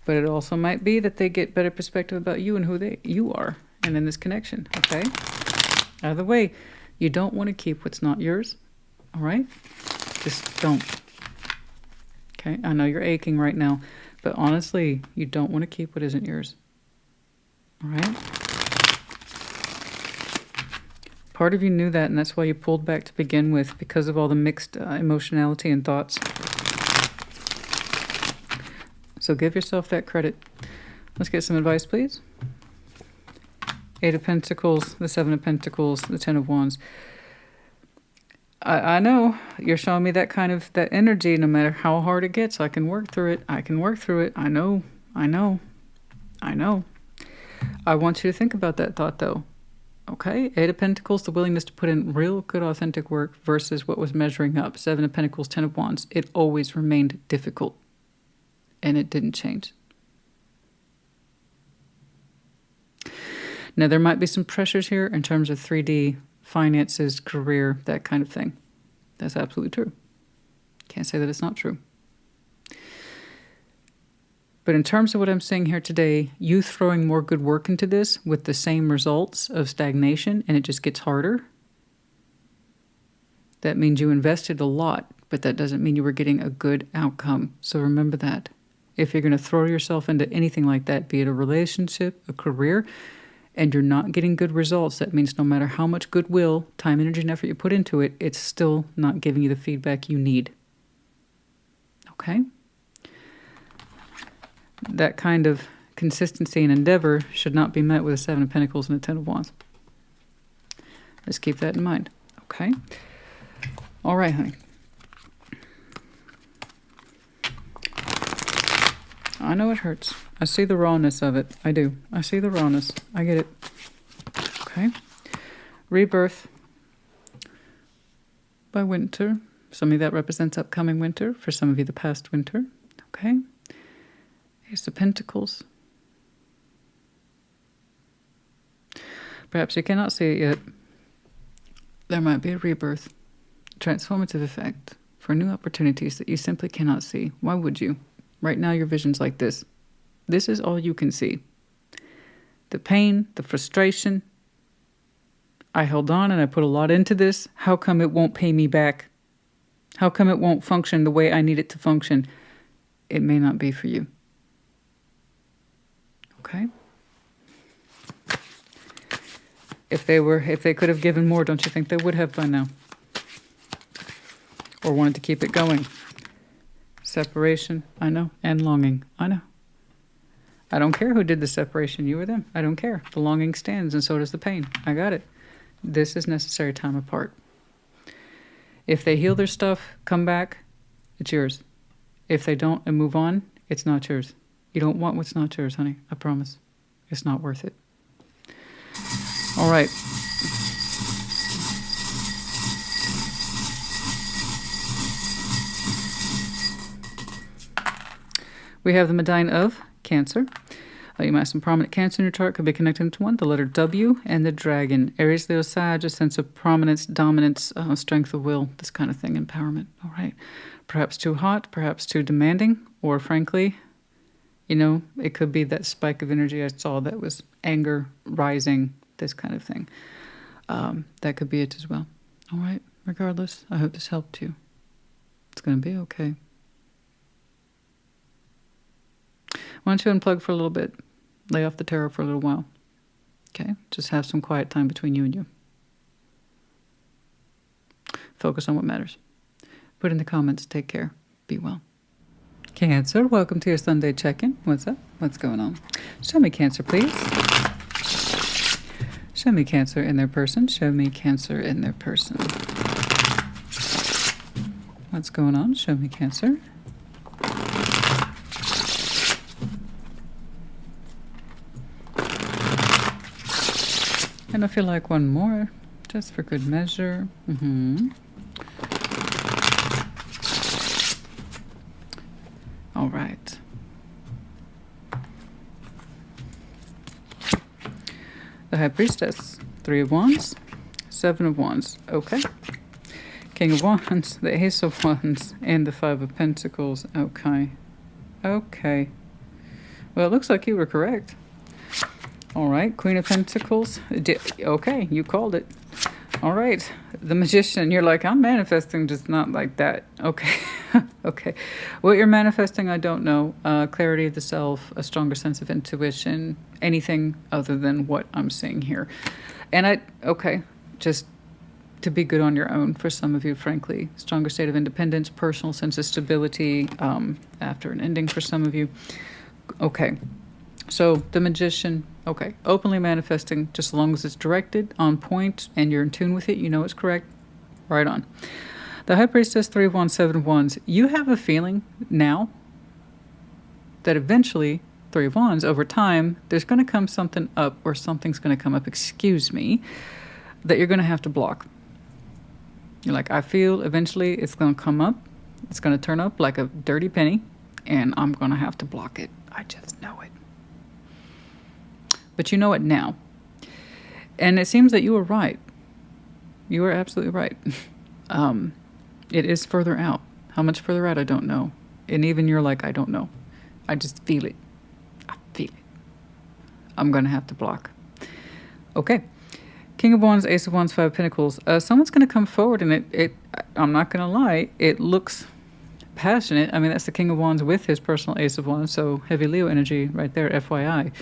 But it also might be that they get better perspective about you and who you are and in this connection, okay? Either way, you don't want to keep what's not yours, all right? Just don't. Okay, I know you're aching right now, but honestly, you don't want to keep what isn't yours. All right? Part of you knew that, and that's why you pulled back to begin with, because of all the mixed emotionality and thoughts. So give yourself that credit. Let's get some advice, please. Eight of Pentacles, the Seven of Pentacles, the Ten of Wands. I know you're showing me that kind of that energy. No matter how hard it gets, I can work through it. I can work through it. I know. I want you to think about that thought, though. Okay? Eight of Pentacles, the willingness to put in real good, authentic work versus what was measuring up. Seven of Pentacles, Ten of Wands. It always remained difficult, and it didn't change. Now, there might be some pressures here in terms of 3D, finances, career, that kind of thing. That's absolutely true. Can't say that it's not true. But in terms of what I'm saying here today, you throwing more good work into this with the same results of stagnation and it just gets harder, that means you invested a lot, but that doesn't mean you were getting a good outcome. So remember that. If you're going to throw yourself into anything like that, be it a relationship, a career, and you're not getting good results, that means no matter how much goodwill, time, energy, and effort you put into it, it's still not giving you the feedback you need. Okay? That kind of consistency and endeavor should not be met with a 7 of Pentacles and a 10 of Wands. Let's keep that in mind. Okay? All right, honey. I know it hurts. I see the rawness of it. I do. I see the rawness. I get it. Okay. Rebirth by winter. Some of you that represents upcoming winter. For some of you, the past winter. Okay. Ace of Pentacles. Perhaps you cannot see it yet. There might be a rebirth. Transformative effect for new opportunities that you simply cannot see. Why would you? Right now, your vision's like this. This is all you can see. The pain, the frustration. I held on and I put a lot into this. How come it won't pay me back? How come it won't function the way I need it to function? It may not be for you. Okay? If they could have given more, don't you think they would have by now? Or wanted to keep it going? Separation, I know, and longing, I know. I don't care who did the separation, you or them. I don't care. The longing stands, and so does the pain. I got it. This is necessary time apart. If they heal their stuff, come back, it's yours. If they don't and move on, it's not yours. You don't want what's not yours, honey. I promise. It's not worth it. All right. We have the Medine of Cancer. You might have some prominent Cancer in your chart. Could be connected to one, the letter W, and the dragon. Aries, Leo, Sag, a sense of prominence, dominance, strength of will, this kind of thing, empowerment. All right. Perhaps too hot, perhaps too demanding, or frankly, you know, it could be that spike of energy I saw that was anger, rising, this kind of thing. That could be it as well. All right. Regardless, I hope this helped you. It's going to be okay. Why don't you unplug for a little bit? Lay off the tarot for a little while. Okay? Just have some quiet time between you and you. Focus on what matters. Put in the comments. Take care. Be well. Cancer, welcome to your Sunday check-in. What's up? What's going on? Show me Cancer, please. Show me Cancer in their person. Show me Cancer in their person. What's going on? Show me Cancer. And I feel like one more, just for good measure. All right. The High Priestess, 3 of Wands, 7 of Wands. Okay. King of Wands, the Ace of Wands, and the 5 of Pentacles. Okay. Okay. Well, it looks like you were correct. All right, Queen of Pentacles. Okay, you called it. All right, the Magician. You're like, I'm manifesting, just not like that. Okay, okay. What you're manifesting, I don't know. Clarity of the self, a stronger sense of intuition, anything other than what I'm seeing here. And okay, just to be good on your own for some of you, frankly. Stronger state of independence, personal sense of stability after an ending for some of you. Okay. So the Magician, okay, openly manifesting, just as long as it's directed, on point, and you're in tune with it, you know it's correct, right on. The High Priestess, 3 of Wands, 7 of Wands. You have a feeling now that eventually, 3 of Wands, over time, there's going to come something up, or something's going to come up, excuse me, that you're going to have to block. You're like, I feel eventually it's going to come up, it's going to turn up like a dirty penny, and I'm going to have to block it. I just know it. But you know it now. And it seems that you were right. You were absolutely right. It is further out. How much further out, I don't know. And even you're like, I don't know. I just feel it. I feel it. I'm going to have to block. Okay. King of Wands, Ace of Wands, 5 of Pentacles. Someone's going to come forward, and I'm not going to lie, it looks passionate. I mean, that's the King of Wands with his personal Ace of Wands, so heavy Leo energy right there, FYI.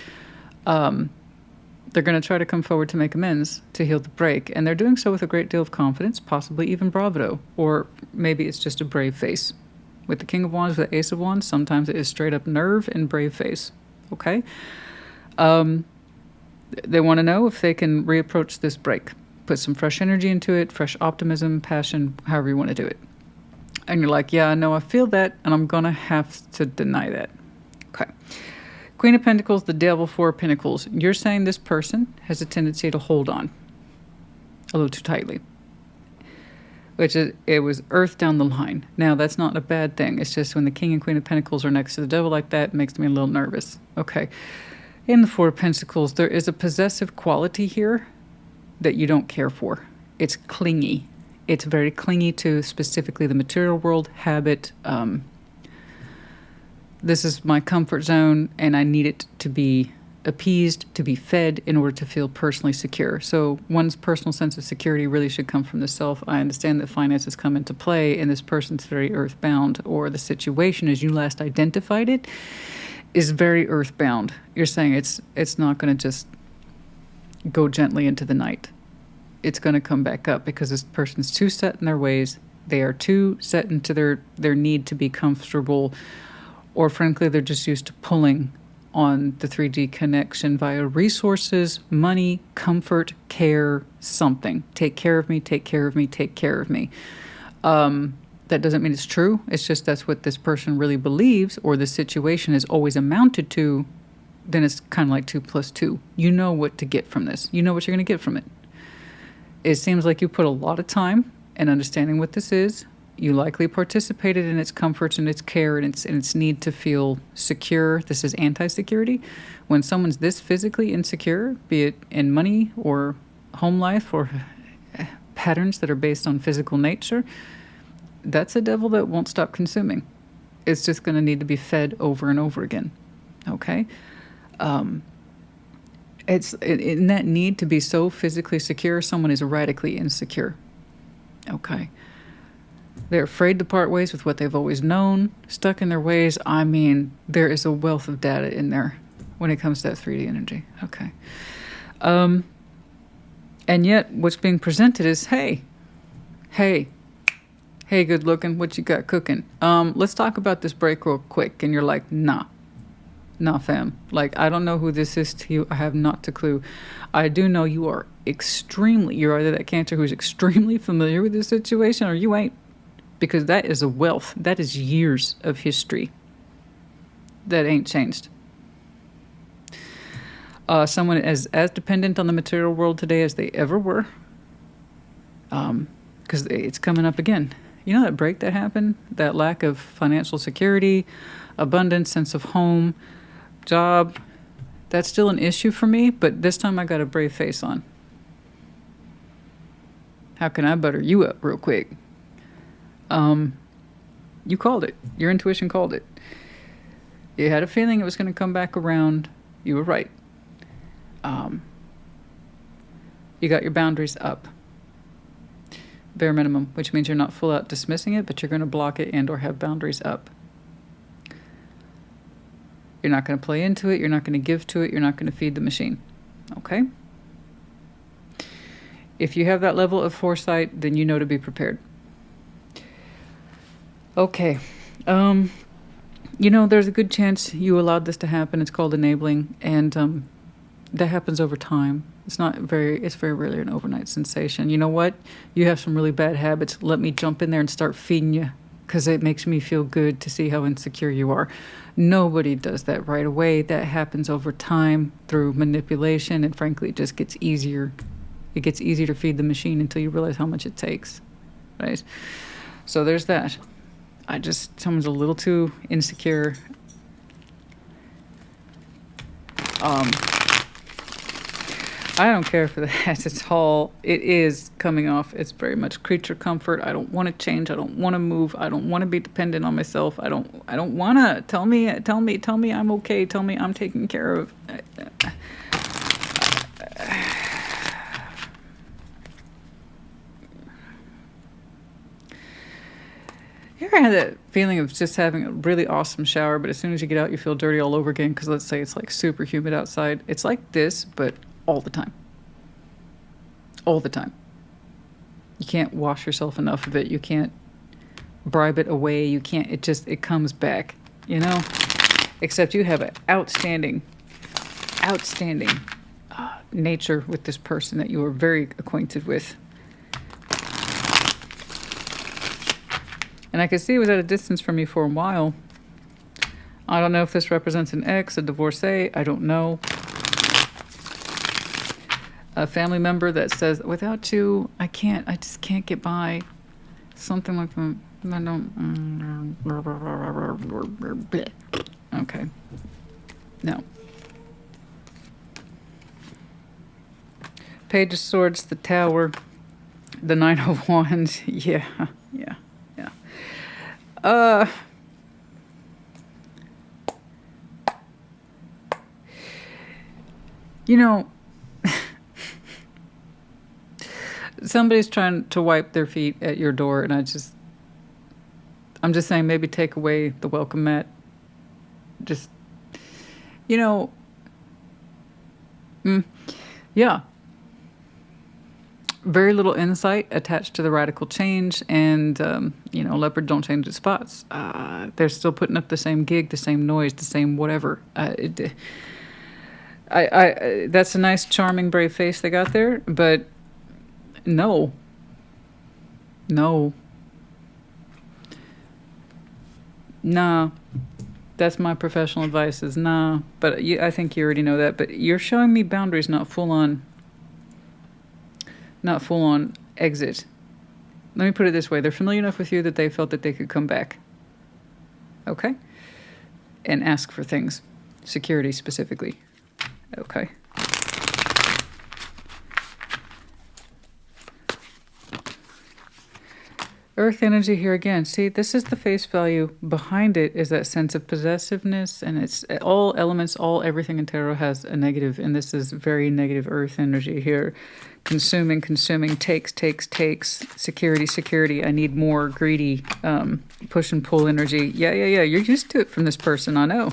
They're going to try to come forward to make amends, to heal the break, and they're doing so with a great deal of confidence, possibly even bravado, or maybe it's just a brave face. With the King of Wands, with the Ace of Wands, sometimes it is straight up nerve and brave face. Okay? They want to know if they can reapproach this break. Put some fresh energy into it, fresh optimism, passion, however you want to do it. And you're like, yeah, no, I feel that, and I'm going to have to deny that. Okay. Queen of Pentacles, the Devil, Four of Pentacles. You're saying this person has a tendency to hold on a little too tightly. Which is, it was earth down the line. Now, that's not a bad thing. It's just when the King and Queen of Pentacles are next to the Devil like that, it makes me a little nervous. Okay. In the Four of Pentacles, there is a possessive quality here that you don't care for. It's clingy. It's very clingy to specifically the material world, habit. This is my comfort zone, and I need it to be appeased, to be fed in order to feel personally secure. So one's personal sense of security really should come from the self. I understand that finances come into play, and this person's very earthbound, or the situation as you last identified it is very earthbound. You're saying it's not going to just go gently into the night. It's going to come back up because this person's too set in their ways. They are too set into their need to be comfortable, or frankly, they're just used to pulling on the 3D connection via resources, money, comfort, care, something. Take care of me, take care of me, take care of me. That doesn't mean it's true. It's just that's what this person really believes, or the situation has always amounted to. Then it's kind of like 2 + 2. You know what to get from this. You know what you're going to get from it. It seems like you put a lot of time in understanding what this is. You likely participated in its comforts and its care and its need to feel secure. This is anti-security. When someone's this physically insecure, be it in money or home life or patterns that are based on physical nature, that's a devil that won't stop consuming. It's just going to need to be fed over and over again. Okay? It's in that need to be so physically secure, someone is radically insecure. Okay? They're afraid to part ways with what they've always known, stuck in their ways. I mean, there is a wealth of data in there when it comes to that 3D energy. Okay. And yet, what's being presented is, hey, good looking, what you got cooking? Let's talk about this break real quick. And you're like, nah, fam. Like, I don't know who this is to you. I have not a clue. I do know you're either that Cancer who's extremely familiar with this situation, or you ain't. Because that is a wealth. That is years of history that ain't changed. Someone as dependent on the material world today as they ever were. Because it's coming up again. You know that break that happened? That lack of financial security, abundance, sense of home, job. That's still an issue for me, but this time I got a brave face on. How can I butter you up real quick? You called it. Your intuition called it. You had a feeling it was going to come back around. You were right. You got your boundaries up. Bare minimum, which means you're not full out dismissing it, but you're going to block it and or have boundaries up. You're not going to play into it. You're not going to give to it. You're not going to feed the machine. Okay? If you have that level of foresight, then you know to be prepared. Okay. There's a good chance you allowed this to happen. It's called enabling, and that happens over time. It's very rarely an overnight sensation. You know what? You have some really bad habits. Let me jump in there and start feeding you, because it makes me feel good to see how insecure you are. Nobody does that right away. That happens over time through manipulation, and frankly, it just gets easier. It gets easier to feed the machine until you realize how much it takes, right? So there's that. Someone's a little too insecure. I don't care for that at all. It is coming off. It's very much creature comfort. I don't want to change. I don't want to move. I don't want to be dependent on myself. I don't want to. Tell me I'm okay. Tell me I'm taken care of. You ever had that feeling of just having a really awesome shower, but as soon as you get out, you feel dirty all over again? Because let's say it's like super humid outside. It's like this, but all the time. All the time. You can't wash yourself enough of it. You can't bribe it away. You can't, it comes back, you know? Except you have an outstanding nature with this person that you are very acquainted with. And I could see it was at a distance from you for a while. I don't know if this represents an ex, a divorcee. I don't know. A family member that says, without you, I just can't get by. Something like that. I don't. Okay. No. Page of Swords, the Tower, the Nine of Wands. Yeah. You know, somebody's trying to wipe their feet at your door, and I'm just saying, maybe take away the welcome mat. Just, you know, yeah. Very little insight attached to the radical change, and, you know, leopard don't change its spots. They're still putting up the same gig, the same noise, the same whatever. That's a nice, charming, brave face they got there, but no. Nah. That's my professional advice is nah. But I think you already know that. But you're showing me boundaries, not full on exit. Let me put it this way. They're familiar enough with you that they felt that they could come back. Okay? And ask for things. Security specifically. Okay. Earth energy here again. See, this is the face value. Behind it is that sense of possessiveness, and it's all elements, everything in tarot has a negative, and this is very negative earth energy here. Consuming, takes, security, I need more, greedy, push and pull energy. Yeah, you're used to it from this person, I know.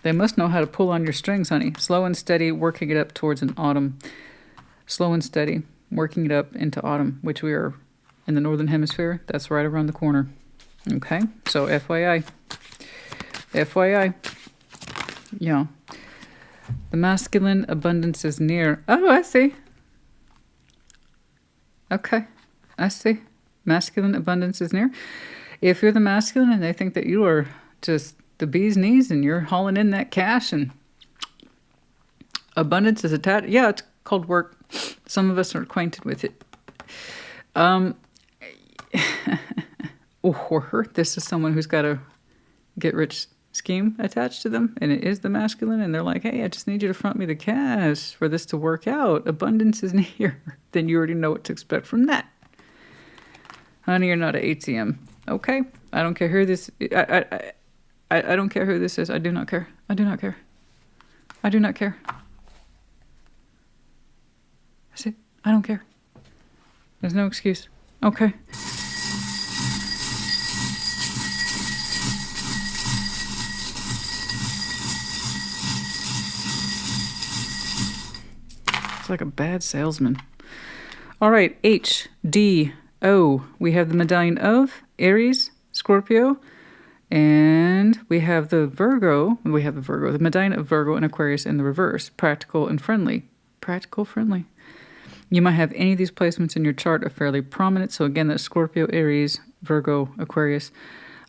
They must know how to pull on your strings, honey. Slow and steady, working it up towards an autumn. Slow and steady, working it up into autumn, which we are in the northern hemisphere. That's right around the corner. Okay, so FYI. Yeah. The masculine abundance is near. Oh, I see. Okay, I see. Masculine abundance is near. If you're the masculine and they think that you are just the bee's knees and you're hauling in that cash and abundance is attached. Yeah, it's called work. Some of us are acquainted with it. Or this is someone who's got a get-rich scheme attached to them, and it is the masculine, and they're like, hey, I just need you to front me the cash for this to work out. Abundance is near. Then you already know what to expect from that. Honey, you're not an ATM. Okay? I don't care who this... I don't care who this is. I do not care. I do not care. That's it. I don't care. There's no excuse. Okay. It's like a bad salesman. All right. H, D, O. We have the medallion of Aries, Scorpio, and we have the Virgo. The medallion of Virgo and Aquarius in the reverse. Practical and friendly. You might have any of these placements in your chart are fairly prominent. So again, that's Scorpio, Aries, Virgo, Aquarius,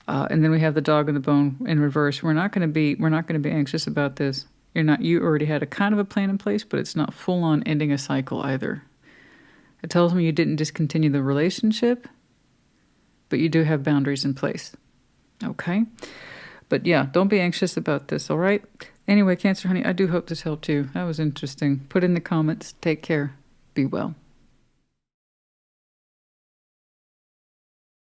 and then we have the dog and the bone in reverse. We're not going to be anxious about this. You already had a kind of a plan in place, but it's not full on ending a cycle either. It tells me you didn't discontinue the relationship, but you do have boundaries in place. Okay? But yeah, don't be anxious about this, all right? Anyway, Cancer, honey, I do hope this helped you. That was interesting. Put in the comments. Take care. Be well.